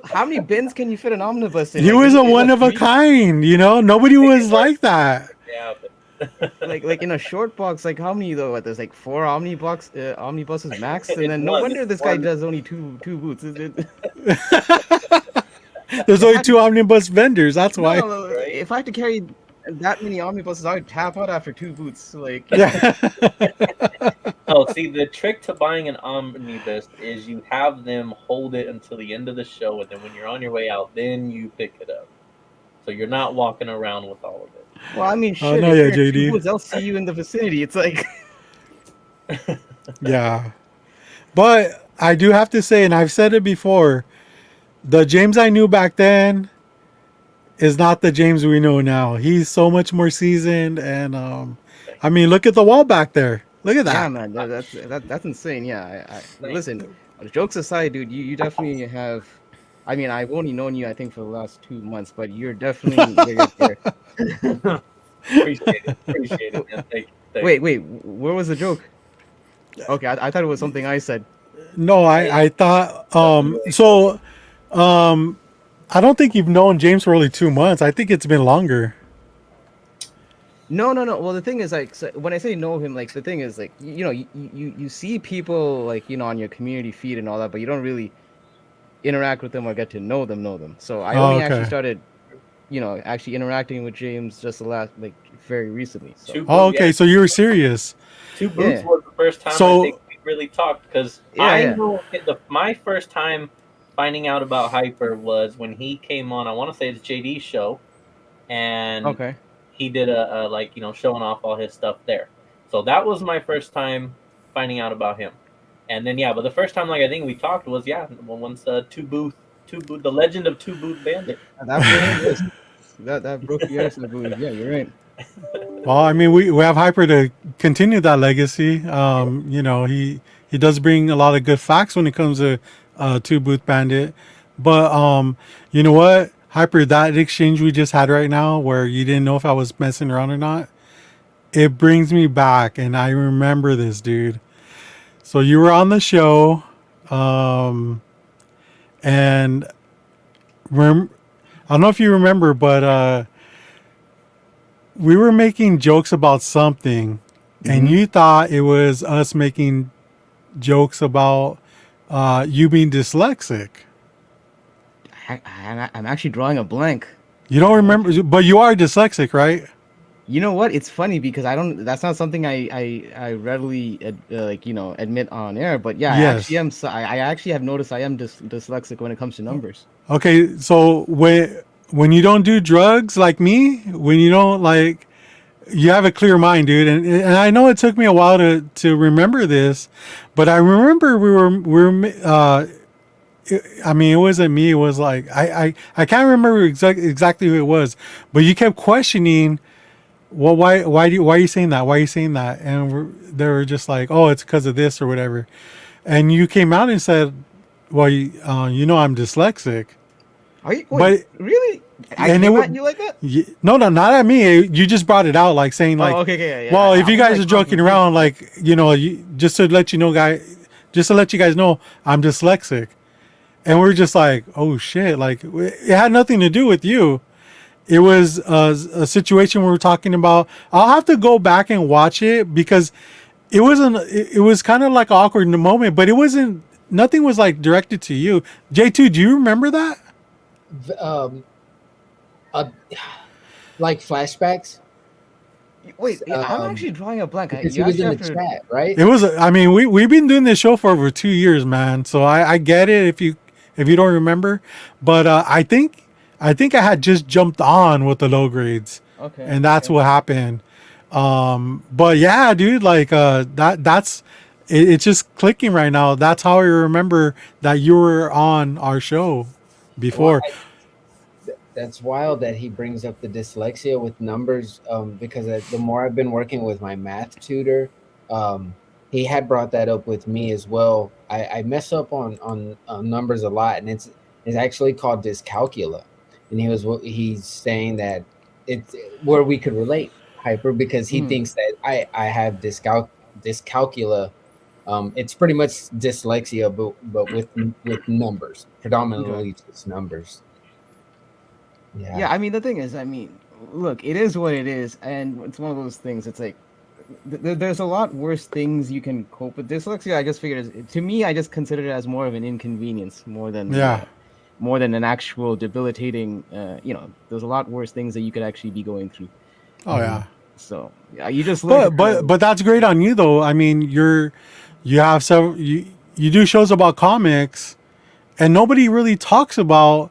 [SPEAKER 4] How many bins can you fit an omnibus in?
[SPEAKER 1] He
[SPEAKER 4] Like,
[SPEAKER 1] was
[SPEAKER 4] is
[SPEAKER 1] a
[SPEAKER 4] it
[SPEAKER 1] one
[SPEAKER 4] like
[SPEAKER 1] of a
[SPEAKER 4] three?
[SPEAKER 1] kind. You know, nobody was like that.
[SPEAKER 2] Yeah, but
[SPEAKER 4] Like in a short box, like how many though? What, there's like 4 omnibuses max, and then
[SPEAKER 2] It's
[SPEAKER 4] no
[SPEAKER 2] one.
[SPEAKER 4] wonder this guy does only two boots.
[SPEAKER 1] There's only 2 omnibus vendors. That's why.
[SPEAKER 4] No, if I had to carry that many omnibuses, I would tap out after 2 boots. Like,
[SPEAKER 1] Yeah.
[SPEAKER 2] oh, see, the trick to buying an omnibus is you have them hold it until the end of the show, and then when you're on your way out, then you pick it up. So you're not walking around with all of it.
[SPEAKER 4] well, I mean, shit.
[SPEAKER 1] no,
[SPEAKER 4] if
[SPEAKER 1] yeah,
[SPEAKER 4] you're in
[SPEAKER 1] JD.
[SPEAKER 4] 2 boots, they'll see you in the vicinity. It's like,
[SPEAKER 1] Yeah. But I do have to say, and I've said it before, the James I knew back then is not the James we know now. He's so much more seasoned, and I mean, look at the wall back there. Look at
[SPEAKER 4] Yeah,
[SPEAKER 1] that.
[SPEAKER 4] man, that's insane. Yeah, listen. Jokes aside, dude, you definitely have. I mean, I've only known you, I think, for the last 2 months, but you're definitely you're.
[SPEAKER 2] Appreciate it, man. Thank you.
[SPEAKER 4] Wait, where was the joke? Okay, I thought it was something I said.
[SPEAKER 1] No, I thought so I don't think you've known James for only 2 months. I think it's been longer.
[SPEAKER 4] No. Well, the thing is, like, so when I say know him, like, the thing is, like, you see people, like, on your community feed and all that, but you don't really interact with them or get to know them. So I only actually started, actually interacting with James just the last, like, very recently. So.
[SPEAKER 1] Oh, okay, so you were serious.
[SPEAKER 2] Two Boots
[SPEAKER 4] Yeah.
[SPEAKER 2] was the first time
[SPEAKER 1] So-
[SPEAKER 2] I think we really talked, because
[SPEAKER 4] Yeah.
[SPEAKER 2] know my first time finding out about Hyper was when he came on. I want to say it's JD's show, and
[SPEAKER 4] Okay.
[SPEAKER 2] he did a like showing off all his stuff there. So that was my first time finding out about him, and then but the first time I think we talked was once Two Booth, the Legend of Two Booth Bandit.
[SPEAKER 4] That broke the ice in the booth. Yeah, you're right.
[SPEAKER 1] Well, I mean, we have Hyper to continue that legacy. He does bring a lot of good facts when it comes to Two Booth Bandit. But you know what, Hyper, that exchange we just had right now, where you didn't know if I was messing around or not, it brings me back, and I remember this, dude. So you were on the show, and I don't know if you remember, but we were making jokes about something, and you thought it was us making jokes about you being dyslexic.
[SPEAKER 4] I'm actually drawing a blank.
[SPEAKER 1] You don't remember, but you are dyslexic, right?
[SPEAKER 4] You know what? It's funny because I don't. That's not something I readily admit on air. But yeah,
[SPEAKER 1] Yes.
[SPEAKER 4] I actually have noticed I am dyslexic when it comes to numbers.
[SPEAKER 1] Okay, so when you don't do drugs like me, when you don't you have a clear mind, dude. And I know it took me a while to remember this, but I remember I mean, it wasn't me. It was like I can't remember exactly who it was, but you kept questioning. Well, why are you saying that? Why are you saying that? And they were just like, oh, it's because of this or whatever. And you came out and said, well, I'm dyslexic.
[SPEAKER 4] Are you? Wait, really? I came at you like that?
[SPEAKER 1] No, not at me. You just brought it out, like saying like,
[SPEAKER 4] okay, yeah.
[SPEAKER 1] well, if you guys are joking around, like, just to let you guys know, I'm dyslexic. And we're just like, oh shit, like it had nothing to do with you. It was a situation we were talking about. I'll have to go back and watch it because it was kind of like an awkward moment, but it wasn't, nothing was like directed to you. J2, do you remember that?
[SPEAKER 3] Like flashbacks.
[SPEAKER 4] Wait, I'm actually drawing a blank.
[SPEAKER 3] Because he was in the chat, right?
[SPEAKER 1] It was, I mean, we've been doing this show for over 2 years, man. So I get it if you don't remember, but I think I had just jumped on with the low grades.
[SPEAKER 4] Okay.
[SPEAKER 1] And that's what happened. But yeah, dude, like that's it's just clicking right now. That's how I remember that you were on our show before.
[SPEAKER 3] That's wild that he brings up the dyslexia with numbers, because the more I've been working with my math tutor, he had brought that up with me as well. I mess up on numbers a lot, and it's actually called dyscalculia. And he's saying that it's where we could relate, Hyper, because he thinks that I have dyscalculia. It's pretty much dyslexia, but with numbers, predominantly just numbers.
[SPEAKER 4] Yeah, I mean, the thing is, look, it is what it is, and it's one of those things. It's like there's a lot worse things you can cope with dyslexia. I just figured, to me, I just consider it as more of an inconvenience more than an actual debilitating. There's a lot worse things that you could actually be going through.
[SPEAKER 1] Oh yeah.
[SPEAKER 4] So yeah, you just
[SPEAKER 1] but that's great on you though. I mean, you have several, you do shows about comics, and nobody really talks about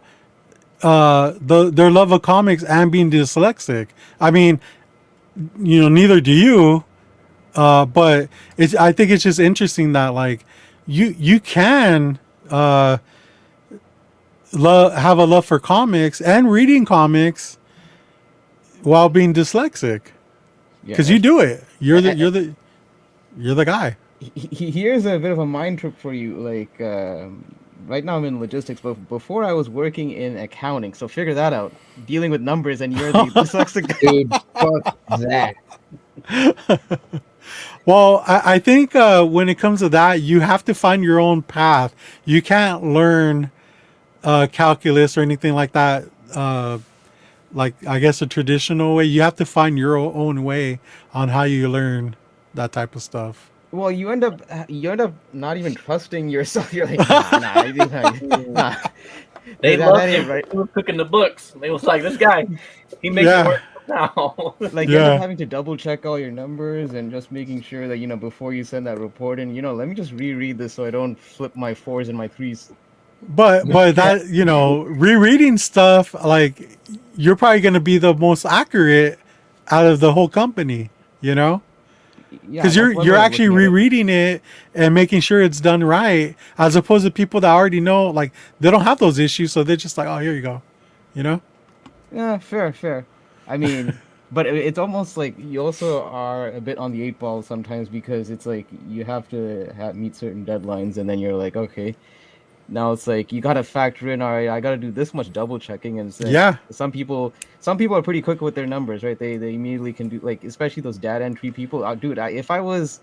[SPEAKER 1] their love of comics and being dyslexic. I mean, neither do you. But I think it's just interesting that like you can have a love for comics and reading comics while being dyslexic,
[SPEAKER 4] Yeah,
[SPEAKER 1] because you do it. You're the guy.
[SPEAKER 4] here's a bit of a mind trip for you. Like, right now I'm in logistics, but before I was working in accounting. So figure that out. Dealing with numbers, and you're the dyslexic guy.
[SPEAKER 3] Dude, fuck that.
[SPEAKER 1] Well, I think when it comes to that, you have to find your own path. You can't learn calculus or anything like that. Like, I guess, a traditional way. You have to find your own way on how you learn that type of stuff.
[SPEAKER 4] Well, you end up not even trusting yourself. You're like, nah.
[SPEAKER 2] They
[SPEAKER 4] That
[SPEAKER 2] loved
[SPEAKER 4] ain't
[SPEAKER 2] him.
[SPEAKER 4] right.
[SPEAKER 2] He was cooking the books. They was like, this guy, he makes
[SPEAKER 1] Yeah.
[SPEAKER 2] it work now.
[SPEAKER 4] Like you end
[SPEAKER 1] Yeah.
[SPEAKER 4] up having to double check all your numbers and just making sure that before you send that report in, let me just reread this so I don't flip my 4s and my 3s.
[SPEAKER 1] But that, rereading stuff, like, you're probably going to be the most accurate out of the whole company,
[SPEAKER 4] Yeah,
[SPEAKER 1] because
[SPEAKER 4] that's one way
[SPEAKER 1] you're
[SPEAKER 4] of
[SPEAKER 1] actually
[SPEAKER 4] looking at it.
[SPEAKER 1] rereading it and making sure it's done right, as opposed to people that already know, like, they don't have those issues, so they're just like, oh, here you go,
[SPEAKER 4] Yeah, fair. I mean, but it's almost like you also are a bit on the 8 ball sometimes, because it's like you have to meet certain deadlines, and then you're like, okay, now it's like you gotta factor in, all right, I gotta do this much double checking, and it's like,
[SPEAKER 1] Yeah.
[SPEAKER 4] some people are pretty quick with their numbers, right? They immediately can do, like, especially those data entry people. Dude, if I was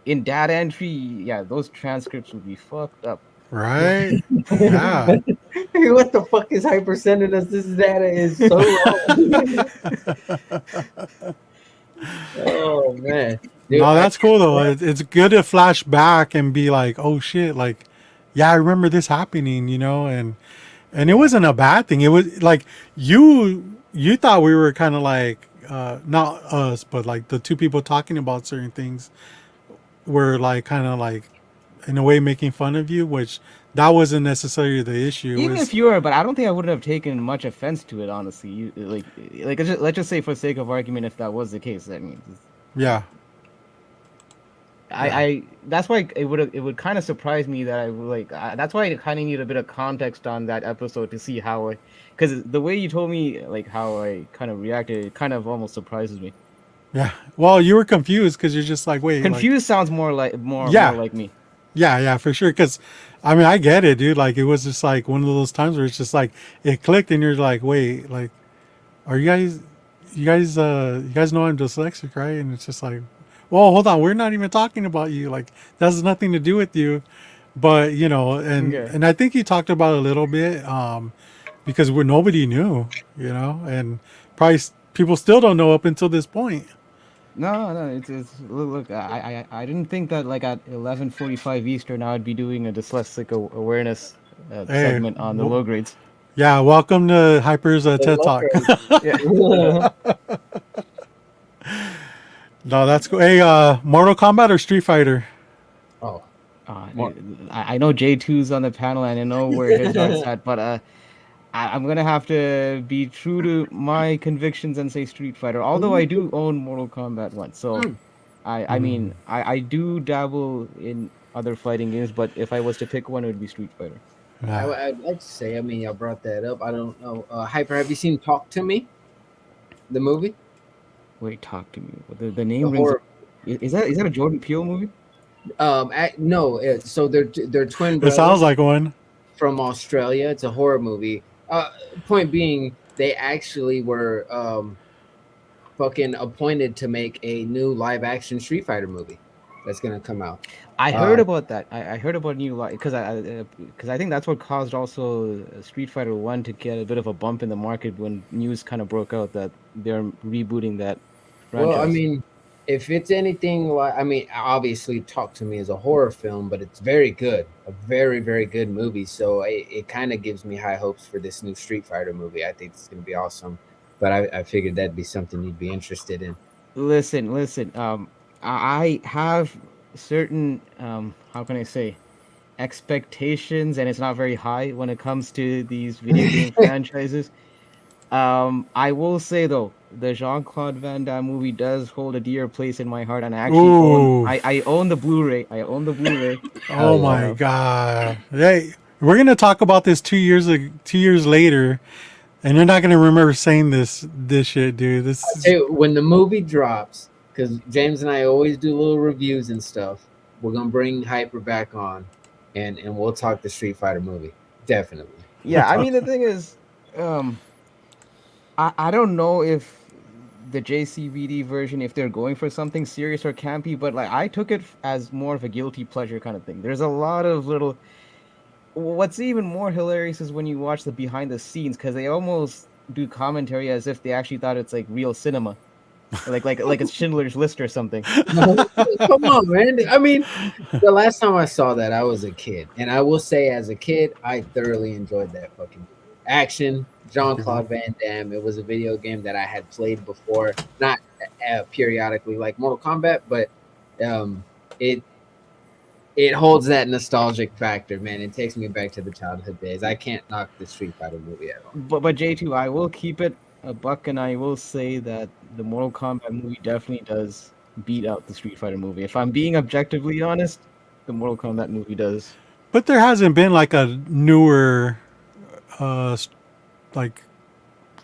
[SPEAKER 4] in data entry, yeah, those transcripts would be fucked up.
[SPEAKER 1] Right. Yeah.
[SPEAKER 3] Hey, what the fuck is Hyper sending us? This data is so wrong. Oh man. Dude,
[SPEAKER 1] No, that's cool though. It's good to flash back and be like, oh shit, like, yeah, I remember this happening, and it wasn't a bad thing. It was like you thought we were kind of like, not us, but like the two people talking about certain things were like kind of like, in a way, making fun of you, which that wasn't necessarily the issue.
[SPEAKER 4] Even if you were, but I don't think I would have taken much offense to it, honestly. Let's just say, for sake of argument, if that was the case, I mean,
[SPEAKER 1] yeah,
[SPEAKER 4] I that's why it would kind of surprise me that that's why I kind of need a bit of context on that episode to see how because the way you told me, like, how I kind of reacted, it kind of almost surprises me.
[SPEAKER 1] yeah. Well, you were confused because you're just like, wait,
[SPEAKER 4] Confused sounds more like more like me.
[SPEAKER 1] Yeah, for sure. Because, I mean, I get it, dude. Like, it was just like one of those times where it's just like it clicked, and you're like, wait, like, are you guys know I'm dyslexic, right? And it's just like, well, hold on, we're not even talking about you. Like, that has nothing to do with you. But and I think you talked about it a little bit, because nobody knew, and probably people still don't know up until this point.
[SPEAKER 4] No, it's look. I didn't think that, like, at 11:45 Eastern I would be doing a dyslexic awareness segment on the low grades.
[SPEAKER 1] Yeah, welcome to Hyper's TED Talk.
[SPEAKER 4] Yeah.
[SPEAKER 1] No, that's cool. Hey, Mortal Kombat or Street Fighter?
[SPEAKER 3] Oh,
[SPEAKER 4] I know J2's on the panel, and I know where his heart's at, but I'm gonna have to be true to my convictions and say Street Fighter. Although I do own Mortal Kombat 1, so I mean, I do dabble in other fighting games, but if I was to pick one, it would be Street Fighter.
[SPEAKER 3] I'd like to say, I mean, y'all brought that up. I don't know. Hyper, have you seen Talk to Me? The movie?
[SPEAKER 4] Wait, talk to me. The name rings. Is that a Jordan Peele movie?
[SPEAKER 3] No. So they're twin
[SPEAKER 1] It
[SPEAKER 3] brothers
[SPEAKER 1] sounds like one.
[SPEAKER 3] from Australia. It's a horror movie. Point being, they actually were fucking appointed to make a new live action Street Fighter movie that's gonna come out.
[SPEAKER 4] I heard about that. I heard about new because I think that's what caused also Street Fighter 1 to get a bit of a bump in the market when news kind of broke out that they're rebooting that franchise.
[SPEAKER 3] Well, I mean, if it's anything like, I mean, obviously Talk to Me is a horror film, but it's very good, a very, very good movie. So it kind of gives me high hopes for this new Street Fighter movie. I think it's going to be awesome, but I figured that'd be something you'd be interested in.
[SPEAKER 4] Listen. I have certain how can I say, expectations, and it's not very high when it comes to these video game franchises. I will say though, the Jean-Claude Van Damme movie does hold a dear place in my heart, and I actually
[SPEAKER 1] Ooh.
[SPEAKER 4] I own the Blu-ray. I own the Blu-ray.
[SPEAKER 1] Oh
[SPEAKER 3] yeah.
[SPEAKER 1] my god! Hey, we're gonna talk about this 2 years later, and you're not gonna remember saying this shit, dude. This is,
[SPEAKER 3] Hey, when the movie drops, because James and I always do little reviews and stuff, we're gonna bring Hyper back on, and we'll talk the Street Fighter movie. Definitely.
[SPEAKER 4] Yeah, I mean the thing is, um, I don't know if the JCVD version, if they're going for something serious or campy, but like I took it as more of a guilty pleasure kind of thing. There's a lot of little. What's even more hilarious is when you watch the behind the scenes, because they almost do commentary as if they actually thought it's like real cinema, like it's Schindler's List or something.
[SPEAKER 3] Come on, man. I mean, the last time I saw that, I was a kid, and I will say, as a kid, I thoroughly enjoyed that fucking action. Jean-Claude Van Damme. It was a video game that I had played before, not periodically like Mortal Kombat, but it holds that nostalgic factor, man. It takes me back to the childhood days. I can't knock the Street Fighter movie at all.
[SPEAKER 4] But J2, I will keep it a buck, and I will say that the Mortal Kombat movie definitely does beat out the Street Fighter movie. If I'm being objectively honest, the Mortal Kombat movie does.
[SPEAKER 1] but there hasn't been like a newer, like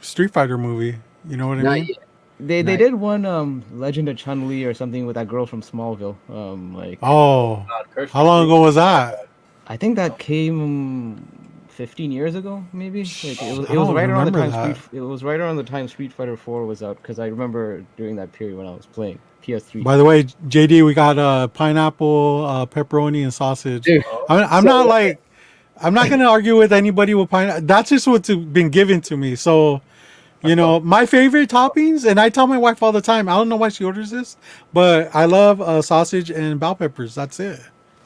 [SPEAKER 1] Street Fighter movie. You know what I
[SPEAKER 3] Not
[SPEAKER 1] mean?
[SPEAKER 3] yet.
[SPEAKER 4] They
[SPEAKER 3] Nice.
[SPEAKER 4] did one Legend of Chun-Li or something with that girl from Smallville.
[SPEAKER 1] Oh,
[SPEAKER 2] God, Curse
[SPEAKER 1] how long
[SPEAKER 2] of
[SPEAKER 1] ago was that?
[SPEAKER 4] I think that came 15 years ago, maybe. Like, it was
[SPEAKER 1] I don't
[SPEAKER 4] right around the
[SPEAKER 1] remember
[SPEAKER 4] time
[SPEAKER 1] that.
[SPEAKER 4] it was right around the time Street Fighter 4 was out, because I remember during that period when I was playing PS3.
[SPEAKER 1] By the way, JD, we got pineapple, pepperoni, and sausage.
[SPEAKER 3] Dude,
[SPEAKER 1] I'm
[SPEAKER 3] so-
[SPEAKER 1] not like, I'm not gonna argue with anybody with pineapple. That's just what's been given to me. So, you know, my favorite toppings, and I tell my wife all the time. I don't know why she orders this, but I love sausage and bell peppers. That's it.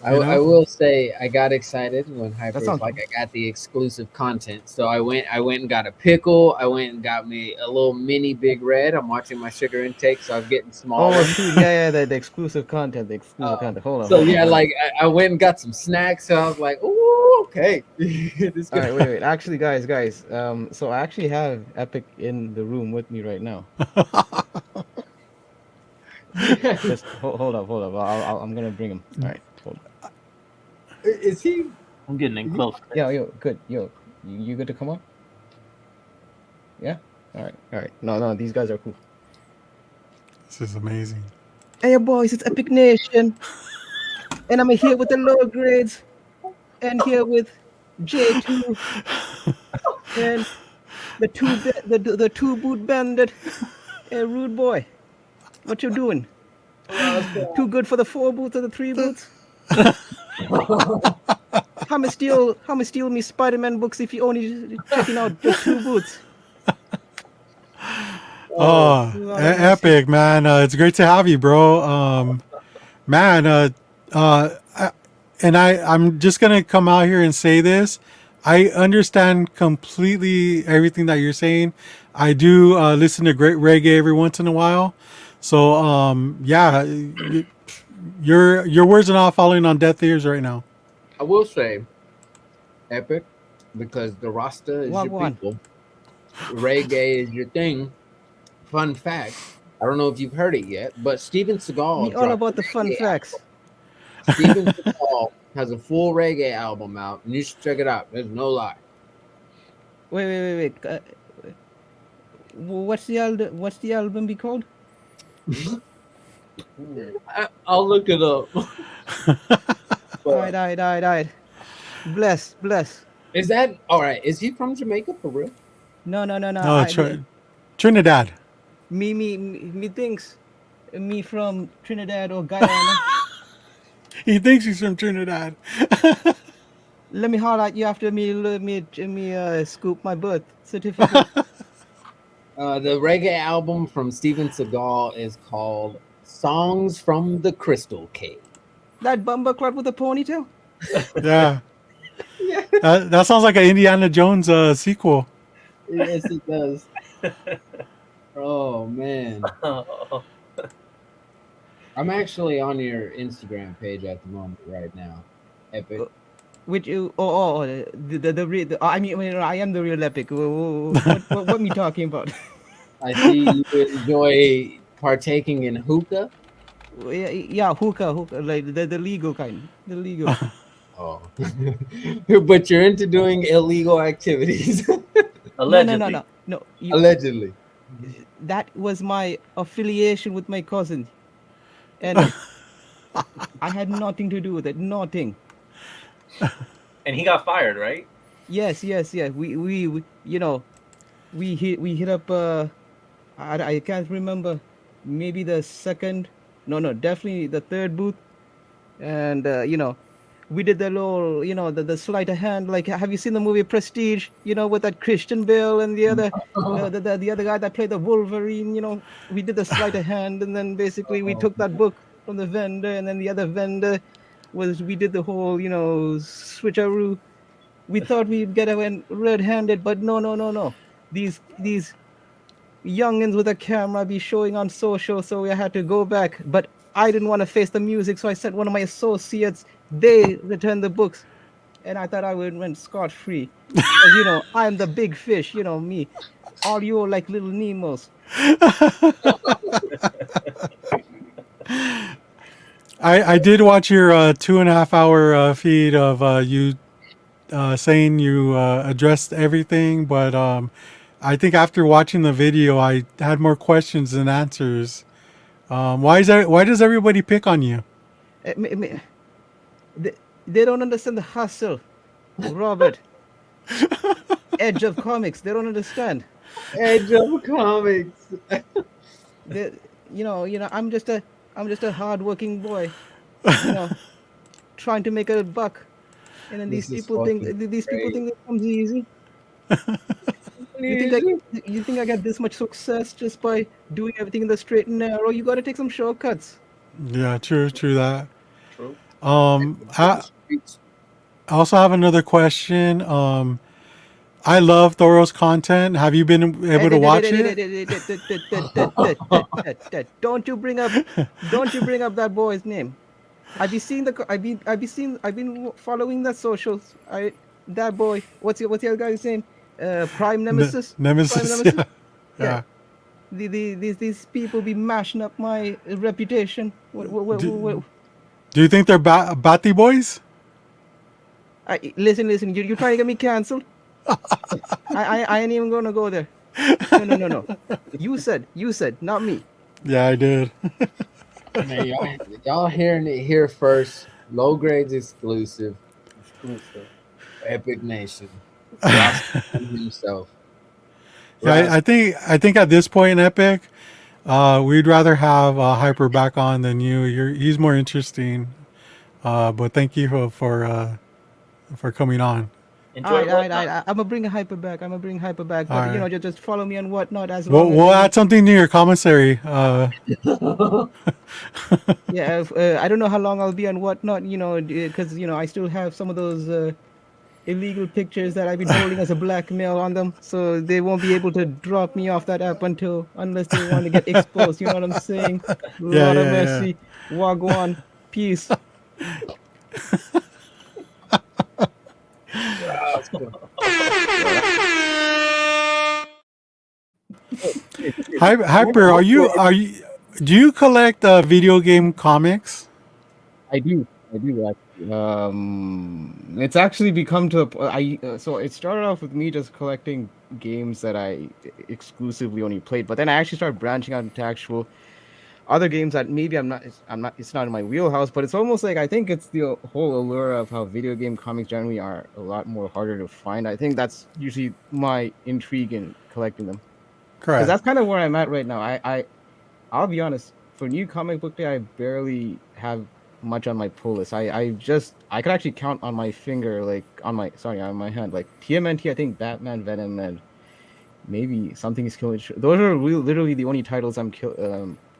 [SPEAKER 3] I
[SPEAKER 1] You know?
[SPEAKER 3] will say I got excited when Hyper
[SPEAKER 4] That
[SPEAKER 3] was
[SPEAKER 4] sounds
[SPEAKER 3] like,
[SPEAKER 4] cool.
[SPEAKER 3] I got the exclusive content. So I went and got a pickle. I went and got me a little mini Big Red. I'm watching my sugar intake, so I'm getting small.
[SPEAKER 4] Oh,
[SPEAKER 3] ones.
[SPEAKER 4] shoot. Yeah, the exclusive content. The exclusive content. Hold on.
[SPEAKER 3] So
[SPEAKER 4] hold on,
[SPEAKER 3] yeah,
[SPEAKER 4] hold on.
[SPEAKER 3] like I went and got some snacks. So I was like, "Ooh, okay." This
[SPEAKER 4] All right, wait. Actually, guys. So I actually have Epic in the room with me right now. Just hold up. I'm gonna bring him. All right, hold on.
[SPEAKER 3] Is he?
[SPEAKER 2] I'm getting in close.
[SPEAKER 4] Yo, good. Yo, you good to come up? Yeah. All right. No, these guys are cool.
[SPEAKER 1] This is amazing.
[SPEAKER 4] Hey, boys, it's Epic Nation, and I'm here with the lower grades, and here with J2 and the two boot bandit. Hey, rude boy, what you doing? Too good for the 4 boots or the 3 boots? How me steal me Spider-Man books if you only checking out the 2 boots?
[SPEAKER 1] Oh,
[SPEAKER 4] Lord have mercy.
[SPEAKER 1] epic, man. It's great to have you, bro. Man, I'm just gonna come out here and say this. I understand completely everything that you're saying. I do listen to great reggae every once in a while. So, yeah, your words are not falling on deaf ears right now.
[SPEAKER 3] I will say, Epic, because the Rasta is your
[SPEAKER 4] Wagwan.
[SPEAKER 3] people. Reggae is your thing. Fun fact: I don't know if you've heard it yet, but Steven Seagal.
[SPEAKER 4] Me all
[SPEAKER 3] dropped
[SPEAKER 4] about
[SPEAKER 3] a
[SPEAKER 4] the fun
[SPEAKER 3] reggae
[SPEAKER 4] facts.
[SPEAKER 3] Steven Seagal has a full reggae album out, and you should check it out. There's no lie.
[SPEAKER 4] Wait. What's the album be called?
[SPEAKER 3] I'll look it up.
[SPEAKER 4] All right. Bless.
[SPEAKER 3] Is that all right? Is he from Jamaica for real?
[SPEAKER 4] No.
[SPEAKER 1] No, Trinidad.
[SPEAKER 4] Me thinks me from Trinidad or Guyana.
[SPEAKER 1] He thinks he's from Trinidad.
[SPEAKER 4] Let me holler at you after me scoop my birth certificate.
[SPEAKER 3] The reggae album from Steven Seagal is called "Songs from the Crystal Cave."
[SPEAKER 4] That bumper clot with a ponytail?
[SPEAKER 1] Yeah. That sounds like an Indiana Jones sequel.
[SPEAKER 3] Yes, it does. Oh man, I'm actually on your Instagram page at the moment right now. Epic.
[SPEAKER 4] Which I mean I am the real Epic. What me talking about?
[SPEAKER 3] I see you enjoy partaking in hookah.
[SPEAKER 4] Yeah, hookah, like the legal kind, the legal.
[SPEAKER 3] Oh, but you're into doing illegal activities,
[SPEAKER 4] No, no, no,
[SPEAKER 2] Allegedly.
[SPEAKER 4] no, no.
[SPEAKER 3] allegedly.
[SPEAKER 4] That was my affiliation with my cousin, and I had nothing to do with it. Nothing.
[SPEAKER 2] And he got fired, right?
[SPEAKER 4] Yes, yes, yes. We we hit up. I can't remember. Maybe the second. No, no, definitely the third booth. And we did the little, the sleight of hand. Like, have you seen the movie Prestige? With that Christian Bale and the other, the other guy that played the Wolverine. We did the sleight of hand, and then basically we took that book from the vendor, and then the other vendor we did the whole, switcheroo. We thought we'd get away red-handed, but no, no, no, no. These youngins with a camera be showing on social, so we had to go back. But I didn't want to face the music, so I sent one of my associates. They returned the books, and I thought I would went scot free. Because I'm the big fish. Me. All you are like little Nemos.
[SPEAKER 1] I did watch your 2.5 hour feed of you saying you addressed everything, but I think after watching the video, I had more questions than answers. Why is that? Why does everybody pick on you?
[SPEAKER 4] They, they don't understand the hustle, Robert. Edge of comics. They don't understand.
[SPEAKER 3] Edge of comics.
[SPEAKER 4] They, I'm just a hardworking boy. Trying to make a buck. And then
[SPEAKER 3] This
[SPEAKER 4] these
[SPEAKER 3] is
[SPEAKER 4] people think
[SPEAKER 3] fucking
[SPEAKER 4] these people
[SPEAKER 3] great.
[SPEAKER 4] think it comes easy. You think I get this much success just by doing everything in the straight and narrow? You got to take some shortcuts.
[SPEAKER 1] Yeah, true that.
[SPEAKER 2] True.
[SPEAKER 1] I also have another question. I love Thoro's content. Have you been able to watch it?
[SPEAKER 4] Don't you bring up that boy's name. I've been following the socials. That boy. What's the other guy's name? Prime Nemesis. Prime
[SPEAKER 1] Nemesis.
[SPEAKER 4] Nemesis.
[SPEAKER 1] Yeah.
[SPEAKER 4] These people be mashing up my reputation.
[SPEAKER 1] Do you think they're Batty boys?
[SPEAKER 4] Listen. You're trying to get me canceled. I ain't even gonna go there. No. You said, not me.
[SPEAKER 1] Yeah, I did.
[SPEAKER 3] Man, y'all hearing it here first. Low grades exclusive. Epic Nation. Ross himself.
[SPEAKER 1] Yeah, I think at this point in Epic, we'd rather have Hyper back on than you. He's more interesting. But thank you for coming on.
[SPEAKER 2] Enjoy
[SPEAKER 4] I'm gonna bring Hyper back. But
[SPEAKER 1] Alright.
[SPEAKER 4] just follow me on Whatnot as well.
[SPEAKER 1] We'll add something to your commissary.
[SPEAKER 4] Yeah, I don't know how long I'll be on Whatnot. Because I still have some of those illegal pictures that I've been holding as a blackmail on them, so they won't be able to drop me off that app unless they want to get exposed. You know what I'm saying? Lord of mercy, Wagwan, peace.
[SPEAKER 1] Hyper, are you? Do you collect video game comics?
[SPEAKER 4] I do actually. It's actually become to so it started off with me just collecting games that I exclusively only played, but then I actually started branching out into actual other games that maybe it's not in my wheelhouse, but it's almost like I think it's the whole allure of how video game comics generally are a lot more harder to find. I think that's usually my intrigue in collecting them. Because
[SPEAKER 1] Correct.
[SPEAKER 4] that's kind of where I'm at right now. I'll be honest. For New Comic Book Day, I barely have much on my pull list. I could actually count on my finger, like on my hand, like TMNT. I think Batman, Venom, and maybe Something is Killing. Those are literally the only titles I'm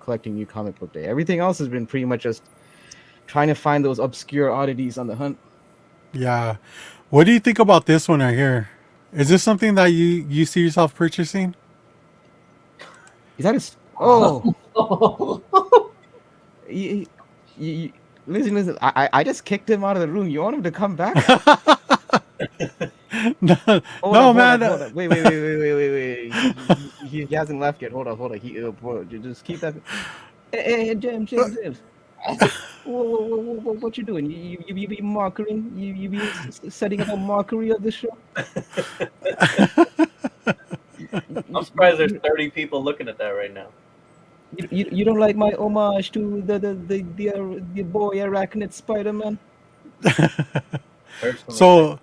[SPEAKER 4] collecting New Comic Book Day. Everything else has been pretty much just trying to find those obscure oddities on the hunt.
[SPEAKER 1] Yeah. What do you think about this one right here? Is this something that you see yourself purchasing?
[SPEAKER 4] Is that listen. I just kicked him out of the room. You want him to come back?
[SPEAKER 1] No,
[SPEAKER 4] Hold
[SPEAKER 1] man.
[SPEAKER 4] on. Wait. he hasn't left yet. Hold on. He bro, just keep that. Hey, James. What you doing? You be mocking? You be setting up a mockery of the show?
[SPEAKER 2] I'm surprised there's 30 people looking at that right now.
[SPEAKER 4] You don't like my homage to the boy Arachnid Spider-Man?
[SPEAKER 2] Personally,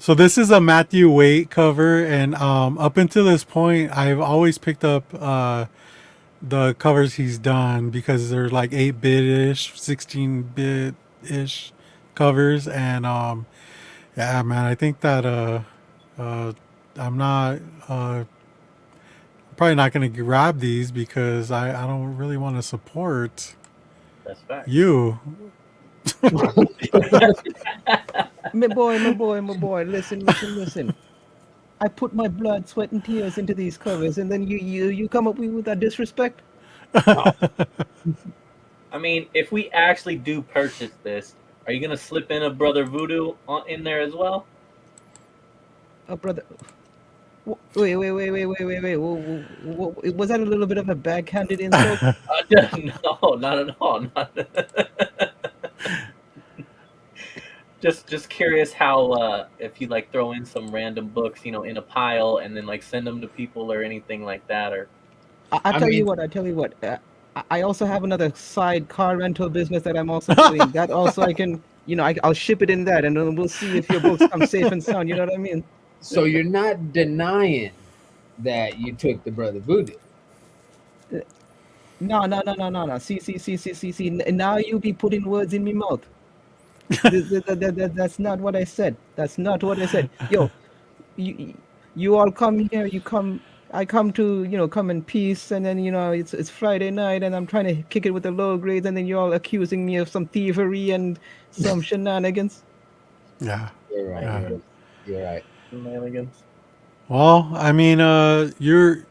[SPEAKER 1] So this is a Matthew Waite cover, and up until this point, I've always picked up the covers he's done because they're like 8-bit ish, 16-bit ish covers, and yeah, man, I think that I'm not probably not gonna grab these because I don't really want to support
[SPEAKER 2] that's fact.
[SPEAKER 1] you.
[SPEAKER 4] My boy. Listen. I put my blood, sweat, and tears into these covers, and then you come up with that disrespect.
[SPEAKER 2] I mean, if we actually do purchase this, are you gonna slip in a Brother Voodoo in there as well?
[SPEAKER 4] Oh, brother. Wait. Was that a little bit of a backhanded insult?
[SPEAKER 2] No, not at all. Just curious how if you like throw in some random books, in a pile and then like send them to people or anything like that, or
[SPEAKER 4] I tell you what. I also have another side car rental business that I'm also doing. That also I can, I'll ship it in that, and then we'll see if your books come safe and sound. You know what I mean?
[SPEAKER 3] So you're not denying that you took the Brother Voodoo.
[SPEAKER 4] No. See. Now you be putting words in my mouth. That's not what I said. That's not what I said. Yo, you all come here. I come to come in peace, and then it's Friday night, and I'm trying to kick it with the low grades, and then you're all accusing me of some thievery and some shenanigans.
[SPEAKER 1] Yeah.
[SPEAKER 3] You're right.
[SPEAKER 1] Yeah.
[SPEAKER 3] You're right.
[SPEAKER 2] shenanigans.
[SPEAKER 1] Well, I mean, you're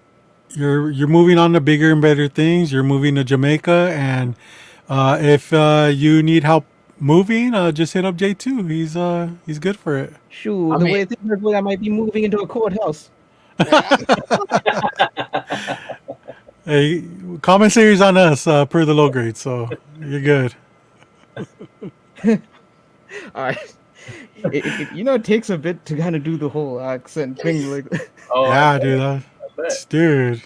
[SPEAKER 1] moving on to bigger and better things. You're moving to Jamaica, and if you need help moving, just hit up J2. He's good for it.
[SPEAKER 4] Shoot, the way things are going, I might be moving into a courthouse.
[SPEAKER 1] Hey, comment series on us per the low grade, so you're good.
[SPEAKER 4] All right. It takes a bit to kind of do the whole accent thing, like.
[SPEAKER 2] Oh
[SPEAKER 1] Yeah,
[SPEAKER 2] I
[SPEAKER 1] dude.
[SPEAKER 2] bet.
[SPEAKER 1] Dude,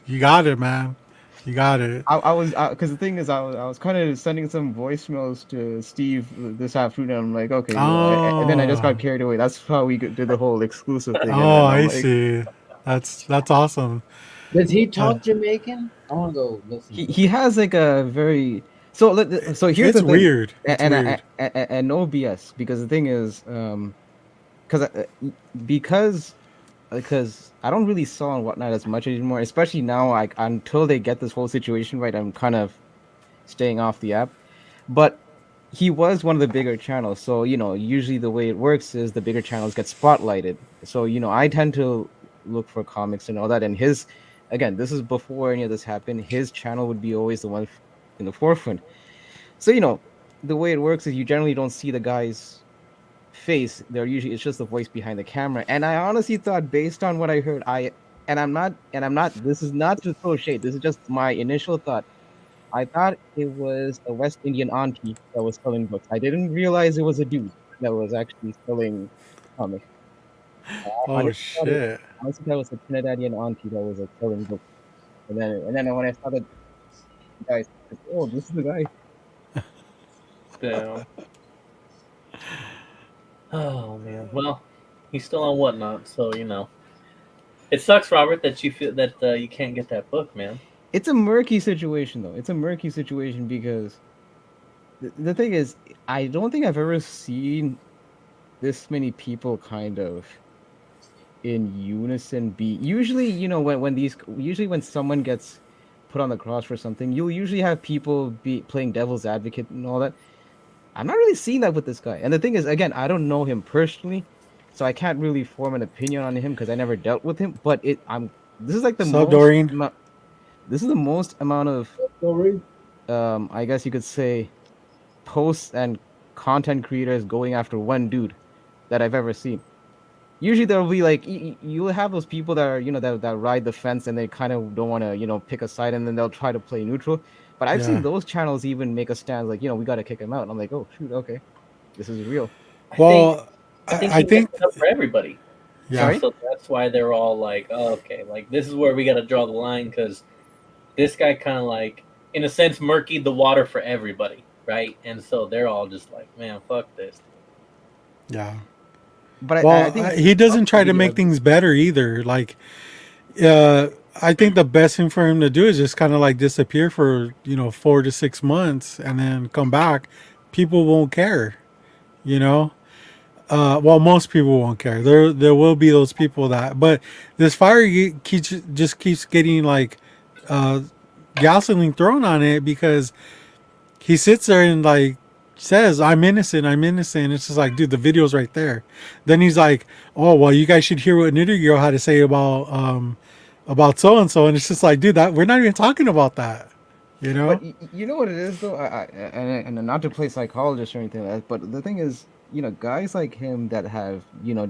[SPEAKER 1] you got it, man. You got it.
[SPEAKER 4] I was because the thing is, I was kind of sending some voicemails to Steve this afternoon. I'm like, okay, and then I just got carried away. That's how we did the whole exclusive thing.
[SPEAKER 1] Oh, I
[SPEAKER 4] like,
[SPEAKER 1] see. That's awesome.
[SPEAKER 3] Does he talk Jamaican? I want to go listen.
[SPEAKER 4] He has like a very so here's the
[SPEAKER 1] It's
[SPEAKER 4] thing.
[SPEAKER 1] weird. It's
[SPEAKER 4] and
[SPEAKER 1] weird.
[SPEAKER 4] And no BS, because the thing is, because I don't really saw and whatnot as much anymore, especially now. Like until they get this whole situation right, I'm kind of staying off the app. But he was one of the bigger channels, so usually the way it works is the bigger channels get spotlighted. So I tend to look for comics and all that. And again, this is before any of this happened. His channel would be always the one in the forefront. So the way it works is you generally don't see the guy's face. It's just the voice behind the camera. And I honestly thought, based on what I heard, I'm not. This is not to throw shade. This is just my initial thought. I thought it was a West Indian auntie that was selling books. I didn't realize it was a dude that was actually selling comics.
[SPEAKER 1] Oh shit!
[SPEAKER 4] I honestly thought it was a Trinidadian auntie that was selling books. And then when I saw that guy, oh, this is the guy.
[SPEAKER 2] Damn. Oh man. Well, he's still on Whatnot, so it sucks, Robert, that you feel that you can't get that book, man.
[SPEAKER 4] It's a murky situation, though. It's a murky situation because the thing is, I don't think I've ever seen this many people kind of in unison be. Usually, when someone gets put on the cross for something, you'll usually have people be playing devil's advocate and all that. I'm not really seeing that with this guy. And the thing is, again, I don't know him personally, so I can't really form an opinion on him because I never dealt with him. But this is like the most.
[SPEAKER 1] Doreen?
[SPEAKER 4] This is the most amount of, I guess you could say, posts and content creators going after one dude that I've ever seen. usually there'll be like you'll have those people that are that ride the fence and they kind of don't want to pick a side and then they'll try to play neutral. But I've seen
[SPEAKER 1] Yeah.
[SPEAKER 4] those channels even make a stand like we got to kick him out. And I'm like, oh shoot, okay, this is real.
[SPEAKER 2] I think
[SPEAKER 1] Well,
[SPEAKER 2] I think
[SPEAKER 1] I
[SPEAKER 2] he messed
[SPEAKER 1] think
[SPEAKER 2] it up for everybody. And
[SPEAKER 1] yeah.
[SPEAKER 4] Sorry.
[SPEAKER 2] so that's why they're all like, oh, okay, like this is where we got to draw the line because this guy kind of like, in a sense, murkied the water for everybody, right? And so they're all just like, man, fuck this.
[SPEAKER 1] Yeah.
[SPEAKER 4] But I
[SPEAKER 1] Well,
[SPEAKER 4] think
[SPEAKER 1] he
[SPEAKER 4] some
[SPEAKER 1] doesn't try to
[SPEAKER 4] media,
[SPEAKER 1] make things better either. Like, I think the best thing for him to do is just kind of like disappear for 4 to 6 months and then come back. People won't care, you know. Well, most people won't care. There will be those people that, but this fire keeps getting like uh, gasoline thrown on it because he sits there and like says, "I'm innocent, I'm innocent." It's just like, dude, the video's right there. Then he's like, "Oh well, you guys should hear what Nitty Girl had to say about so and so," and it's just like, dude, that we're not even talking about that, you know?
[SPEAKER 4] but you know what it is though. And not to play psychologist or anything like that, but the thing is, guys like him that have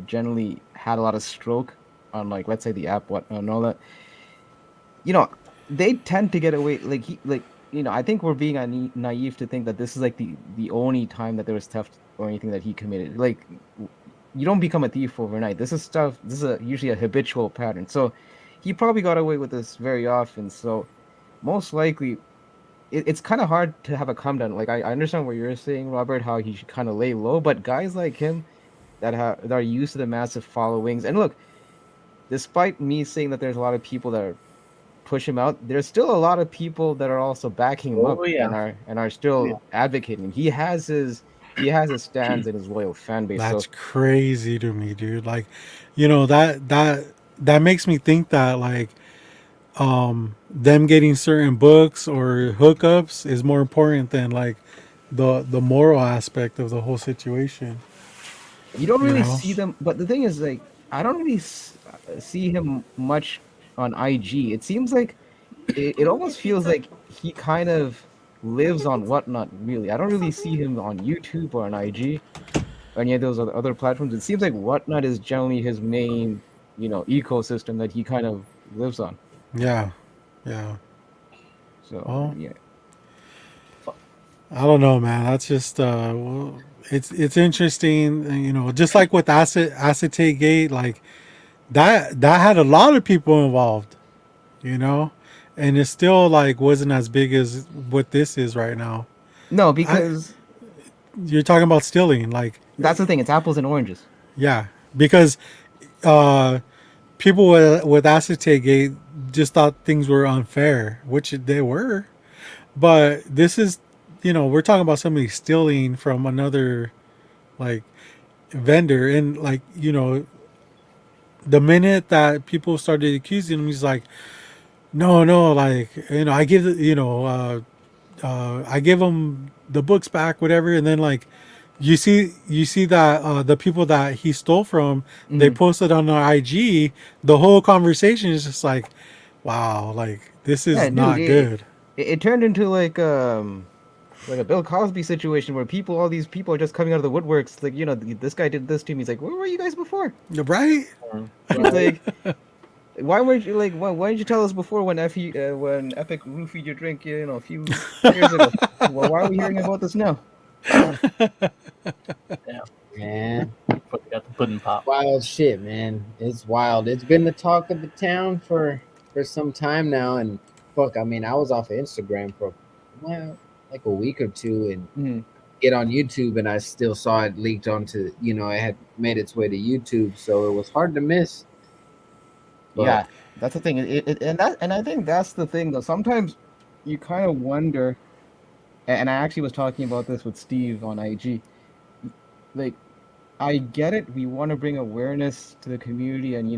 [SPEAKER 4] generally had a lot of stroke on like let's say the app what and all that, you know, they tend to get away like I think we're being naive to think that this is like the only time that there was theft or anything that he committed. Like you don't become a thief overnight. This is stuff. This is usually a habitual pattern. So he probably got away with this very often. So most likely, it's kind of hard to have a come down. Like I understand what you're saying, Robert, how he should kind of lay low. But guys like him that are used to the massive followings, and look, despite me saying that there's a lot of people that are push him out, there's still a lot of people that are also backing him up
[SPEAKER 2] Oh yeah,
[SPEAKER 4] and are still advocating him. He has his stands and his loyal fan base. So
[SPEAKER 1] That's crazy to me, dude. Like, that makes me think that like them getting certain books or hookups is more important than like the moral aspect of the whole situation.
[SPEAKER 4] you don't
[SPEAKER 1] You
[SPEAKER 4] really
[SPEAKER 1] know?
[SPEAKER 4] see them. But the thing is, like, I don't really see him much on IG. It seems like it almost feels like he kind of lives on Whatnot. Really, I don't really see him on YouTube or on IG or any of those other platforms. It seems like Whatnot is generally his main, ecosystem that he kind of lives on.
[SPEAKER 1] Yeah, yeah.
[SPEAKER 4] So
[SPEAKER 1] Well,
[SPEAKER 4] yeah.
[SPEAKER 1] I don't know, man. That's just it's interesting. Just like with acetate gate, like that had a lot of people involved. You know, and it still like wasn't as big as what this is right now.
[SPEAKER 4] No,
[SPEAKER 1] I
[SPEAKER 4] because
[SPEAKER 1] You're talking about stealing, like
[SPEAKER 4] that's the thing. It's apples and oranges.
[SPEAKER 1] yeah, because uh, people with acetate gate just thought things were unfair, which they were. But this is, we're talking about somebody stealing from another like vendor, and like the minute that people started accusing him, he's like, no, no, like I give I give them the books back, whatever, and then like you see that the people that he stole from, they
[SPEAKER 4] Mhm.
[SPEAKER 1] posted on their IG. The whole conversation is just like, wow, like this
[SPEAKER 4] Yeah,
[SPEAKER 1] is
[SPEAKER 4] dude.
[SPEAKER 1] not
[SPEAKER 4] It,
[SPEAKER 1] good.
[SPEAKER 4] it, it turned into like a Bill Cosby situation where all these people are just coming out of the woodworks. Like, this guy did this to me. He's like, where were you guys before?
[SPEAKER 1] Right?
[SPEAKER 4] It's like, why weren't you like, why didn't you tell us before when when Epic roofied your drink, a few years ago? Well, why are we hearing about this now?
[SPEAKER 2] yeah.
[SPEAKER 3] Man,
[SPEAKER 2] Got the pudding pop.
[SPEAKER 3] wild shit, man. It's wild. It's been the talk of the town for some time now, and fuck, I mean, I was off of Instagram for well, like a week or two, and
[SPEAKER 4] Mhm.
[SPEAKER 3] get on YouTube, and I still saw it leaked onto, it had made its way to YouTube, so it was hard to miss. But
[SPEAKER 4] Yeah, that's the thing. And I think that's the thing though. Sometimes you kind of wonder, and I actually was talking about this with Steve on IG. Like, I get it. We want to bring awareness to the community, and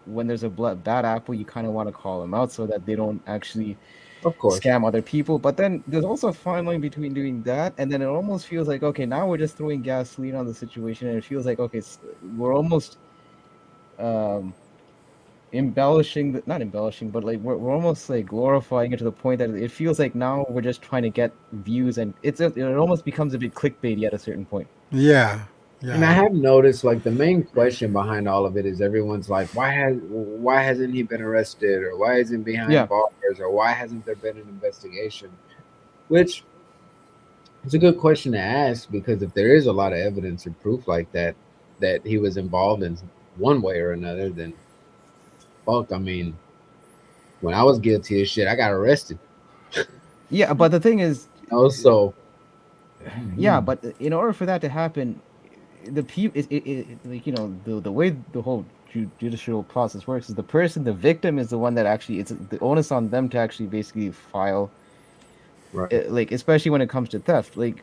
[SPEAKER 4] when there's a bad apple, you kind of want to call them out so that they don't actually
[SPEAKER 3] of course,
[SPEAKER 4] scam other people. But then there's also a fine line between doing that, and then it almost feels like, okay, now we're just throwing gasoline on the situation, and it feels like, okay, we're almost um not embellishing, but like we're almost like glorifying it to the point that it feels like now we're just trying to get views, and it almost becomes a bit clickbaity at a certain point.
[SPEAKER 1] Yeah,
[SPEAKER 3] And I
[SPEAKER 1] Yeah.
[SPEAKER 3] have noticed, like, the main question behind all of it is everyone's like, why hasn't he been arrested, or why isn't he behind
[SPEAKER 4] Yeah,
[SPEAKER 3] bars, or why hasn't there been an investigation? Which is a good question to ask, because if there is a lot of evidence or proof like that that he was involved in one way or another, then fuck. I mean, when I was guilty of shit, I got arrested.
[SPEAKER 4] yeah, but the thing is,
[SPEAKER 3] So
[SPEAKER 4] yeah,
[SPEAKER 3] mhm.
[SPEAKER 4] but in order for that to happen, the people, like the way the whole judicial process works is the victim is the one that actually it's the onus on them to actually basically file,
[SPEAKER 3] Right,
[SPEAKER 4] like especially when it comes to theft. Like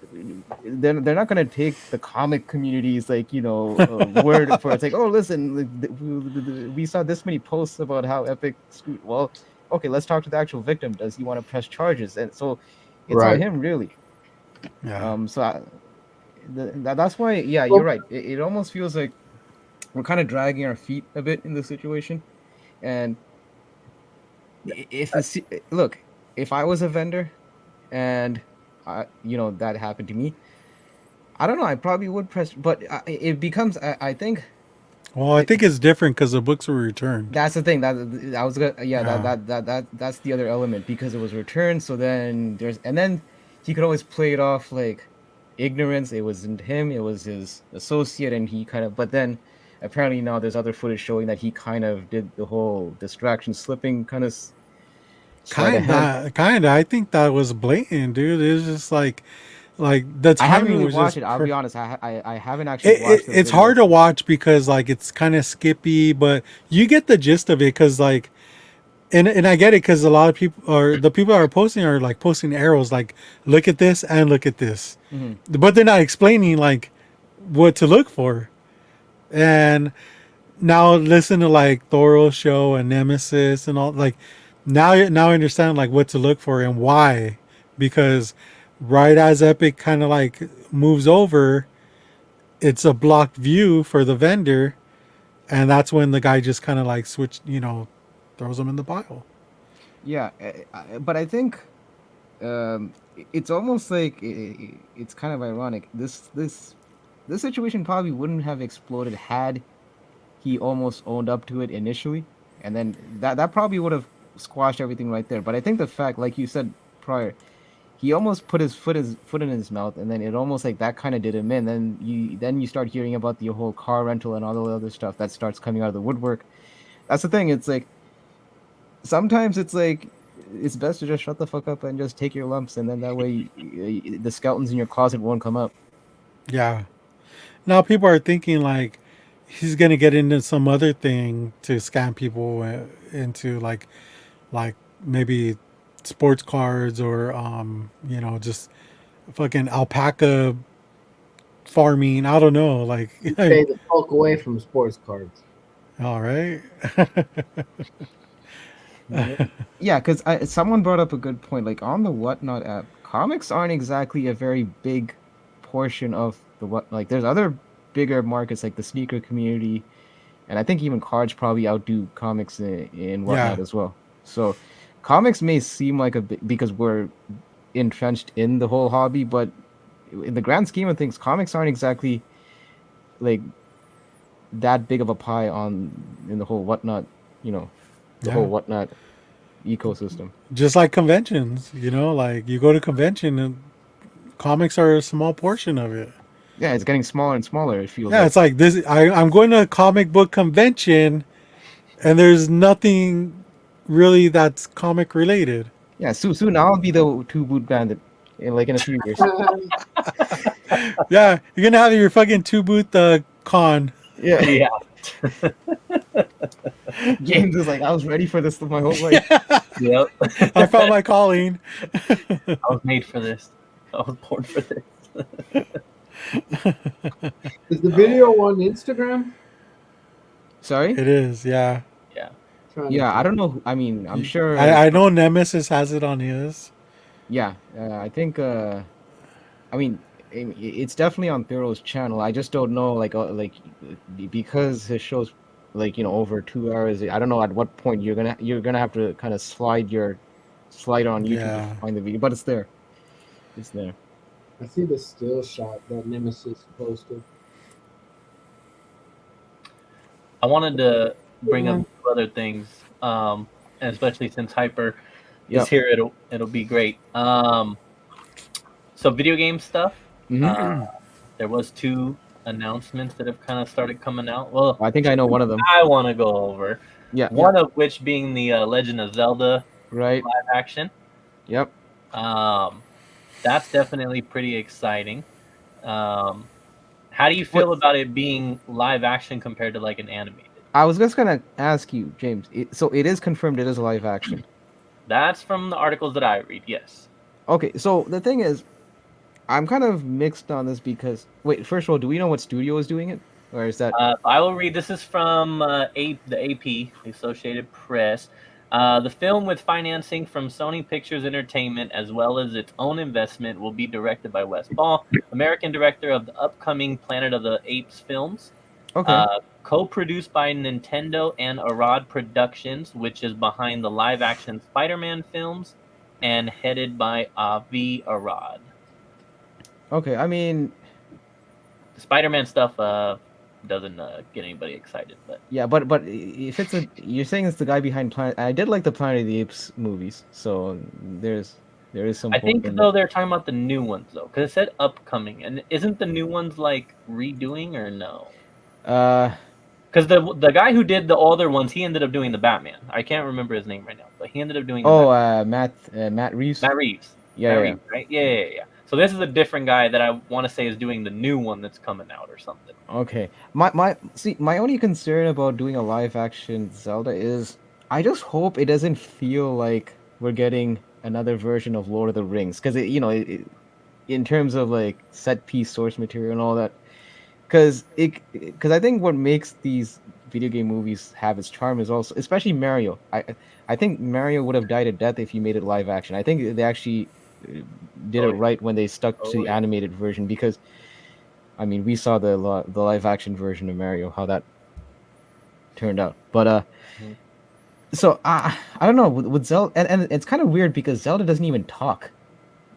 [SPEAKER 4] they're not gonna take the comic community's word for it's like, oh listen, like, we saw this many posts about how Epic screwed. Well, okay, let's talk to the actual victim. Does he want to press charges? And so it's on
[SPEAKER 3] right.
[SPEAKER 4] him really.
[SPEAKER 1] Yeah.
[SPEAKER 4] So that's why, yeah, you're
[SPEAKER 3] Well,
[SPEAKER 4] right. It almost feels like we're kind of dragging our feet a bit in this situation. And if the look, if I was a vendor and that happened to me, I don't know. I probably would press, but it becomes. I think
[SPEAKER 1] Well, I think it's different because the books were returned.
[SPEAKER 4] that's the thing that I was gonna. Yeah,
[SPEAKER 1] Yeah.
[SPEAKER 4] that's the other element because it was returned. So then then he could always play it off like ignorance. It wasn't him. It was his associate, and he kind of. But then apparently now there's other footage showing that he kind of did the whole distraction slipping kind of sleight of hand.
[SPEAKER 1] Kinda. I think that was blatant, dude. It's just like the
[SPEAKER 4] I haven't
[SPEAKER 1] timing
[SPEAKER 4] really
[SPEAKER 1] was
[SPEAKER 4] watched
[SPEAKER 1] just
[SPEAKER 4] it. I'll be
[SPEAKER 1] perfect.
[SPEAKER 4] honest. I haven't actually watched the
[SPEAKER 1] It's
[SPEAKER 4] video.
[SPEAKER 1] hard to watch because like it's kind of skippy, but you get the gist of it because like and I get it because a lot of people or the people that are posting are like posting arrows like look at this and look at this,
[SPEAKER 4] Hmm.
[SPEAKER 1] but they're not explaining like what to look for. And now listen to like Thoro's show and Nemesis and all like now I understand like what to look for and why, because right as Epic kind of like moves over, it's a blocked view for the vendor, and that's when the guy just kind of like throws them in the pile.
[SPEAKER 4] Yeah, but I think it's almost like it's kind of ironic. This situation probably wouldn't have exploded had he almost owned up to it initially, and then that probably would have squashed everything right there. But I think the fact, like you said prior, he almost put his foot in his mouth, and then it almost like that kind of did him in. Then you start hearing about the whole car rental and all the other stuff that starts coming out of the woodwork. That's the thing. It's like sometimes it's like it's best to just shut the fuck up and just take your lumps, and then that way the skeletons in your closet won't come up.
[SPEAKER 1] Yeah. Now people are thinking like he's gonna get into some other thing to scam people into like maybe sports cards or just fucking alpaca farming. I don't know. Like,
[SPEAKER 3] Stay the fuck away from sports cards.
[SPEAKER 1] all right.
[SPEAKER 4] Yeah, because someone brought up a good point. Like on the Whatnot app, comics aren't exactly a very big portion of the what. Like there's other bigger markets like the sneaker community, and I think even cards probably outdo comics in Whatnot
[SPEAKER 1] Yeah.
[SPEAKER 4] as well. So comics may seem like a bit because we're entrenched in the whole hobby, but in the grand scheme of things, comics aren't exactly like that big of a pie on in the whole Whatnot. You know, the whole
[SPEAKER 1] Yeah.
[SPEAKER 4] Whatnot ecosystem.
[SPEAKER 1] Just like conventions, like you go to convention and comics are a small portion of it.
[SPEAKER 4] Yeah, it's getting smaller and smaller. It feels
[SPEAKER 1] Yeah,
[SPEAKER 4] like.
[SPEAKER 1] it's like this. I'm going to a comic book convention, and there's nothing really that's comic related.
[SPEAKER 4] Yeah, soon I'll be the two boot bandit in a few years.
[SPEAKER 1] Yeah, you're gonna have your fucking two booth con.
[SPEAKER 4] Yeah,
[SPEAKER 2] Yeah.
[SPEAKER 4] James is like, I was ready for this my whole life.
[SPEAKER 2] Yep.
[SPEAKER 1] I found my calling.
[SPEAKER 2] I was made for this. I was born for this.
[SPEAKER 3] Is the video on Instagram?
[SPEAKER 4] Sorry?
[SPEAKER 1] It is, yeah.
[SPEAKER 2] Yeah.
[SPEAKER 4] Yeah, I don't know. I mean, I'm sure.
[SPEAKER 1] I know Nemesis has it on his.
[SPEAKER 4] Yeah, I think. I mean, it's definitely on Thero's channel. I just don't know, because his show's over 2 hours. I don't know at what point you're gonna have to kind of slide on YouTube to
[SPEAKER 1] Yeah.
[SPEAKER 4] find the video, but it's there. It's there.
[SPEAKER 3] I see the still shot that Nemesis posted.
[SPEAKER 2] I wanted to bring up two other things, and especially since Hyper is
[SPEAKER 4] Yep.
[SPEAKER 2] here, it'll be great. So video game stuff.
[SPEAKER 4] Mm-hmm.
[SPEAKER 2] There was two announcements that have kind of started coming out. Well,
[SPEAKER 4] I think I know one of them.
[SPEAKER 2] I want to go over.
[SPEAKER 4] Yeah.
[SPEAKER 2] One of which being the Legend of Zelda
[SPEAKER 4] Right.
[SPEAKER 2] live action.
[SPEAKER 4] Yep.
[SPEAKER 2] That's definitely pretty exciting. Um, how do you
[SPEAKER 4] What?
[SPEAKER 2] feel about it being live action compared to like an animated?
[SPEAKER 4] I was just gonna ask you, James. So it is confirmed it is live action.
[SPEAKER 2] That's from the articles that I read. Yes.
[SPEAKER 4] Okay. So the thing is, I'm kind of mixed on this because wait, first of all, do we know what studio is doing it, or is that
[SPEAKER 2] I will read. This is from the AP, the Associated Press. The film, with financing from Sony Pictures Entertainment as well as its own investment, will be directed by Wes Ball, American director of the upcoming Planet of the Apes films.
[SPEAKER 4] okay?
[SPEAKER 2] Co-produced by Nintendo and Arad Productions, which is behind the live-action Spider-Man films, and headed by Avi Arad.
[SPEAKER 4] Okay. I mean,
[SPEAKER 2] The Spider-Man stuff doesn't get anybody excited, but
[SPEAKER 4] yeah, but if it's you're saying it's the guy behind Planet. I did like the Planet of the Apes movies, so there is some
[SPEAKER 2] I
[SPEAKER 4] hope
[SPEAKER 2] think
[SPEAKER 4] in
[SPEAKER 2] though they're talking about the new ones though, because it said upcoming, and isn't the new ones like redoing or no?
[SPEAKER 4] it.
[SPEAKER 2] Because the guy who did the older ones, he ended up doing the Batman. I can't remember his name right now, but he ended up doing the
[SPEAKER 4] Oh,
[SPEAKER 2] Batman.
[SPEAKER 4] Matt Reeves.
[SPEAKER 2] Matt Reeves.
[SPEAKER 4] Yeah,
[SPEAKER 2] Matt
[SPEAKER 4] yeah.
[SPEAKER 2] Reeves, right? Yeah. So this is a different guy that I want to say is doing the new one that's coming out or something.
[SPEAKER 4] Okay. My only concern about doing a live action Zelda is I just hope it doesn't feel like we're getting another version of Lord of the Rings because in terms of like set piece source material and all that because I think what makes these video game movies have its charm is also especially Mario. I think Mario would have died a death if you made it live action. I think they actually uh, did
[SPEAKER 2] Oh,
[SPEAKER 4] it
[SPEAKER 2] yeah.
[SPEAKER 4] right when they stuck to
[SPEAKER 2] Oh,
[SPEAKER 4] the
[SPEAKER 2] yeah.
[SPEAKER 4] animated version because I mean, we saw the live action version of Mario, how that turned out. But
[SPEAKER 2] Mhm.
[SPEAKER 4] so I don't know with Zelda, and it's kind of weird because Zelda doesn't even talk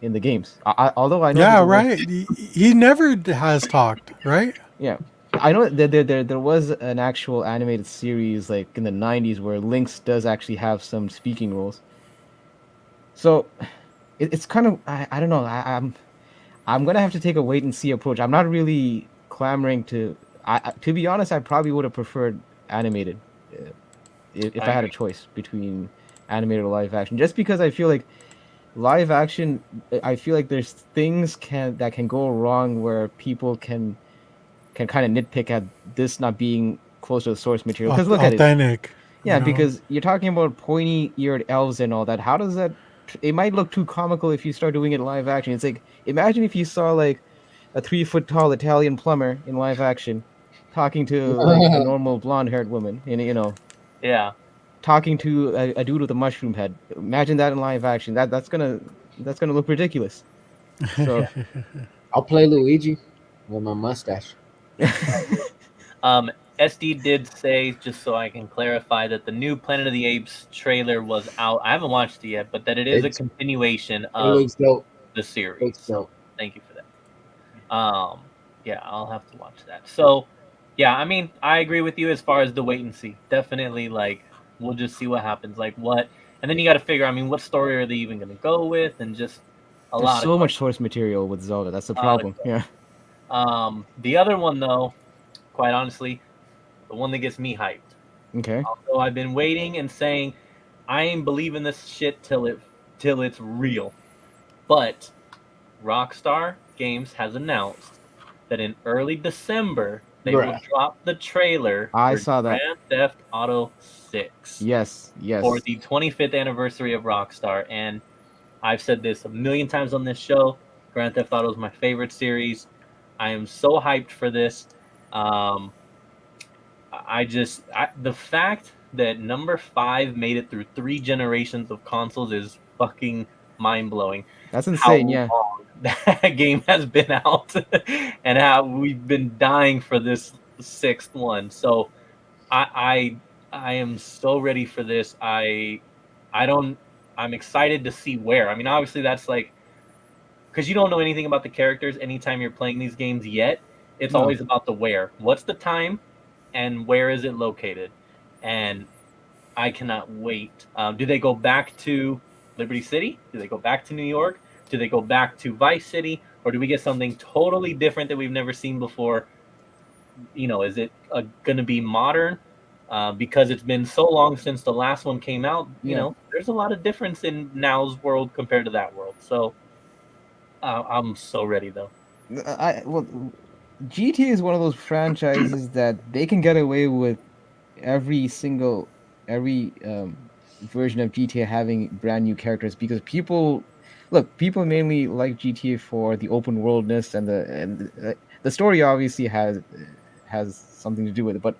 [SPEAKER 4] in the games. Although I know
[SPEAKER 1] Yeah,
[SPEAKER 4] that
[SPEAKER 1] right. He never has talked, right?
[SPEAKER 4] yeah, I know that there was an actual animated series like in the '90s where Lynx does actually have some speaking roles. So it's kind of I don't know I'm gonna have to take a wait and see approach. I'm not really clamoring to. To be honest, I probably would have preferred animated uh, if
[SPEAKER 2] I
[SPEAKER 4] I had a
[SPEAKER 2] agree.
[SPEAKER 4] choice between animated or live action. Just because I feel like live action, I feel like there's things that can go wrong where people can kind of nitpick at this not being close to the source material. Because look at it,
[SPEAKER 1] Authentic,
[SPEAKER 4] yeah,
[SPEAKER 1] you know.
[SPEAKER 4] because you're talking about pointy-eared elves and all that. How does that? It might look too comical if you start doing it live action. It's like imagine if you saw like a 3 foot tall Italian plumber in live action, talking to like a normal blonde haired woman, and
[SPEAKER 2] Yeah.
[SPEAKER 4] talking to a dude with a mushroom head. Imagine that in live action. That's gonna look ridiculous. So
[SPEAKER 3] I'll play Luigi with my mustache.
[SPEAKER 2] Um, SD did say, just so I can clarify, that the new Planet of the Apes trailer was out. I haven't watched it yet, but that it is a
[SPEAKER 3] It's,
[SPEAKER 2] continuation
[SPEAKER 3] it
[SPEAKER 2] of
[SPEAKER 3] looks dope.
[SPEAKER 2] the
[SPEAKER 3] It
[SPEAKER 2] series.
[SPEAKER 3] looks
[SPEAKER 2] So
[SPEAKER 3] dope.
[SPEAKER 2] thank you for that. Yeah, I'll have to watch that. So, yeah, I mean, I agree with you as far as the wait and see. Definitely, like, we'll just see what happens. Like, what, and then you got to figure. I mean, what story are they even going to go with, and just a
[SPEAKER 4] there's
[SPEAKER 2] lot of
[SPEAKER 4] so much
[SPEAKER 2] questions.
[SPEAKER 4] source material with Zelda. That's the
[SPEAKER 2] A lot of
[SPEAKER 4] problem. Yeah.
[SPEAKER 2] The other one, though, quite honestly, the one that gets me hyped.
[SPEAKER 4] Okay.
[SPEAKER 2] Although I've been waiting and saying I ain't believing this shit till it's real. But Rockstar Games has announced that in early December they will
[SPEAKER 3] Bruh.
[SPEAKER 2] drop the trailer
[SPEAKER 4] I
[SPEAKER 2] for
[SPEAKER 4] saw that.
[SPEAKER 2] Grand Theft Auto 6
[SPEAKER 4] Yes.
[SPEAKER 2] for
[SPEAKER 4] Yes.
[SPEAKER 2] the 25th anniversary of Rockstar. And I've said this a million times on this show. Grand Theft Auto is my favorite series. I am so hyped for this. Um, the fact that number 5 made it through 3 generations of consoles is fucking mind blowing.
[SPEAKER 4] That's
[SPEAKER 2] How
[SPEAKER 4] insane. Yeah.
[SPEAKER 2] long that game has been out and how we've been dying for this 6th one. So I am so ready for this. I don't. I'm excited to see where. I mean, obviously that's like because you don't know anything about the characters anytime you're playing these games yet. It's
[SPEAKER 4] No.
[SPEAKER 2] always about the where. What's the time? and where is it located? And I cannot wait. Do they go back to Liberty City? Do they go back to New York? Do they go back to Vice City? Or do we get something totally different that we've never seen before? Is it going to be modern? Because it's been so long since the last one came out. There's a lot of difference in now's world compared to that world. So I'm so ready though.
[SPEAKER 4] GTA is one of those franchises that they can get away with every version of GTA having brand new characters because people mainly like GTA for the open worldness and the story obviously has something to do with it, but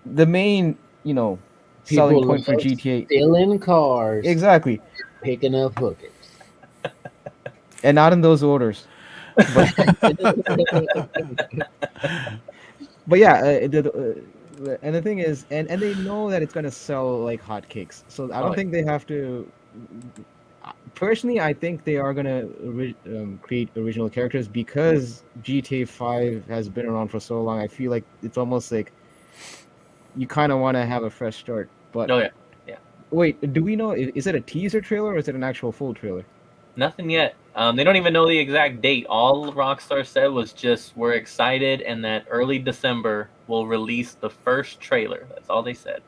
[SPEAKER 4] the main selling
[SPEAKER 3] People
[SPEAKER 4] point for
[SPEAKER 3] love
[SPEAKER 4] GTA
[SPEAKER 3] stealing cars,
[SPEAKER 4] exactly,
[SPEAKER 3] picking up hookers,
[SPEAKER 4] and not in those orders. But yeah, and the thing is, and they know that it's gonna sell like hotcakes, so I don't think they have to. Personally, I think they are gonna create original characters because GTA 5 has been around for so long. I feel like it's almost like you kind of want to have a fresh start. But
[SPEAKER 2] yeah.
[SPEAKER 4] Wait, do we know? Is it a teaser trailer or is it an actual full trailer?
[SPEAKER 2] Nothing yet. They don't even know the exact date. All Rockstar said was just we're excited and that early December we'll release the first trailer. That's all they said.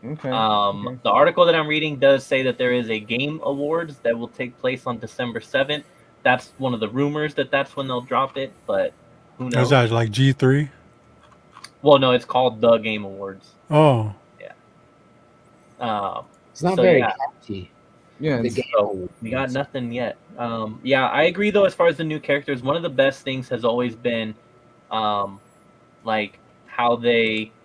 [SPEAKER 4] Okay.
[SPEAKER 2] The article that I'm reading does say that there is a game awards that will take place on December 7th. That's one of the rumors that's when they'll drop it, but who knows?
[SPEAKER 1] Is that like G3?
[SPEAKER 2] Well, no, it's called the Game Awards.
[SPEAKER 1] Oh.
[SPEAKER 2] Yeah.
[SPEAKER 3] It's not very catchy.
[SPEAKER 4] Yeah,
[SPEAKER 2] so we got nothing yet. Yeah, I agree though. As far as the new characters, one of the best things has always been, like how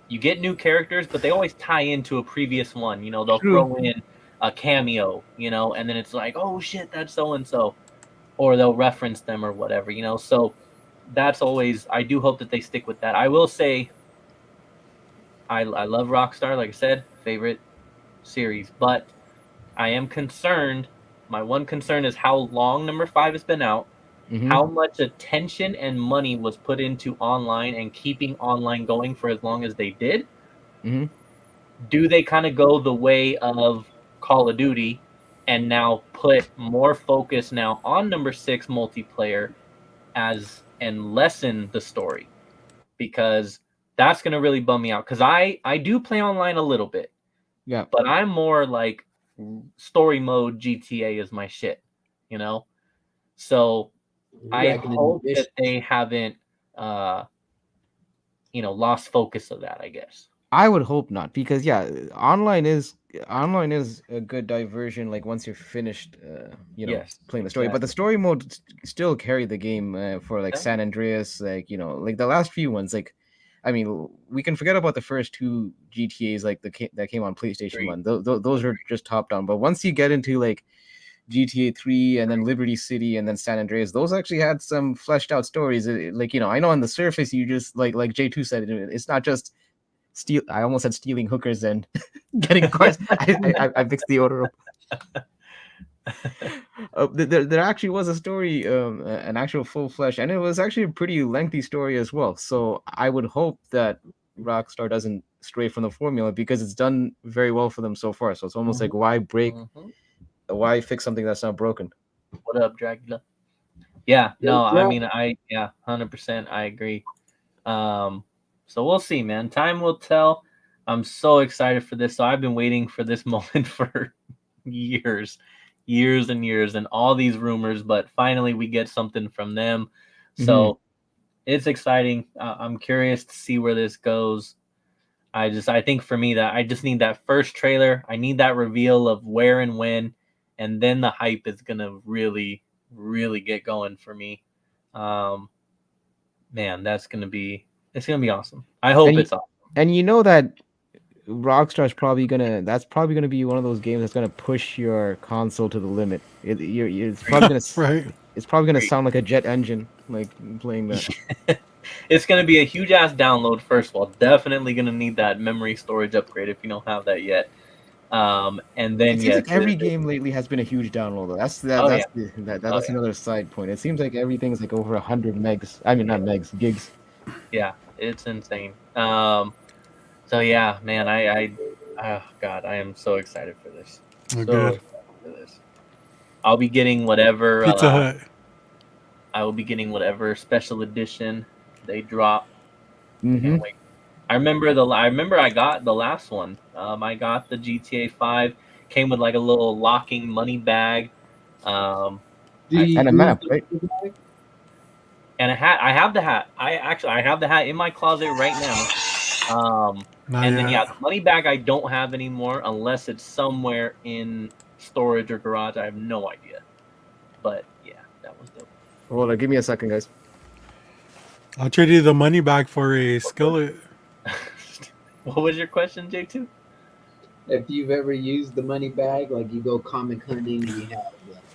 [SPEAKER 2] you get new characters, but they always tie into a previous one. They'll throw in a cameo, and then it's like, oh shit, that's so and so, or they'll reference them or whatever. So that's always. I do hope that they stick with that. I will say, I love Rockstar. Like I said, favorite series, but I am concerned. My one concern is how long number 5 has been out, how much attention and money was put into online and keeping online going for as long as they did. Do they kind of go the way of Call of Duty and now put more focus now on number 6 multiplayer and lessen the story? Because that's going to really bum me out because I do play online a little bit.
[SPEAKER 4] Yeah.
[SPEAKER 2] But I'm more like story mode GTA is my shit, So I hope that they haven't lost focus of that, I guess.
[SPEAKER 4] I would hope not because online is a good diversion like once you're finished playing the story, but the story mode still carry the game for like San Andreas, like like the last few ones, like I mean, we can forget about the first 2 GTAs like that came on PlayStation 1. Those are just top down, but once you get into like GTA 3 and then Liberty City and then San Andreas, those actually had some fleshed out stories. Like I know on the surface you just like J2 said, it's not just I almost said stealing hookers and getting cars. I mixed the order up. There actually was a story, an actual full flesh, and it was actually a pretty lengthy story as well. So I would hope that Rockstar doesn't stray from the formula because it's done very well for them so far. So it's almost like why why fix something that's not broken?
[SPEAKER 2] What up, Dracula? Yeah, no, I mean, 100%, I agree. So we'll see, man. Time will tell. I'm so excited for this. So I've been waiting for this moment for years and years, and all these rumors, but finally we get something from them. So it's exciting. I'm curious to see where this goes. I think for me that I just need that first trailer. I need that reveal of where and when, and then the hype is gonna really, really get going for me. Man, it's gonna be awesome. I hope it's awesome.
[SPEAKER 4] And that Rockstar's probably gonna be one of those games that's gonna push your console to the limit. It's probably gonna It's probably gonna sound like a jet engine, like playing that.
[SPEAKER 2] It's gonna be a huge ass download. First of all, definitely gonna need that memory storage upgrade if you don't have that yet. And then
[SPEAKER 4] it seems like every game lately has been a huge download. Though. That's another side point. It seems like everything's like over 100 megs. I mean, not megs, gigs.
[SPEAKER 2] Yeah, it's insane. So yeah, man, oh god, I am so excited for this.
[SPEAKER 1] Oh,
[SPEAKER 2] So
[SPEAKER 1] good.
[SPEAKER 2] excited for this. I'll be getting whatever.
[SPEAKER 1] Pizza Hut.
[SPEAKER 2] I will be getting whatever special edition they drop.
[SPEAKER 4] Mm-hmm.
[SPEAKER 2] Can't wait. I remember I got the last one. I got the GTA 5. Came with like a little locking money bag. Um,
[SPEAKER 3] Do
[SPEAKER 2] I,
[SPEAKER 3] you
[SPEAKER 4] And a
[SPEAKER 3] use
[SPEAKER 4] map,
[SPEAKER 3] the
[SPEAKER 4] right?
[SPEAKER 3] money bag?
[SPEAKER 2] and a hat. I have the hat. I have the hat in my closet right now.
[SPEAKER 1] Not
[SPEAKER 2] And then
[SPEAKER 1] yet.
[SPEAKER 2] the money bag I don't have anymore unless it's somewhere in storage or garage. I have no idea. But yeah, that was dope.
[SPEAKER 4] Hold on, give me a second, guys.
[SPEAKER 1] I'll trade you the money back for a skillet.
[SPEAKER 2] What was your question, J2?
[SPEAKER 3] If you've ever used the money bag, like you go comic hunting, you have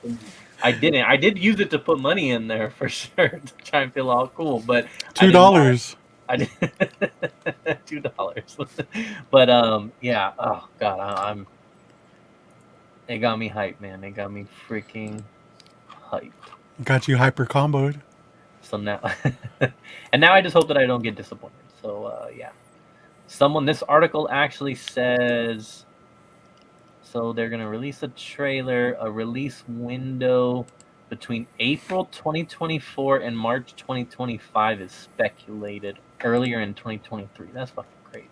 [SPEAKER 3] like,
[SPEAKER 2] I didn't. I did use it to put money in there for sure to try and feel all cool, but
[SPEAKER 1] $2.
[SPEAKER 2] I did $2. But yeah. Oh god, I'm. It got me hyped, man. It got me freaking hyped.
[SPEAKER 1] Got you hyper comboed.
[SPEAKER 2] So now, and now I just hope that I don't get disappointed. So yeah, this article actually says, so they're gonna release a trailer, a release window between April 2024 and March 2025 is speculated. Earlier in 2023. That's fucking crazy.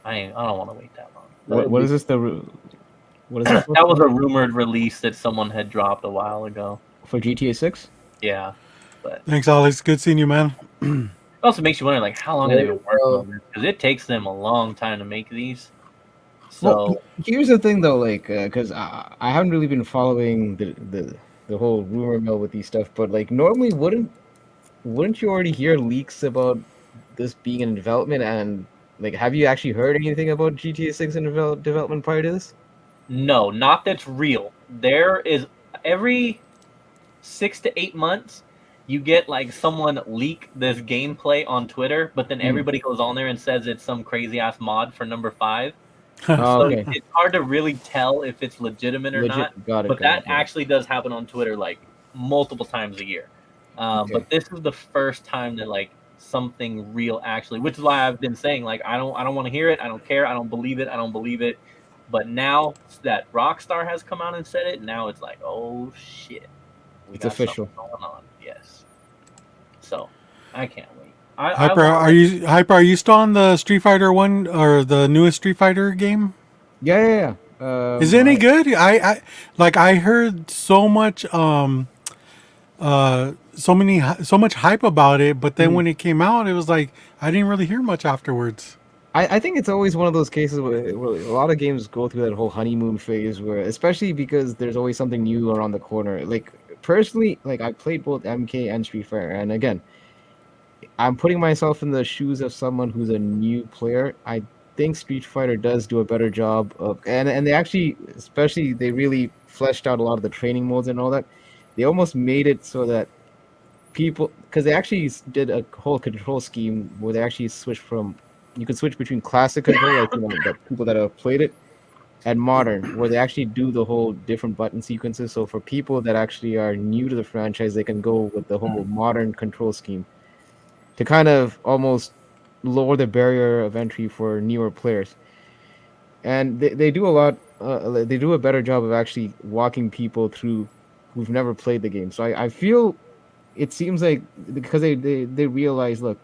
[SPEAKER 2] I don't want to wait that long.
[SPEAKER 4] What is this? What is this?
[SPEAKER 2] That was a rumored release that someone had dropped a while ago.
[SPEAKER 4] For GTA 6?
[SPEAKER 2] Yeah, but
[SPEAKER 1] Thanks, Alex. Good seeing you, man.
[SPEAKER 2] it also makes you wonder, like, how long have they been working
[SPEAKER 3] Bro.
[SPEAKER 2] on this? Because it takes them a long time to make these. So
[SPEAKER 4] Well, here's the thing, though, like, because I haven't really been following the whole rumor mill with these stuff, but like, normally wouldn't you already hear leaks about this being in development? And like, have you actually heard anything about GTA 6 in development prior to this?
[SPEAKER 2] no, not that's real. There is every 6 to 8 months, you get like someone leak this gameplay on Twitter, but then everybody goes on there and says it's some crazy ass mod for number 5.
[SPEAKER 4] Oh,
[SPEAKER 2] So
[SPEAKER 4] okay.
[SPEAKER 2] it's hard to really tell if it's legitimate or not.
[SPEAKER 4] Got it.
[SPEAKER 2] But
[SPEAKER 4] got
[SPEAKER 2] that
[SPEAKER 4] it, yeah.
[SPEAKER 2] actually does happen on Twitter like multiple times a year.
[SPEAKER 4] Okay.
[SPEAKER 2] But this is the first time that like something real actually, which is why I've been saying like I don't want to hear it. I don't care. I don't believe it. But now that Rockstar has come out and said it, now it's like, oh shit,
[SPEAKER 4] It's official.
[SPEAKER 2] something going on. Yes. So I can't wait.
[SPEAKER 1] Hyper, are you still on the Street Fighter 1 or the newest Street Fighter game?
[SPEAKER 4] Yeah.
[SPEAKER 1] Is it any good? I heard so much so much hype about it, but then when it came out, it was like I didn't really hear much afterwards.
[SPEAKER 4] I think it's always one of those cases where a lot of games go through that whole honeymoon phase, where especially because there's always something new around the corner. Like personally, like I played both MK and Street Fighter, and again, I'm putting myself in the shoes of someone who's a new player. I think Street Fighter does do a better job of, and they actually, especially they really fleshed out a lot of the training modes and all that. They almost made it so that people, because they actually did a whole control scheme where they actually switched from, you could switch between classic control, like the people that have played it, and modern, where they actually do the whole different button sequences. So for people that actually are new to the franchise, they can go with the whole modern control scheme to kind of almost lower the barrier of entry for newer players. And they do a lot. They do a better job of actually walking people through who've never played the game. So I feel it seems like because they realize, look,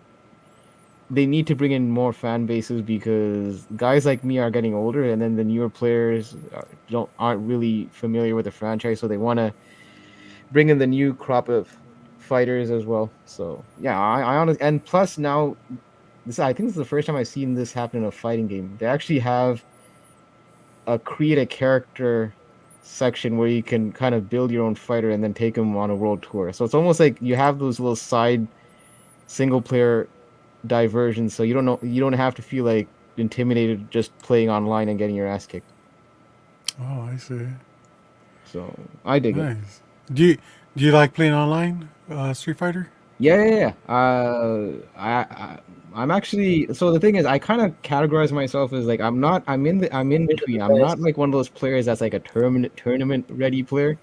[SPEAKER 4] they need to bring in more fan bases because guys like me are getting older, and then the newer players aren't really familiar with the franchise, so they want to bring in the new crop of fighters as well. So yeah, I honestly, and plus now, I think this is the first time I've seen this happen in a fighting game. They actually have a create a character section where you can kind of build your own fighter and then take them on a world tour. So it's almost like you have those little side single player diversions, so you don't have to feel like intimidated just playing online and getting your ass kicked.
[SPEAKER 1] Oh, I see.
[SPEAKER 4] So I dig it.
[SPEAKER 1] Nice. Do you like playing online, Street Fighter?
[SPEAKER 4] Yeah. I'm actually, so the thing is, I kind of categorize myself as like I'm in between. I'm not like one of those players that's like a tournament ready player,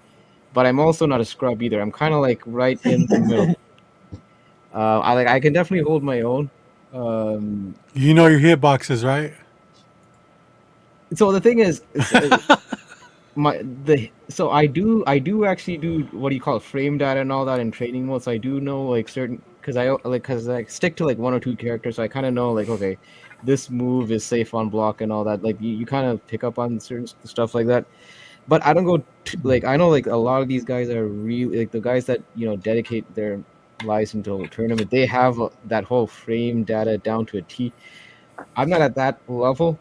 [SPEAKER 4] but I'm also not a scrub either. I'm kind of like right in the middle. I can definitely hold my own,
[SPEAKER 1] You know your hitboxes, right?
[SPEAKER 4] So the thing is, I do actually do what do you call it, frame data and all that in training mode. So I do know like certain because I stick to like one or two characters, so I kind of know like okay, this move is safe on block and all that. Like you kind of pick up on certain stuff like that. But I don't go like I know like a lot of these guys are really like the guys that dedicate their lives into a tournament. They have that whole frame data down to a T. I'm not at that level.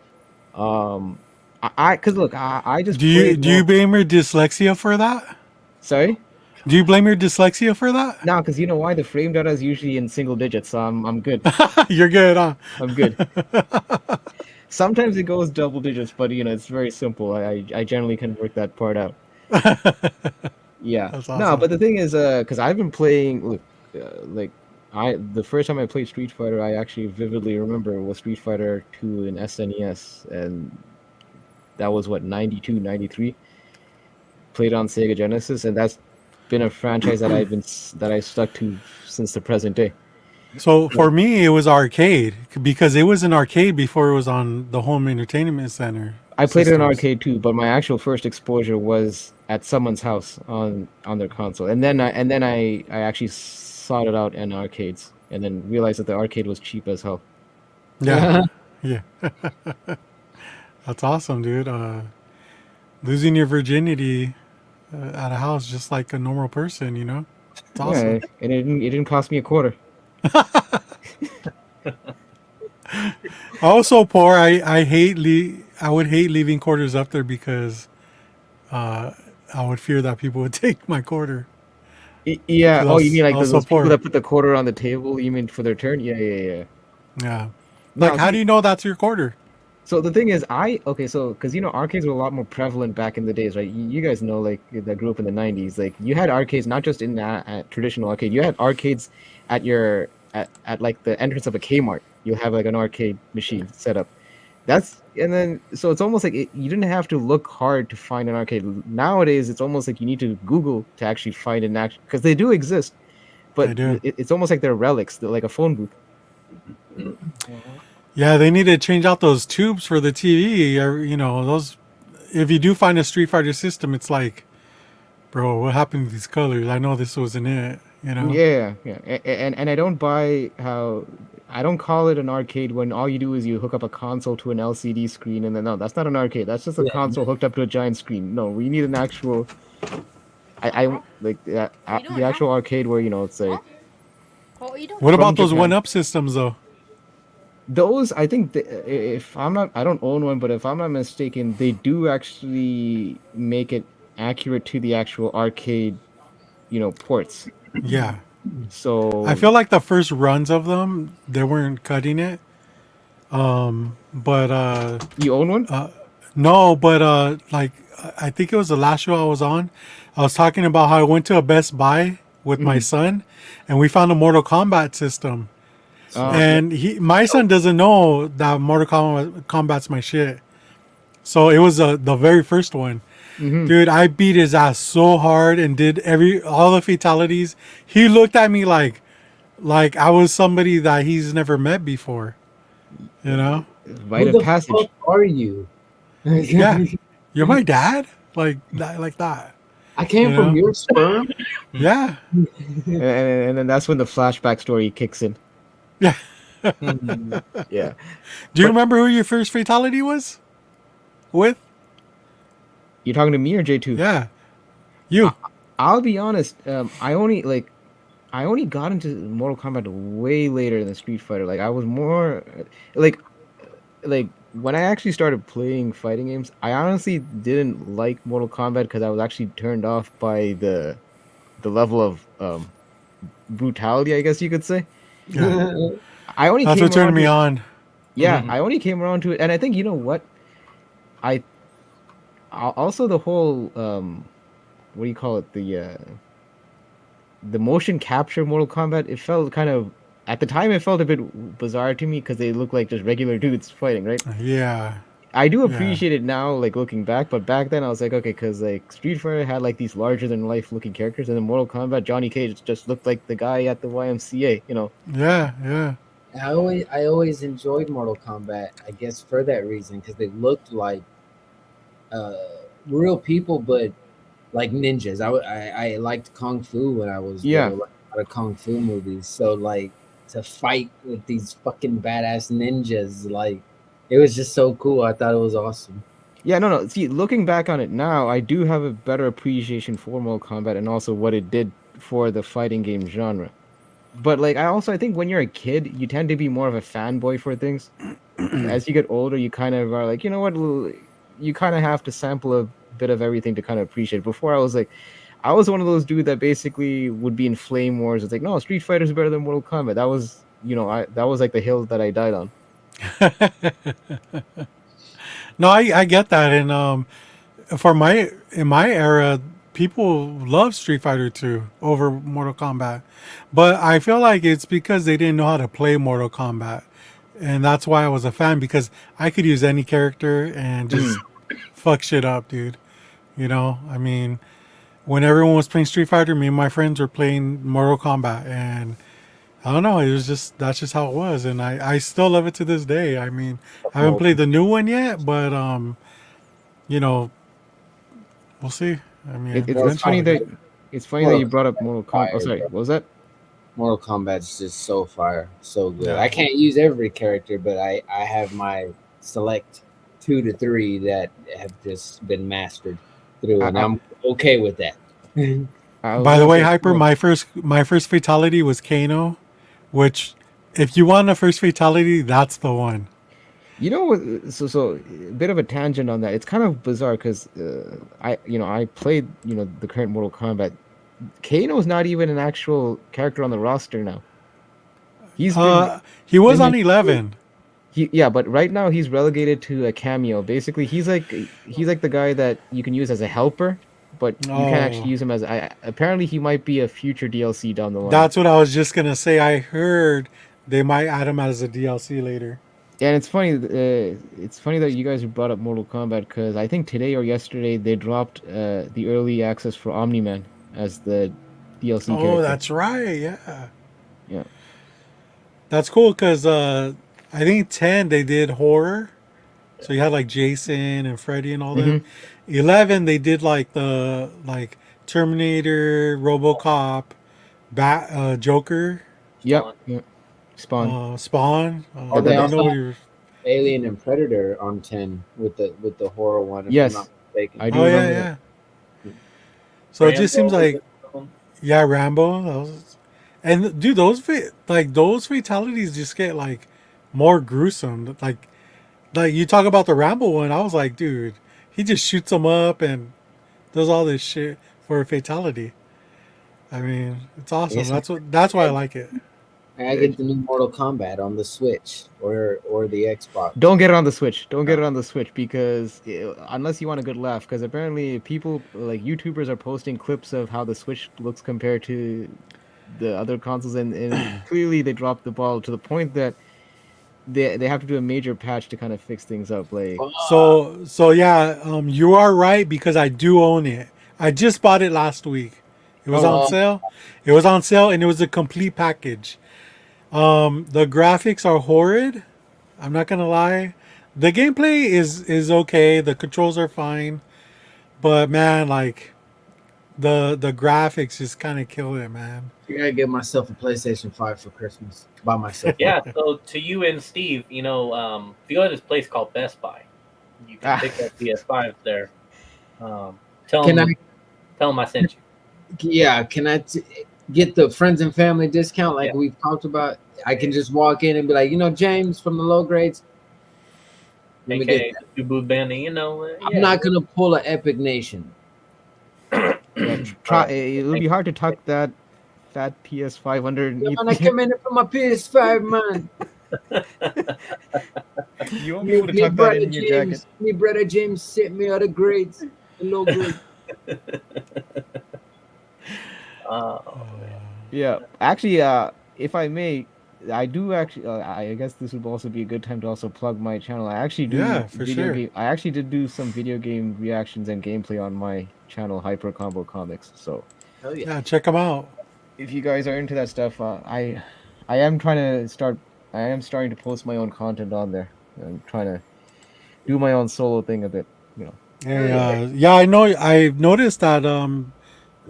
[SPEAKER 4] Um, cause look, I just played
[SPEAKER 1] Do you
[SPEAKER 4] more.
[SPEAKER 1] blame your dyslexia for that?
[SPEAKER 4] Sorry.
[SPEAKER 1] Do you blame your dyslexia for that?
[SPEAKER 4] No, because you know why the frame data is usually in single digits, so I'm good.
[SPEAKER 1] You're good, huh?
[SPEAKER 4] I'm good. Sometimes it goes double digits, but it's very simple. I generally can work that part out. Yeah.
[SPEAKER 1] That's
[SPEAKER 4] No,
[SPEAKER 1] awesome.
[SPEAKER 4] but the thing is, because I've been playing, look, like the first time I played Street Fighter, I actually vividly remember was Street Fighter 2 in SNES, and that was what 92, 93. Played on Sega Genesis, and that's been a franchise that I stuck to since the present day.
[SPEAKER 1] So for me, it was arcade because it was an arcade before it was on the home entertainment center.
[SPEAKER 4] I played it in
[SPEAKER 1] systems.
[SPEAKER 4] arcade too, but my actual first exposure was at someone's house on their console, and then I actually sought it out in arcades, and then realized that the arcade was cheap as hell.
[SPEAKER 1] Yeah, yeah. That's awesome, dude. Losing your virginity at a house just like a normal person, you know? It's awesome.
[SPEAKER 4] Yeah, and it didn't cost me a quarter.
[SPEAKER 1] Also poor. I would hate leaving quarters up there because I would fear that people would take my quarter.
[SPEAKER 4] Yeah. Oh, you mean like
[SPEAKER 1] I was so
[SPEAKER 4] those people
[SPEAKER 1] poor.
[SPEAKER 4] that put the quarter on the table? You mean for their turn? Yeah.
[SPEAKER 1] Yeah.
[SPEAKER 4] Now,
[SPEAKER 1] Like, how do you know that's your quarter?
[SPEAKER 4] so the thing is, because arcades were a lot more prevalent back in the days, right? You guys know, like that grew up in the '90s. Like you had arcades not just in that traditional arcade. You had arcades at at like the entrance of a Kmart. You'll have like an arcade machine set up. And then so it's almost like you didn't have to look hard to find an arcade. Nowadays, it's almost like you need to Google to actually find an action because they do exist, but
[SPEAKER 1] They do.
[SPEAKER 4] it's almost like they're relics, they're like a phone booth.
[SPEAKER 1] Yeah, they need to change out those tubes for the TV. You know, those. If you do find a Street Fighter system, it's like, bro, what happened to these colors? I know this wasn't it. You know.
[SPEAKER 4] Yeah. And I don't buy how I don't call it an arcade when all you do is you hook up a console to an LCD screen and then no, that's not an arcade. That's just a console hooked up to a giant screen. No, we need an actual. I like the actual arcade where it's like
[SPEAKER 1] What about
[SPEAKER 4] from
[SPEAKER 1] those
[SPEAKER 4] Japan.
[SPEAKER 1] 1-up systems though?
[SPEAKER 4] Those I think if I'm not, I don't own one, but if I'm not mistaken, they do actually make it accurate to the actual arcade, ports.
[SPEAKER 1] Yeah.
[SPEAKER 4] So
[SPEAKER 1] I feel like the first runs of them, they weren't cutting it. But
[SPEAKER 4] you own one?
[SPEAKER 1] no, but like I think it was the last show I was on. I was talking about how I went to a Best Buy with my son, and we found a Mortal Kombat system. And my son doesn't know that Mortal Kombat's my shit. So it was the very first one. Dude, I beat his ass so hard and did all the fatalities. He looked at me like I was somebody that he's never met before. You know?
[SPEAKER 4] Rite
[SPEAKER 3] Who
[SPEAKER 4] of
[SPEAKER 3] the
[SPEAKER 4] passage.
[SPEAKER 3] fuck are you?
[SPEAKER 1] Yeah. You're my dad? Like that.
[SPEAKER 3] I came
[SPEAKER 1] You
[SPEAKER 3] from
[SPEAKER 1] know?
[SPEAKER 3] your sperm.
[SPEAKER 1] Yeah.
[SPEAKER 4] And then that's when the flashback story kicks in.
[SPEAKER 1] Yeah.
[SPEAKER 4] Yeah.
[SPEAKER 1] Do you remember who your first fatality was? With?
[SPEAKER 4] You're talking to me or J2?
[SPEAKER 1] Yeah. You.
[SPEAKER 4] I'll be honest. I only got into Mortal Kombat way later than Street Fighter. Like I was more like when I actually started playing fighting games. I honestly didn't like Mortal Kombat because I was actually turned off by the level of brutality, I guess you could say.
[SPEAKER 1] Yeah.
[SPEAKER 4] I only
[SPEAKER 1] That's
[SPEAKER 4] came
[SPEAKER 1] what turned
[SPEAKER 4] around
[SPEAKER 1] me
[SPEAKER 4] to it.
[SPEAKER 1] on.
[SPEAKER 4] Yeah, I only came around to it, and I think you know what, also the whole what do you call it, the motion capture Mortal Kombat. It felt kind of at the time it felt a bit bizarre to me because they look like just regular dudes fighting, right?
[SPEAKER 1] Yeah.
[SPEAKER 4] I do
[SPEAKER 1] Yeah.
[SPEAKER 4] appreciate it now, like looking back, but back then I was like, okay, because like Street Fighter had like these larger than life looking characters, and then Mortal Kombat, Johnny Cage just looked like the guy at the YMCA,
[SPEAKER 1] Yeah. Yeah.
[SPEAKER 3] I always enjoyed Mortal Kombat. I guess for that reason, because they looked like uh, real people, but like ninjas. I liked kung fu when I was
[SPEAKER 4] Yeah.
[SPEAKER 3] little, like a lot of kung fu movies. So like to fight with these fucking badass ninjas, like it was just so cool. I thought it was awesome.
[SPEAKER 4] Yeah, no. See, looking back on it now, I do have a better appreciation for Mortal Kombat and also what it did for the fighting game genre. But like, I think when you're a kid, you tend to be more of a fanboy for things. As you get older, you kind of are like, you know what? You kind of have to sample a bit of everything to kind of appreciate. Before, I was like, I was one of those dudes that basically would be in flame wars. It's like, no, Street Fighter is better than Mortal Kombat. That was, that was like the hill that I died on.
[SPEAKER 1] No, I get that, and for my in my era, people love Street Fighter 2 over Mortal Kombat, but I feel like it's because they didn't know how to play Mortal Kombat, and that's why I was a fan because I could use any character and just fuck shit up, dude. You know, I mean, when everyone was playing Street Fighter, me and my friends were playing Mortal Kombat, and I don't know, it was just that's just how it was, and I still love it to this day. I mean, I haven't played the new one yet, but you know, we'll see. I mean,
[SPEAKER 3] Mortal
[SPEAKER 4] It's funny
[SPEAKER 1] eventually.
[SPEAKER 4] that you
[SPEAKER 3] Mortal
[SPEAKER 4] brought up
[SPEAKER 3] Kombat
[SPEAKER 4] Mortal Kombat. Oh,
[SPEAKER 3] fire,
[SPEAKER 4] sorry,
[SPEAKER 3] bro.
[SPEAKER 4] what was that?
[SPEAKER 3] Mortal Kombat's just so fire, so good.
[SPEAKER 1] Yeah.
[SPEAKER 3] I can't use every character, but I have my select 2 to 3 that have just been mastered through,
[SPEAKER 4] I,
[SPEAKER 3] and
[SPEAKER 4] I,
[SPEAKER 3] I'm okay with that.
[SPEAKER 4] I was
[SPEAKER 1] By the
[SPEAKER 4] gonna
[SPEAKER 1] way,
[SPEAKER 4] say,
[SPEAKER 1] Hyper, my first fatality was Kano, which if you want a first fatality, that's the one.
[SPEAKER 4] you know what? So a bit of a tangent on that. It's kind of bizarre because I played the current Mortal Kombat. Kano's not even an actual character on the roster now. He's been
[SPEAKER 1] He was
[SPEAKER 3] Then
[SPEAKER 1] on 11.
[SPEAKER 4] yeah, but right now he's relegated to a cameo. Basically, he's like the guy that you can use as a helper, but you can't
[SPEAKER 1] Oh,
[SPEAKER 4] actually use him as. Apparently, he might be a future DLC down the line.
[SPEAKER 1] that's what I was just gonna say. I heard they might add him as a DLC later.
[SPEAKER 4] And it's funny that you guys brought up Mortal Kombat because I think today or yesterday they dropped the early access for Omni Man as the DLC
[SPEAKER 1] Oh,
[SPEAKER 4] character.
[SPEAKER 1] that's right. Yeah,
[SPEAKER 4] Yeah.
[SPEAKER 1] that's cool because I think 10 they did horror, so you had like Jason and Freddy and all them.
[SPEAKER 4] Mm-hmm.
[SPEAKER 1] 11 they did like the like Terminator, RoboCop, Joker,
[SPEAKER 4] Yep.
[SPEAKER 2] Spawn.
[SPEAKER 4] Yep. Spawn.
[SPEAKER 1] Spawn.
[SPEAKER 3] oh,
[SPEAKER 4] That,
[SPEAKER 3] they
[SPEAKER 1] I
[SPEAKER 4] that,
[SPEAKER 1] didn't
[SPEAKER 4] that,
[SPEAKER 1] know
[SPEAKER 3] also
[SPEAKER 1] what
[SPEAKER 3] have
[SPEAKER 1] you were.
[SPEAKER 3] Alien and Predator on 10 with the horror one, if I'm not
[SPEAKER 4] yes,
[SPEAKER 3] mistaken.
[SPEAKER 4] I do
[SPEAKER 1] Oh yeah,
[SPEAKER 4] remember that.
[SPEAKER 1] yeah. So it just
[SPEAKER 2] Rambo
[SPEAKER 1] seems
[SPEAKER 2] was
[SPEAKER 1] like
[SPEAKER 2] one of them.
[SPEAKER 1] yeah, Rambo. And dude, those fatalities just get like more gruesome. Like you talk about the Rambo one, I was like, dude, he just shoots them up and does all this shit for a fatality. I mean, it's
[SPEAKER 3] I
[SPEAKER 1] awesome.
[SPEAKER 3] guess
[SPEAKER 1] That's why I like it.
[SPEAKER 3] I get the new Mortal Kombat on the Switch or the Xbox.
[SPEAKER 4] Don't get it on the Switch. Don't get
[SPEAKER 1] Yeah.
[SPEAKER 4] it on the Switch because unless you want a good laugh, because apparently people like YouTubers are posting clips of how the Switch looks compared to the other consoles, and clearly they dropped the ball to the point that they have to do a major patch to kind of fix things up. Like,
[SPEAKER 1] So yeah, you are right because I do own it. I just bought it last week. It was
[SPEAKER 4] oh,
[SPEAKER 1] on
[SPEAKER 3] Uh,
[SPEAKER 1] sale. It was on sale and it was a complete package. The graphics are horrid. I'm not gonna lie. The gameplay is okay. The controls are fine, but man, like the graphics just kind of kill it, man.
[SPEAKER 3] I gotta get myself a PlayStation 5 for Christmas. Buy myself one.
[SPEAKER 2] Yeah. So to you and Steve, if you go to this place called Best Buy, you can pick up PS5 there. Tell
[SPEAKER 3] Can I?
[SPEAKER 2] them, I sent you.
[SPEAKER 3] Yeah, can I get the friends and family discount like
[SPEAKER 2] Yeah.
[SPEAKER 3] we've talked about? I can just walk in and be like, James from the low grades. Let me get
[SPEAKER 2] AKA
[SPEAKER 3] that.
[SPEAKER 2] the Boo Bandy.
[SPEAKER 3] I'm not gonna pull an Epic Nation.
[SPEAKER 4] yeah, try. It'll be hard to tuck that fat PS5
[SPEAKER 3] Yeah,
[SPEAKER 4] underneath.
[SPEAKER 3] man, I came in for my PS5, man.
[SPEAKER 4] You won't be able to tuck that in your jacket.
[SPEAKER 3] Me brother James sent me other grades, the low grade.
[SPEAKER 2] Oh man.
[SPEAKER 4] Yeah, actually, if I may, I do actually. I guess this would also be a good time to also plug my channel. I actually do
[SPEAKER 1] Yeah, for
[SPEAKER 4] video
[SPEAKER 1] sure.
[SPEAKER 4] game. I actually did do some video game reactions and gameplay on my channel, Hyper Combo Comics. So
[SPEAKER 3] Hell yeah.
[SPEAKER 1] Yeah, check them out.
[SPEAKER 4] if you guys are into that stuff, I am trying to start I am starting to post my own content on there. I'm trying to do my own solo thing a bit. You know.
[SPEAKER 1] Hey, yeah, I know. I've noticed that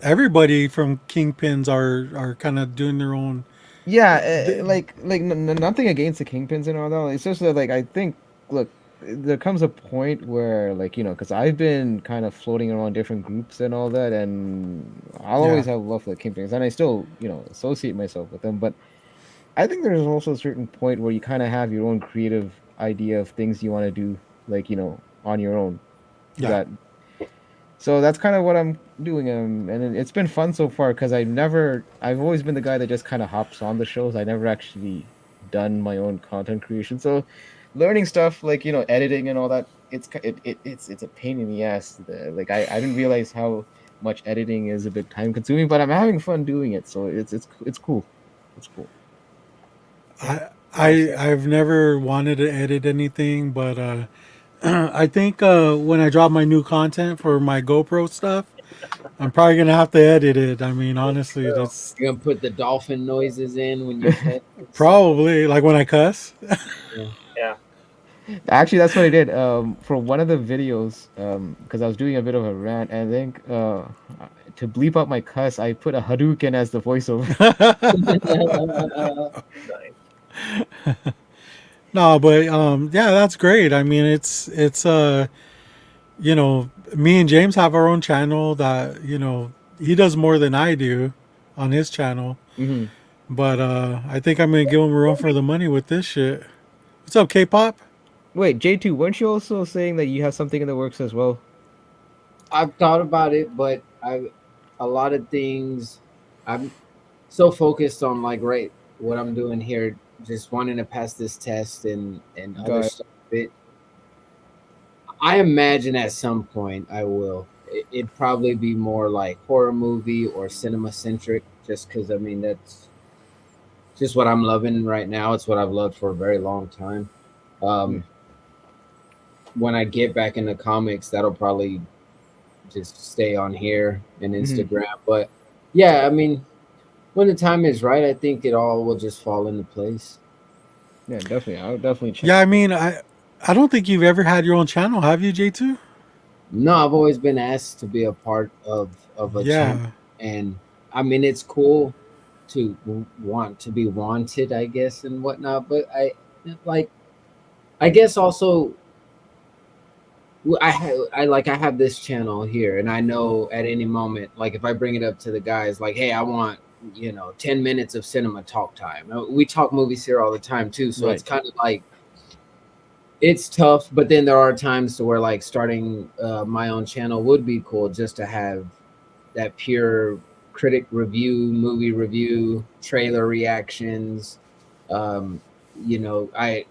[SPEAKER 1] everybody from Kingpins are kind of doing their own.
[SPEAKER 4] Yeah,
[SPEAKER 1] th-
[SPEAKER 4] nothing against the kingpins and all that. It's just that like I think, look, there comes a point where like because I've been kind of floating around different groups and all that, and I'll
[SPEAKER 1] Yeah,
[SPEAKER 4] always have love for the kingpins, and I still associate myself with them. But I think there's also a certain point where you kind of have your own creative idea of things you want to do, like on your own.
[SPEAKER 1] yeah.
[SPEAKER 4] That so that's kind of what I'm doing, and it's been fun so far because I've always been the guy that just kind of hops on the shows. I never actually done my own content creation, so learning stuff like editing and all that, it's a pain in the ass. Like I didn't realize how much editing is a bit time consuming, but I'm having fun doing it, so it's cool. It's cool.
[SPEAKER 1] I've never wanted to edit anything, but I think when I drop my new content for my GoPro stuff, I'm probably gonna have to edit it. I mean, honestly, that's
[SPEAKER 3] You're gonna put the dolphin noises in when you pet.
[SPEAKER 1] probably like when I cuss.
[SPEAKER 3] Yeah.
[SPEAKER 2] Yeah.
[SPEAKER 4] Actually, that's what I did. For one of the videos, because I was doing a bit of a rant, and I think to bleep out my cuss, I put a Hadouken as the voiceover.
[SPEAKER 2] Nice.
[SPEAKER 1] No, but yeah, that's great. I mean, it's me and James have our own channel that he does more than I do on his channel.
[SPEAKER 4] Hmm.
[SPEAKER 1] But I think I'm gonna give him a run for the money with this shit. What's up, K-pop?
[SPEAKER 4] Wait, J2, weren't you also saying that you have something in the works as well?
[SPEAKER 3] I've thought about it, but a lot of things. I'm so focused on like what I'm doing here, just wanting to pass this test and other
[SPEAKER 4] Got it.
[SPEAKER 3] stuff. I imagine at some point I will. It'd probably be more like horror movie or cinema centric, just because I mean that's just what I'm loving right now. It's what I've loved for a very long time.
[SPEAKER 4] Hmm.
[SPEAKER 3] When I get back into comics, that'll probably just stay on here and
[SPEAKER 4] Hmm.
[SPEAKER 3] Instagram. But yeah, I mean, when the time is right, I think it all will just fall into place.
[SPEAKER 4] Yeah, definitely. I'll definitely check.
[SPEAKER 1] Yeah, I mean, I don't think you've ever had your own channel, have you, J2?
[SPEAKER 3] No, I've always been asked to be a part of a channel,
[SPEAKER 1] Yeah.
[SPEAKER 3] and I mean it's cool to want to be wanted, I guess, and whatnot. But like I guess also I have this channel here, and I know at any moment, like if I bring it up to the guys, like, hey, I want 10 minutes of cinema talk time. We talk movies here all the time too, so it's
[SPEAKER 4] Right.
[SPEAKER 3] kind of like it's tough. But then there are times to where like starting my own channel would be cool, just to have that pure critic review, movie review, trailer reactions. Um, I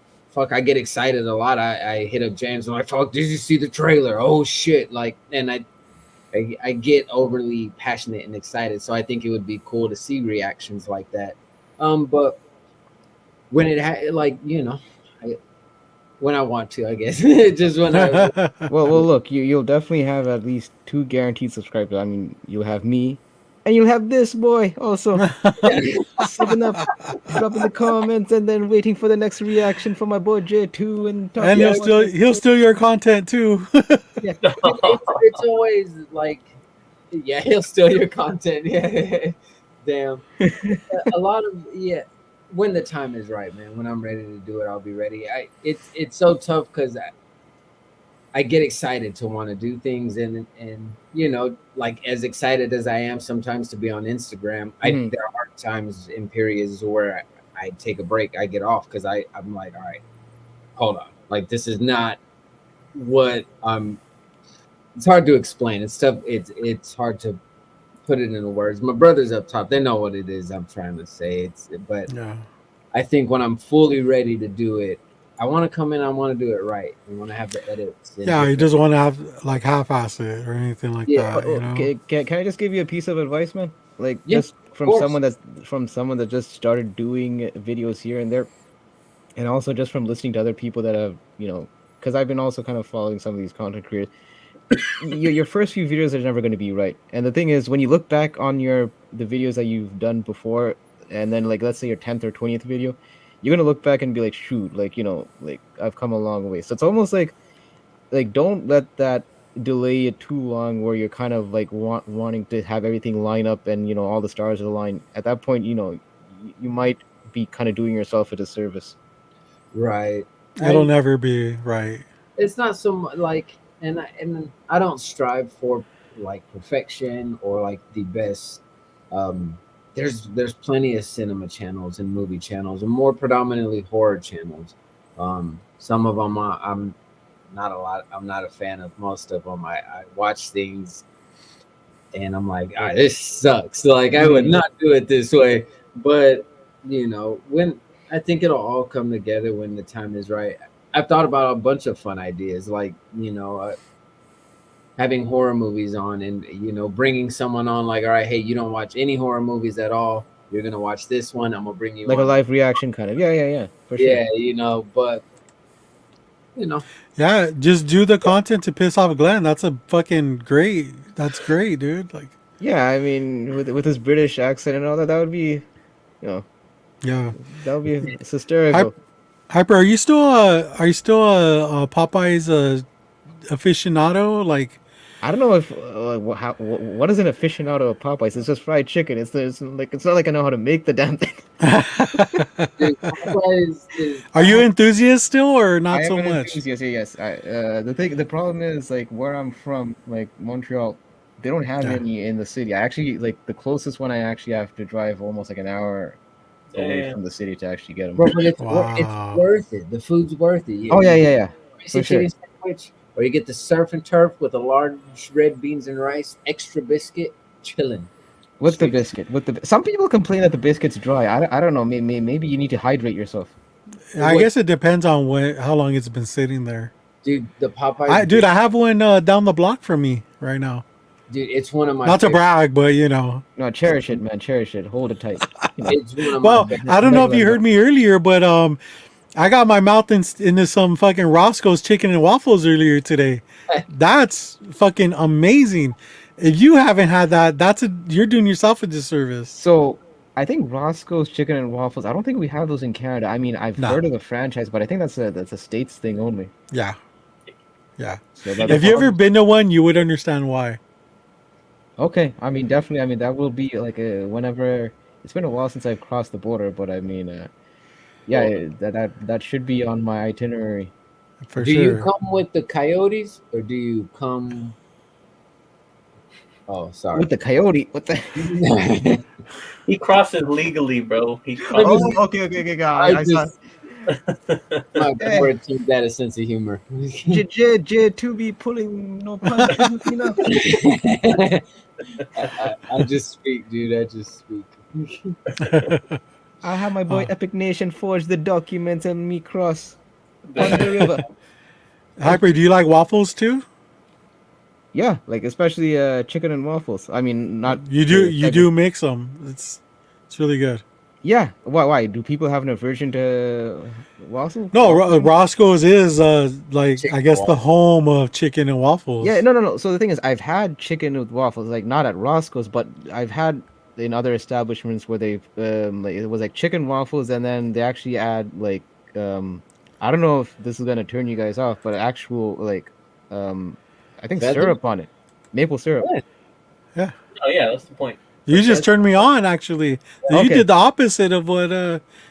[SPEAKER 3] get excited a lot. I hit up James and I'm like, fuck, did you see the trailer? Oh shit. Like, and I get overly passionate and excited. So I think it would be cool to see reactions like that. But when I, when I want to, I guess, just when I,
[SPEAKER 4] Well, look, you'll definitely have at least 2 guaranteed subscribers. I mean, you'll have me, and you'll have this boy also subbing up, dropping the comments, and then waiting for the next reaction from my boy J2 and
[SPEAKER 1] And
[SPEAKER 4] talking
[SPEAKER 3] yeah,
[SPEAKER 4] about that.
[SPEAKER 1] he'll steal your content too.
[SPEAKER 3] yeah, it's always like, yeah, he'll steal your content. Yeah, damn. A lot of when the time is right, man. When I'm ready to do it, I'll be ready. It's so tough because I get excited to want to do things, and like as excited as I am sometimes to be on Instagram,
[SPEAKER 4] Mhm.
[SPEAKER 3] there are times in periods where I take a break, I get off because I'm like, all right, hold on, like this is not what I'm. It's hard to explain. It's tough. It's hard to put it into words. My brothers up top, they know what it is I'm trying to say. But
[SPEAKER 1] Yeah.
[SPEAKER 3] I think when I'm fully ready to do it, I want to come in. I want to do it right. I want to have the edits and
[SPEAKER 1] Yeah, he
[SPEAKER 3] different.
[SPEAKER 1] doesn't want to have like half-ass it or anything like
[SPEAKER 3] Yeah,
[SPEAKER 1] that, you know?
[SPEAKER 4] Can I just give you a piece of advice, man? Like
[SPEAKER 3] yeah,
[SPEAKER 4] just
[SPEAKER 3] of course.
[SPEAKER 4] from someone that just started doing videos here and there, and also just from listening to other people that have because I've been also kind of following some of these content creators. Your first few videos are never going to be right, and the thing is, when you look back on the videos that you've done before, and then like let's say your 10th or 20th video, you're gonna look back and be like, shoot, like like I've come a long way. So it's almost like don't let that delay it too long, where you're kind of like wanting to have everything line up and all the stars align. At that point, you might be kind of doing yourself a disservice.
[SPEAKER 3] Right.
[SPEAKER 1] It'll never be right.
[SPEAKER 3] It's not so much like, and I don't strive for like perfection or like the best. There's plenty of cinema channels and movie channels, and more predominantly horror channels. Some of them I'm not a lot. I'm not a fan of most of them. I watch things and I'm like, all right, this sucks. Like I would not do it this way. But when I think it'll all come together when the time is right. I've thought about a bunch of fun ideas, like having horror movies on, and bringing someone on. Like, all right, hey, you don't watch any horror movies at all. You're gonna watch this one. I'm gonna bring you
[SPEAKER 4] like
[SPEAKER 3] on.
[SPEAKER 4] a live reaction kind of. Yeah, for sure.
[SPEAKER 3] Yeah, but
[SPEAKER 1] Yeah, just do the content to piss off Glenn. That's a fucking great. That's great, dude. Like,
[SPEAKER 4] yeah, I mean, with his British accent and all that, that would be,
[SPEAKER 1] yeah.
[SPEAKER 4] that would be hysterical.
[SPEAKER 1] Hyper, are you still a Popeyes aficionado? Like,
[SPEAKER 4] I don't know if what is an aficionado of Popeyes? It's just fried chicken. It's not like I know how to make the damn thing.
[SPEAKER 1] are you enthusiast still or not
[SPEAKER 4] I
[SPEAKER 1] so
[SPEAKER 4] am an
[SPEAKER 1] much?
[SPEAKER 4] enthusiast, yes. The problem is like where I'm from, like Montreal, they don't have any in the city. I actually like the closest one. I actually have to drive almost like an hour away from the city to actually get them.
[SPEAKER 3] Bro, but it's
[SPEAKER 1] Wow.
[SPEAKER 3] worth it. The food's worth it.
[SPEAKER 4] Oh yeah. For sure.
[SPEAKER 3] Chicken sandwich, or you get the surf and turf with a large red beans and rice, extra biscuit, chilling.
[SPEAKER 4] With the biscuit, some people complain that the biscuit's dry. I don't know. Maybe you need to hydrate yourself.
[SPEAKER 1] I guess it depends on how long it's been sitting there.
[SPEAKER 3] Dude, the Popeyes.
[SPEAKER 1] I have one down the block from me right now.
[SPEAKER 3] Dude, it's one of my.
[SPEAKER 1] Not to brag, but
[SPEAKER 4] No, cherish it, man. Cherish it. Hold it tight.
[SPEAKER 3] It's one of
[SPEAKER 1] Well,
[SPEAKER 3] my
[SPEAKER 1] I don't know if you heard me earlier, but I got my mouth into some fucking Roscoe's chicken and waffles earlier today. That's fucking amazing. If you haven't had that, you're doing yourself a disservice.
[SPEAKER 4] So I think Roscoe's Chicken and Waffles. I don't think we have those in Canada. I mean, I've heard of the franchise, but I think that's a states thing only.
[SPEAKER 1] Yeah.
[SPEAKER 4] So
[SPEAKER 1] If you ever been to one, you would understand why.
[SPEAKER 4] Okay, I mean, definitely. I mean, that will be like whenever. It's been a while since I've crossed the border, but I mean, that should be on my itinerary.
[SPEAKER 1] For
[SPEAKER 3] do
[SPEAKER 1] sure.
[SPEAKER 3] you come with the coyotes, or do you come? Oh, sorry.
[SPEAKER 4] With the coyote, what the?
[SPEAKER 2] He crosses legally, bro. He crosses.
[SPEAKER 4] Oh, okay. I saw.
[SPEAKER 3] My board team got a sense of humor.
[SPEAKER 4] J to be pulling no punches, you know.
[SPEAKER 3] I just speak, dude. I just speak.
[SPEAKER 4] I have my boy Epic Nation forge the documents and me cross on the river.
[SPEAKER 1] Hyper, do you like waffles too?
[SPEAKER 4] Yeah, like especially chicken and waffles. I mean, not
[SPEAKER 1] You do mix them. It's really good.
[SPEAKER 4] Yeah. Why? Do people have an aversion to waffles?
[SPEAKER 1] No, Roscoe's is like
[SPEAKER 3] Chicken
[SPEAKER 1] I guess the
[SPEAKER 3] waffles.
[SPEAKER 1] home of chicken and waffles.
[SPEAKER 4] Yeah, no. So the thing is, I've had chicken with waffles, like not at Roscoe's, but I've had in other establishments where they've like, it was like chicken waffles, and then they actually add like I don't know if this is gonna turn you guys off, but actual like I think
[SPEAKER 3] Feather?
[SPEAKER 4] syrup on it, maple syrup.
[SPEAKER 1] Yeah.
[SPEAKER 2] Oh yeah, that's the point.
[SPEAKER 1] You just turned me on. Actually, you
[SPEAKER 4] Okay.
[SPEAKER 1] did the opposite of what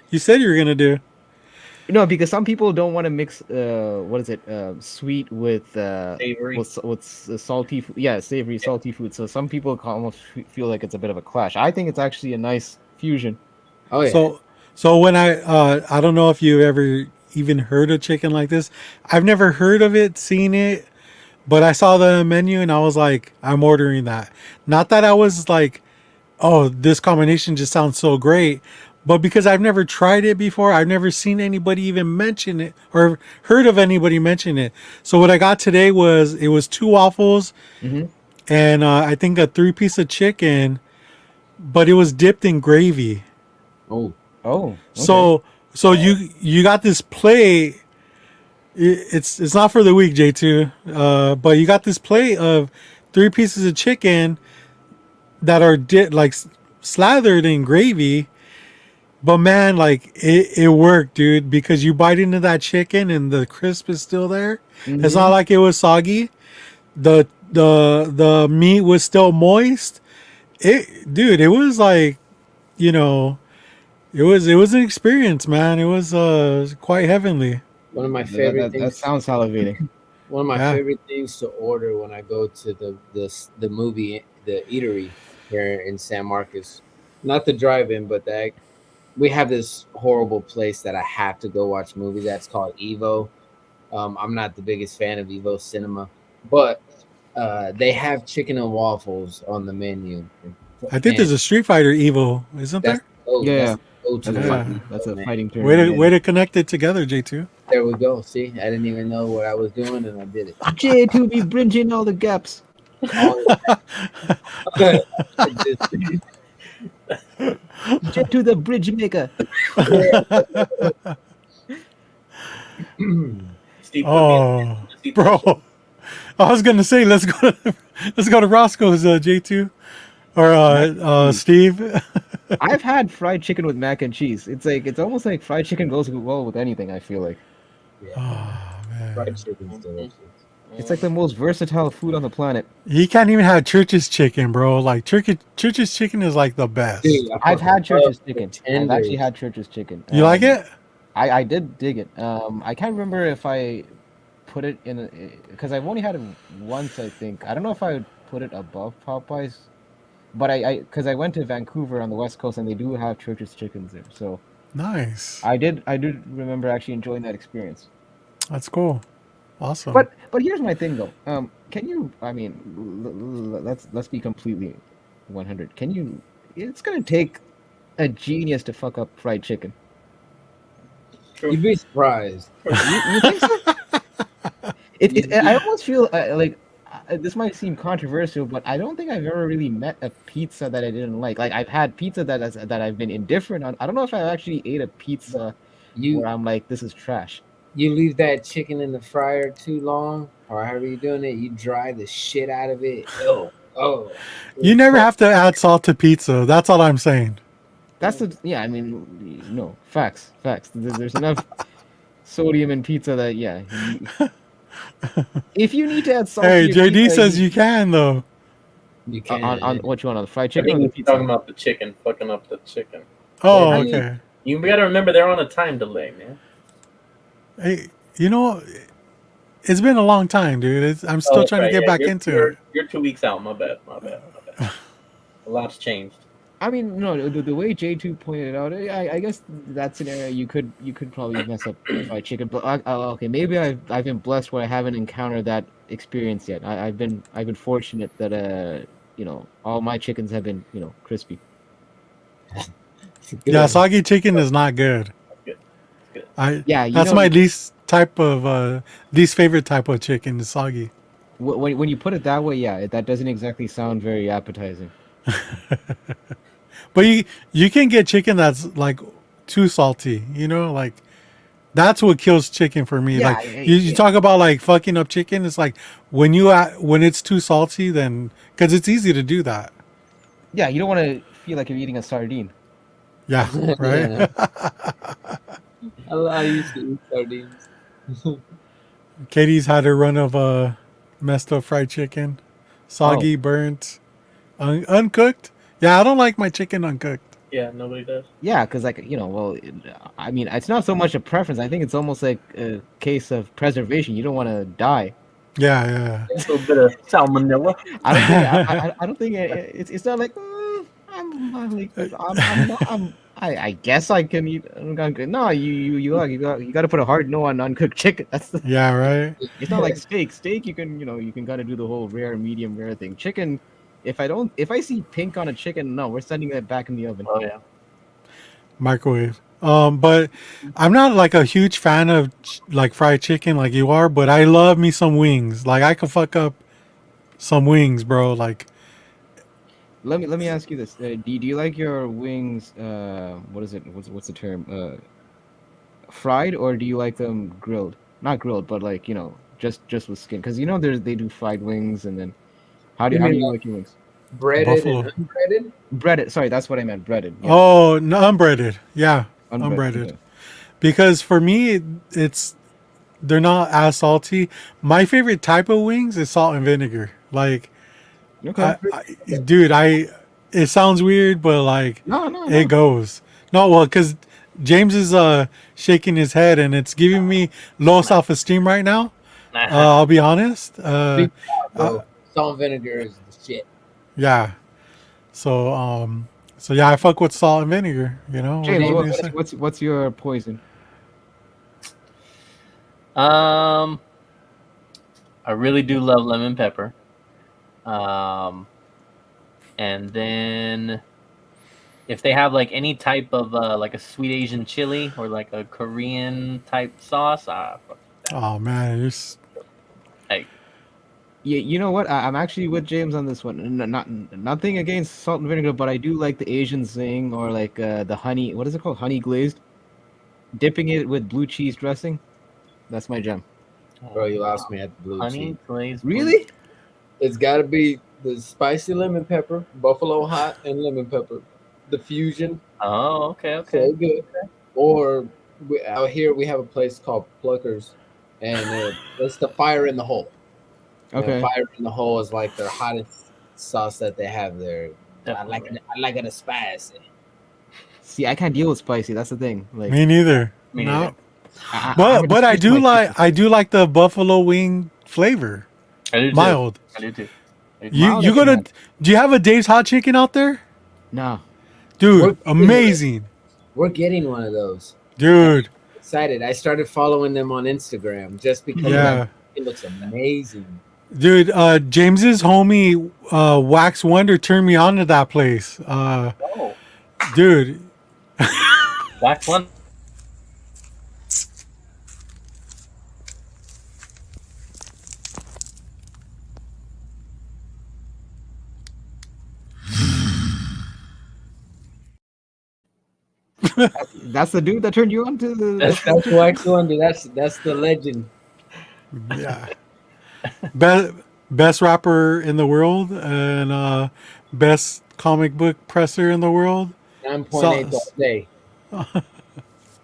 [SPEAKER 1] you said you were gonna do.
[SPEAKER 4] No, because some people don't want to mix what is it sweet with
[SPEAKER 2] Savory.
[SPEAKER 4] with salty savory salty food. So some people almost feel like it's a bit of a clash. I think it's actually a nice fusion.
[SPEAKER 3] Oh yeah.
[SPEAKER 1] So when I don't know if you ever even heard of chicken like this. I've never heard of it, seen it, but I saw the menu and I was like, I'm ordering that. Not that I was like, oh, this combination just sounds so great, but because I've never tried it before, I've never seen anybody even mention it or heard of anybody mention it. So what I got today was 2 waffles and I think a 3-piece of chicken, but it was dipped in gravy.
[SPEAKER 3] Oh.
[SPEAKER 4] Okay.
[SPEAKER 1] So you got this plate. It's not for the weak, J2. But you got this plate of 3 pieces of chicken that are slathered in gravy, But man, like it worked, dude, because you bite into that chicken and the crisp is still there. It's not
[SPEAKER 4] Mhm.
[SPEAKER 1] like it was soggy. The meat was still moist. Dude, it was like, you know, it was an experience, man. It was quite heavenly.
[SPEAKER 3] One of my
[SPEAKER 4] That,
[SPEAKER 3] favorite
[SPEAKER 4] that, that
[SPEAKER 3] things.
[SPEAKER 4] sounds salivating.
[SPEAKER 3] One of my
[SPEAKER 1] Yeah.
[SPEAKER 3] favorite things to order when I go to the movie, the eatery here in San Marcos. Not the drive-in, but we have this horrible place that I have to go watch movies. That's called Evo. I'm not the biggest fan of Evo Cinema, but they have chicken and waffles on the menu.
[SPEAKER 1] I think
[SPEAKER 3] Man,
[SPEAKER 1] there's a Street Fighter Evo, isn't
[SPEAKER 3] that's
[SPEAKER 1] there?
[SPEAKER 3] that's
[SPEAKER 4] Yeah,
[SPEAKER 3] the go-to.
[SPEAKER 4] that's a
[SPEAKER 1] Yeah.
[SPEAKER 4] fight. That's a
[SPEAKER 3] Man,
[SPEAKER 4] fighting
[SPEAKER 1] Way
[SPEAKER 4] term.
[SPEAKER 1] to
[SPEAKER 4] Yeah.
[SPEAKER 1] way to connect it together, J2.
[SPEAKER 3] there we go. See, I didn't even know what I was doing, and I did it.
[SPEAKER 4] J2 be bridging all the gaps.
[SPEAKER 3] All
[SPEAKER 4] J2 the bridge maker.
[SPEAKER 2] Steve put me
[SPEAKER 1] Oh,
[SPEAKER 2] in the seat for sure.
[SPEAKER 1] bro. I was gonna say let's go to Roscoe's, J2 or Steve.
[SPEAKER 4] I've had fried chicken with mac and cheese. It's almost like fried chicken goes well with anything. I feel like
[SPEAKER 3] yeah,
[SPEAKER 1] Oh man,
[SPEAKER 3] fried chicken's delicious.
[SPEAKER 4] it's like the most versatile food on the planet.
[SPEAKER 1] he can't even have Church's chicken, bro. Like Church's chicken is like the best.
[SPEAKER 3] Dude,
[SPEAKER 4] I've had Church's chicken. I've
[SPEAKER 3] tenders.
[SPEAKER 4] actually had Church's chicken.
[SPEAKER 1] You like it?
[SPEAKER 4] I did dig it. I can't remember if I put it in because I've only had it once. I think I don't know if I would put it above Popeyes, but I because I went to Vancouver on the West Coast and they do have Church's chickens there. So
[SPEAKER 1] Nice.
[SPEAKER 4] I did remember actually enjoying that experience.
[SPEAKER 1] That's cool. Awesome.
[SPEAKER 4] But here's my thing though. Can you? I mean, let's be completely 100. Can you? It's gonna take a genius to fuck up fried chicken.
[SPEAKER 3] You'd be surprised.
[SPEAKER 4] You think so? I almost feel like this might seem controversial, but I don't think I've ever really met a pizza that I didn't like. Like I've had pizza that I've been indifferent on. I don't know if I actually ate a pizza
[SPEAKER 3] You
[SPEAKER 4] where I'm like, this is trash.
[SPEAKER 3] you leave that chicken in the fryer too long, or however you're doing it, you dry the shit out of it. Oh,
[SPEAKER 1] you never have to add salt to pizza. That's all I'm saying.
[SPEAKER 4] That's the yeah. I mean, no facts. There's enough sodium in pizza that yeah. If you need to add salt,
[SPEAKER 1] Hey,
[SPEAKER 4] to your
[SPEAKER 1] JD
[SPEAKER 4] pizza,
[SPEAKER 1] says you can though.
[SPEAKER 3] You can
[SPEAKER 4] on what you want on the fried
[SPEAKER 2] I
[SPEAKER 4] chicken or
[SPEAKER 2] think
[SPEAKER 4] the
[SPEAKER 2] he's
[SPEAKER 4] pizza.
[SPEAKER 2] talking about the chicken, fucking up the chicken.
[SPEAKER 1] Oh,
[SPEAKER 4] I mean-
[SPEAKER 1] okay.
[SPEAKER 2] You gotta remember they're on a time delay, man.
[SPEAKER 1] Hey, you know, it's been a long time, dude. I'm still trying to get back into it.
[SPEAKER 2] You're 2 weeks out. My bad. A lot's changed.
[SPEAKER 4] I mean, no, the way J2 pointed out, I guess that scenario you could probably mess up fried chicken. But okay, maybe I've been blessed where I haven't encountered that experience yet. I've been fortunate that all my chickens have been crispy.
[SPEAKER 1] Yeah, soggy chicken is not good.
[SPEAKER 2] Good. Good.
[SPEAKER 1] That's my least favorite type of chicken is soggy.
[SPEAKER 4] When you put it that way, yeah, that doesn't exactly sound very appetizing.
[SPEAKER 1] But you can get chicken that's like too salty, like that's what kills chicken for me.
[SPEAKER 4] Yeah,
[SPEAKER 1] Like you talk about like fucking up chicken, it's like when it's too salty, then because it's easy to do that.
[SPEAKER 4] Yeah, you don't want to feel like you're eating a sardine.
[SPEAKER 1] Yeah, right.
[SPEAKER 3] I used to eat sardines.
[SPEAKER 1] Katie's had a run of messed up fried chicken, soggy, burnt, uncooked. Yeah, I don't like my chicken uncooked.
[SPEAKER 2] Yeah, nobody does.
[SPEAKER 4] Yeah, because I mean, it's not so much a preference. I think it's almost like a case of preservation. You don't want to die.
[SPEAKER 1] Yeah.
[SPEAKER 2] A little bit of salmonella.
[SPEAKER 4] I don't think it's not like I guess I can eat. No, you got to put a hard no on uncooked chicken. That's the.
[SPEAKER 1] Yeah, right.
[SPEAKER 4] It's not like steak. Steak, you can kind of do the whole rare, medium rare thing. Chicken, if I see pink on a chicken, no, we're sending it back in the oven.
[SPEAKER 2] Oh yeah.
[SPEAKER 1] Microwave. But I'm not like a huge fan of like fried chicken like you are, but I love me some wings. Like I can fuck up some wings, bro. Like
[SPEAKER 4] Let me ask you this: do you like your wings? What is it? What's the term? Fried, or do you like them grilled? Not grilled, but like just with skin. Because they do fried wings, and then how do you like your wings?
[SPEAKER 3] Breaded and
[SPEAKER 1] Buffalo.
[SPEAKER 3] unbreaded.
[SPEAKER 4] Breaded. Sorry, that's what I meant. Breaded. Yeah.
[SPEAKER 1] Oh, no, unbreaded. Yeah,
[SPEAKER 4] Unbreaded.
[SPEAKER 1] unbreaded.
[SPEAKER 4] Okay.
[SPEAKER 1] Because for me, it's they're not as salty. My favorite type of wings is salt and vinegar. Like,
[SPEAKER 4] Okay.
[SPEAKER 1] dude, it sounds weird, but like,
[SPEAKER 4] No, no,
[SPEAKER 1] it
[SPEAKER 4] no.
[SPEAKER 1] goes. No, well, because James is shaking his head and it's giving me low self esteem right now. I'll be honest.
[SPEAKER 3] Big bro. Salt and vinegar is the shit.
[SPEAKER 1] Yeah. So so yeah, I fuck with salt and vinegar.
[SPEAKER 4] James,
[SPEAKER 1] What do you say?
[SPEAKER 4] what's your poison?
[SPEAKER 2] I really do love lemon pepper. And then if they have like any type of like a sweet Asian chili or like a Korean type sauce, fuck that.
[SPEAKER 1] Oh man, it's
[SPEAKER 2] Hey,
[SPEAKER 4] Yeah, you know what? I'm actually with James on this one. Nothing against salt and vinegar, but I do like the Asian zing or like the honey. What is it called? Honey glazed. Dipping it with blue cheese dressing. That's my jam.
[SPEAKER 3] Bro, you lost me at the blue
[SPEAKER 2] honey
[SPEAKER 3] cheese.
[SPEAKER 2] glazed.
[SPEAKER 4] Really?
[SPEAKER 3] It's got to be the spicy lemon pepper, buffalo hot, and lemon pepper. The fusion,
[SPEAKER 2] Oh, okay.
[SPEAKER 3] so good. Or out here we have a place called Pluckers, and it's the fire in the hole.
[SPEAKER 4] Okay.
[SPEAKER 3] And fire in the hole is like their hottest sauce that they have there. I like it spicy.
[SPEAKER 4] See, I can't deal with spicy. That's the thing. Like,
[SPEAKER 1] me neither.
[SPEAKER 2] Me
[SPEAKER 1] No.
[SPEAKER 2] neither.
[SPEAKER 1] But I do
[SPEAKER 4] like
[SPEAKER 1] I do like the buffalo wing flavor.
[SPEAKER 2] I do too.
[SPEAKER 1] Mild.
[SPEAKER 2] I do too.
[SPEAKER 1] You go to do you have a Dave's Hot Chicken out there?
[SPEAKER 4] No.
[SPEAKER 1] Dude, amazing.
[SPEAKER 3] We're getting one of those.
[SPEAKER 1] Dude.
[SPEAKER 3] Excited. I started following them on Instagram just because it looks amazing.
[SPEAKER 1] Dude, James's homie Wax Wonder turned me on to that place. Dude.
[SPEAKER 2] Wax Wonder.
[SPEAKER 4] That's the dude that turned you on to the.
[SPEAKER 3] That's Wax Wonder. That's the legend.
[SPEAKER 1] Yeah. Best rapper in the world and best comic book presser in the world.
[SPEAKER 3] 9.8 all day.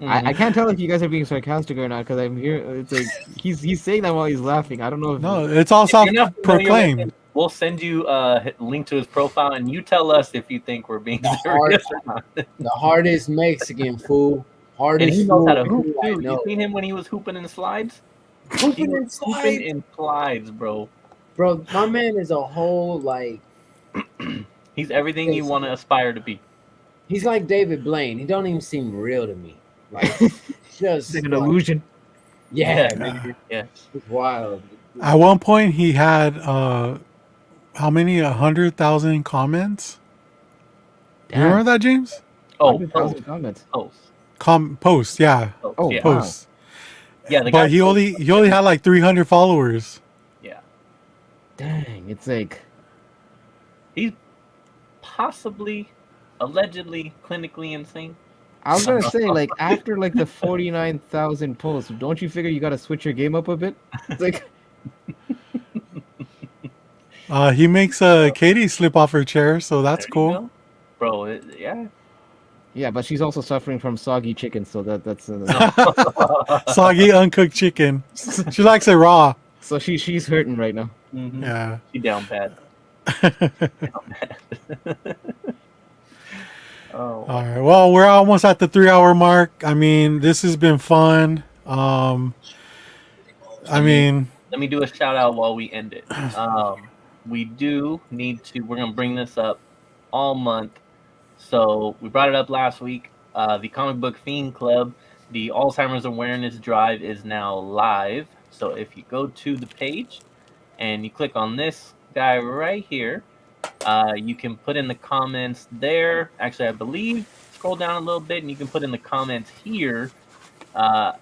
[SPEAKER 4] I can't tell if you guys are being sarcastic or not because I'm here. It's like he's saying that while he's laughing. I don't know if
[SPEAKER 1] No, it's all self-proclaimed.
[SPEAKER 2] We'll send you a link to his profile, and you tell us if you think we're being serious or not.
[SPEAKER 3] The hardest Mexican fool. Hardest.
[SPEAKER 2] And he knows how to hoop
[SPEAKER 3] fool I
[SPEAKER 2] too.
[SPEAKER 3] know.
[SPEAKER 2] You seen him when he was hooping in slides?
[SPEAKER 3] Hooping in
[SPEAKER 2] Hooping
[SPEAKER 3] slides?
[SPEAKER 2] in slides, bro.
[SPEAKER 3] Bro, my man is a whole like.
[SPEAKER 2] He's everything you want to aspire to be.
[SPEAKER 3] He's like David Blaine. He don't even seem real to me. Like just
[SPEAKER 4] it's like an illusion.
[SPEAKER 3] Yeah.
[SPEAKER 2] Yes.
[SPEAKER 3] It's wild.
[SPEAKER 1] At one point, he had how many? 100,000 comments.
[SPEAKER 4] Damn.
[SPEAKER 1] You remember that, James?
[SPEAKER 2] Oh,
[SPEAKER 4] 100,000 comments.
[SPEAKER 1] Posts, yeah.
[SPEAKER 4] Oh,
[SPEAKER 2] yeah.
[SPEAKER 4] wow.
[SPEAKER 1] Posts.
[SPEAKER 2] Yeah, the
[SPEAKER 1] But
[SPEAKER 2] guy
[SPEAKER 1] he only had like 300 followers.
[SPEAKER 2] Yeah.
[SPEAKER 4] Dang, it's like
[SPEAKER 2] he's possibly, allegedly, clinically insane.
[SPEAKER 4] I was gonna say, like after like the 49,000 posts, don't you figure you gotta switch your game up a bit? It's like
[SPEAKER 1] He makes Katie slip off her chair, so that's
[SPEAKER 2] There you
[SPEAKER 1] cool.
[SPEAKER 2] go. Bro, yeah.
[SPEAKER 4] yeah, but she's also suffering from soggy chicken, so that's
[SPEAKER 1] Soggy uncooked chicken. She likes it raw.
[SPEAKER 4] so she's hurting right now.
[SPEAKER 2] Mm-hmm.
[SPEAKER 1] Yeah.
[SPEAKER 2] She down bad. Oh.
[SPEAKER 1] All right. Well, we're almost at the 3-hour mark. I mean, this has been fun. I mean,
[SPEAKER 2] Let me do a shout out while we end it. We do need to. We're gonna bring this up all month. So we brought it up last week. The Comic Book Fiend Club, the Alzheimer's Awareness Drive is now live. So if you go to the page and you click on this guy right here, you can put in the comments there. Actually, I believe scroll down a little bit and you can put in the comments here how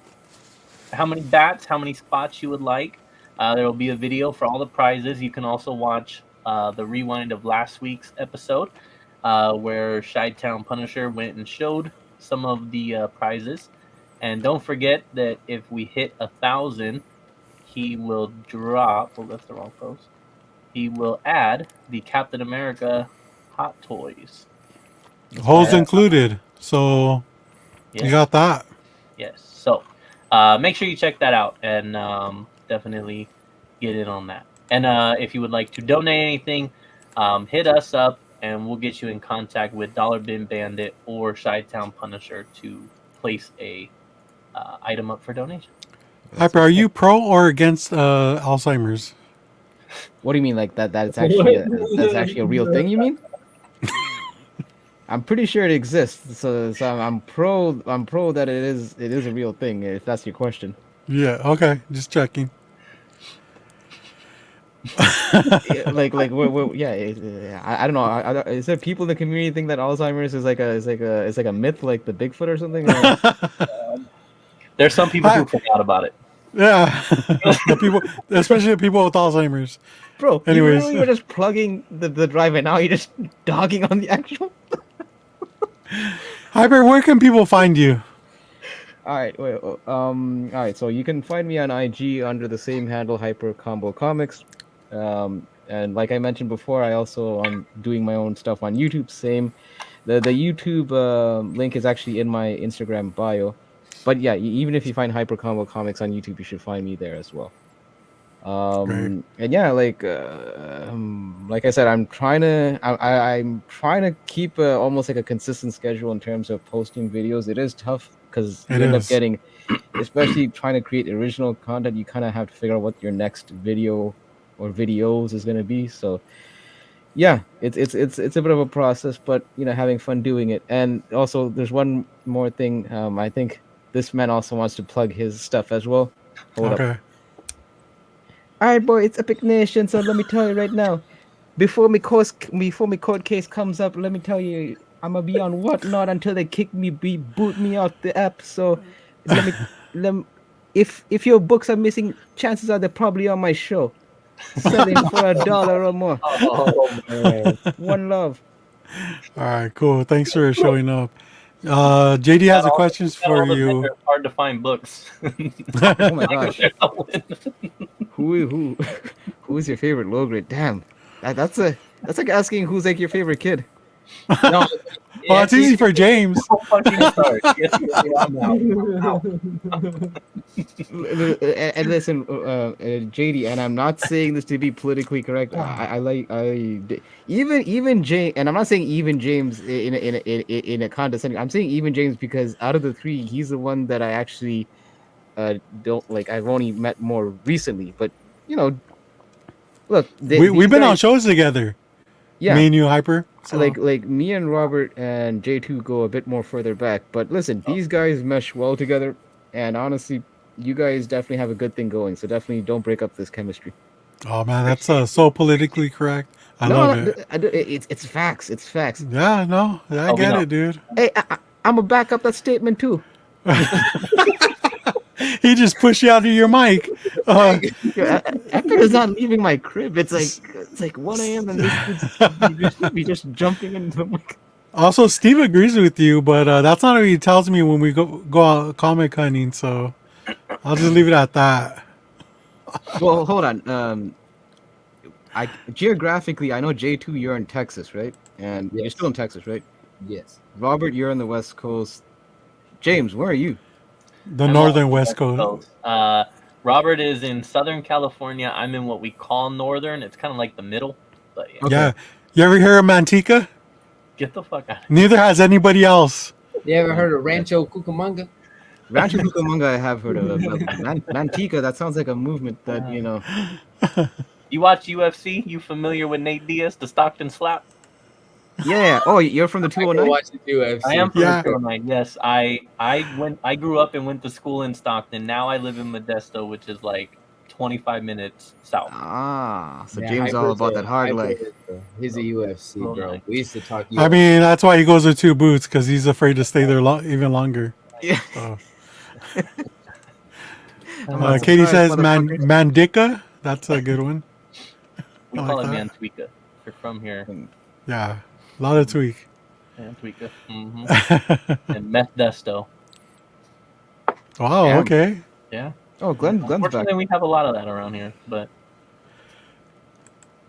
[SPEAKER 2] many bats, how many spots you would like. There will be a video for all the prizes. You can also watch the rewind of last week's episode where Chi-Town Punisher went and showed some of the prizes. And don't forget that if we hit 1,000, he will drop. Oh, that's the wrong post. he will add the Captain America Hot Toys.
[SPEAKER 1] Holes
[SPEAKER 2] Yeah.
[SPEAKER 1] included. So
[SPEAKER 2] Yes.
[SPEAKER 1] you got that.
[SPEAKER 2] Yes. So make sure you check that out and definitely get in on that. And if you would like to donate anything, hit us up and we'll get you in contact with Dollar Bin Bandit or Chi-Town Punisher to place a item up for donation.
[SPEAKER 1] Hyper, are you pro or against Alzheimer's?
[SPEAKER 4] What do you mean, like that? That's actually that's actually a real thing. You mean? I'm pretty sure it exists. So I'm pro. I'm pro that it is a real thing. If that's your question.
[SPEAKER 1] Yeah, okay. Just checking.
[SPEAKER 4] Yeah, I don't know. Is there people in the community think that Alzheimer's is like a myth, like the Bigfoot or something?
[SPEAKER 2] There's some people who forgot about it.
[SPEAKER 1] Yeah. The people, especially the people with Alzheimer's.
[SPEAKER 4] Bro,
[SPEAKER 1] Anyways.
[SPEAKER 4] you were just plugging the drive, and now you're just dogging on the actual.
[SPEAKER 1] Hyper, where can people find you?
[SPEAKER 4] All right, all right. So you can find me on IG under the same handle, Hyper Combo Comics. And like I mentioned before, I also am doing my own stuff on YouTube. Same, the YouTube link is actually in my Instagram bio. But yeah, even if you find Hyper Combo Comics on YouTube, you should find me there as well. And yeah, like I said, I'm trying to keep almost like a consistent schedule in terms of posting videos. It is tough because you end up getting, especially trying to create original content, you kind of have to figure out what your next video or videos is going to be. So yeah, it's a bit of a process, but having fun doing it. And also there's one more thing. I think this man also wants to plug his stuff as well. Hold up. All right, boy, it's Epic Nation. So let me tell you right now, before my court case comes up, let me tell you, I'm gonna be on Whatnot until they boot me out the app. So if your books are missing, chances are they're probably on my show, selling for $1 or more.
[SPEAKER 3] Oh man.
[SPEAKER 4] One love.
[SPEAKER 1] All right, cool. Thanks for showing up. JD has a questions for you.
[SPEAKER 2] Hard to find books.
[SPEAKER 4] Oh my gosh. Who is your favorite low grade? Damn, that's like asking who's like your favorite kid.
[SPEAKER 2] No,
[SPEAKER 1] well, it's easy for James.
[SPEAKER 4] And listen, JD, and I'm not saying this to be politically correct. Even James, and I'm not saying even James in a condescending. I'm saying even James because out of the three, he's the one that I actually don't like. I've only met more recently, but look,
[SPEAKER 1] we've been on shows together.
[SPEAKER 4] Yeah,
[SPEAKER 1] me and you, Hyper.
[SPEAKER 4] So. Like me and Robert and J2 go a bit more further back, but listen, these guys mesh well together, and honestly, you guys definitely have a good thing going. So definitely don't break up this chemistry.
[SPEAKER 1] Oh man, that's so politically correct. I love it.
[SPEAKER 4] It's facts. It's facts.
[SPEAKER 1] Yeah, no, I get it, dude.
[SPEAKER 4] Hey, I'm gonna back up that statement too.
[SPEAKER 1] He just pushed you out of your mic.
[SPEAKER 4] Epic is not leaving my crib. It's like 1 a.m. and we just jumping into the mic.
[SPEAKER 1] Also, Steve agrees with you, but that's not what he tells me when we go out comic hunting. So I'll just leave it at that.
[SPEAKER 4] Well, hold on. Geographically, I know J2, you're in Texas, right? And you're still in Texas, right?
[SPEAKER 3] Yes.
[SPEAKER 4] Robert, you're on the West Coast. James, where are you?
[SPEAKER 1] I'm northern West Coast.
[SPEAKER 2] Robert is in Southern California. I'm in what we call northern. It's kind of like the middle. But yeah.
[SPEAKER 1] Okay. Yeah. You ever hear of Manteca?
[SPEAKER 2] Get the fuck out of here.
[SPEAKER 1] Neither has anybody else.
[SPEAKER 3] You ever heard of Rancho Cucamonga?
[SPEAKER 4] Rancho Cucamonga, I have heard of. Manteca, that sounds like a movement that,
[SPEAKER 2] You watch UFC? You familiar with Nate Diaz, the Stockton Slap?
[SPEAKER 4] Yeah. Oh, you're from the 209?
[SPEAKER 2] I am from the 209. Yes, I grew up and went to school in Stockton. Now I live in Modesto, which is like 25 minutes south.
[SPEAKER 4] Ah, so James is all about that hard life.
[SPEAKER 3] He's a UFC, bro. We used to talk UFC.
[SPEAKER 1] I mean, that's why he goes with 2 boots, because he's afraid to stay there even longer.
[SPEAKER 4] Yeah.
[SPEAKER 1] Katie says Mandica. That's a good one.
[SPEAKER 2] We call it Mantuica. You're from here.
[SPEAKER 1] Yeah. A lot of tweak.
[SPEAKER 2] Mantuica. Mm-hmm. And Modesto.
[SPEAKER 1] Wow, okay.
[SPEAKER 2] Yeah.
[SPEAKER 4] Oh, Glenn's back.
[SPEAKER 2] Unfortunately, we have a lot of that around here, but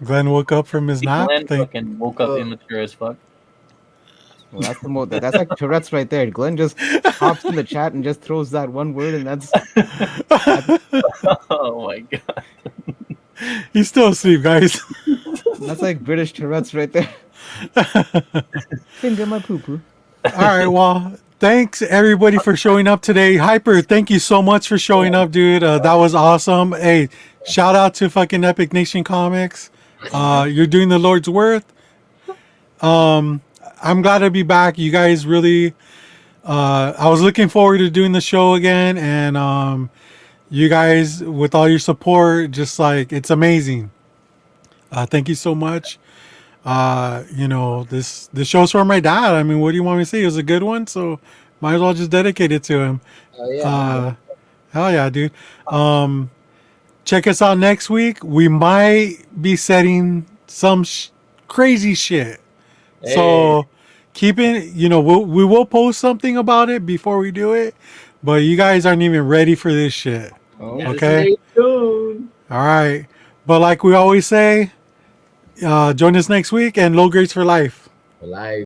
[SPEAKER 1] Glenn woke up from his nap.
[SPEAKER 2] Glenn
[SPEAKER 1] Think,
[SPEAKER 2] fucking woke up immature as fuck.
[SPEAKER 4] Well, that's like Tourette's right there. Glenn just hops in the chat and just throws that one word, and that's
[SPEAKER 2] Oh my god.
[SPEAKER 1] he's still asleep, guys.
[SPEAKER 4] like British Tourette's right there. Finger my poo poo.
[SPEAKER 1] All right, well, thanks everybody for showing up today. Hyper, thank you so much for showing up, dude. That was awesome. Hey, shout out to fucking Epic Nation Comics. You're doing the Lord's work. I'm glad to be back. You guys really, I was looking forward to doing the show again, and you guys with all your support, just like it's amazing. Thank you so much. This show's for my dad. I mean, what do you want me to say? It was a good one, so might as well just dedicate it to him.
[SPEAKER 3] Oh yeah.
[SPEAKER 1] Hell yeah, dude. Check us out next week. We might be setting some crazy shit. So keep it, we will post something about it before we do it, but you guys aren't even ready for this shit.
[SPEAKER 4] Oh,
[SPEAKER 1] Okay.
[SPEAKER 2] Stay tuned.
[SPEAKER 1] All right. But like we always say, join us next week and low grades for life.
[SPEAKER 3] Life.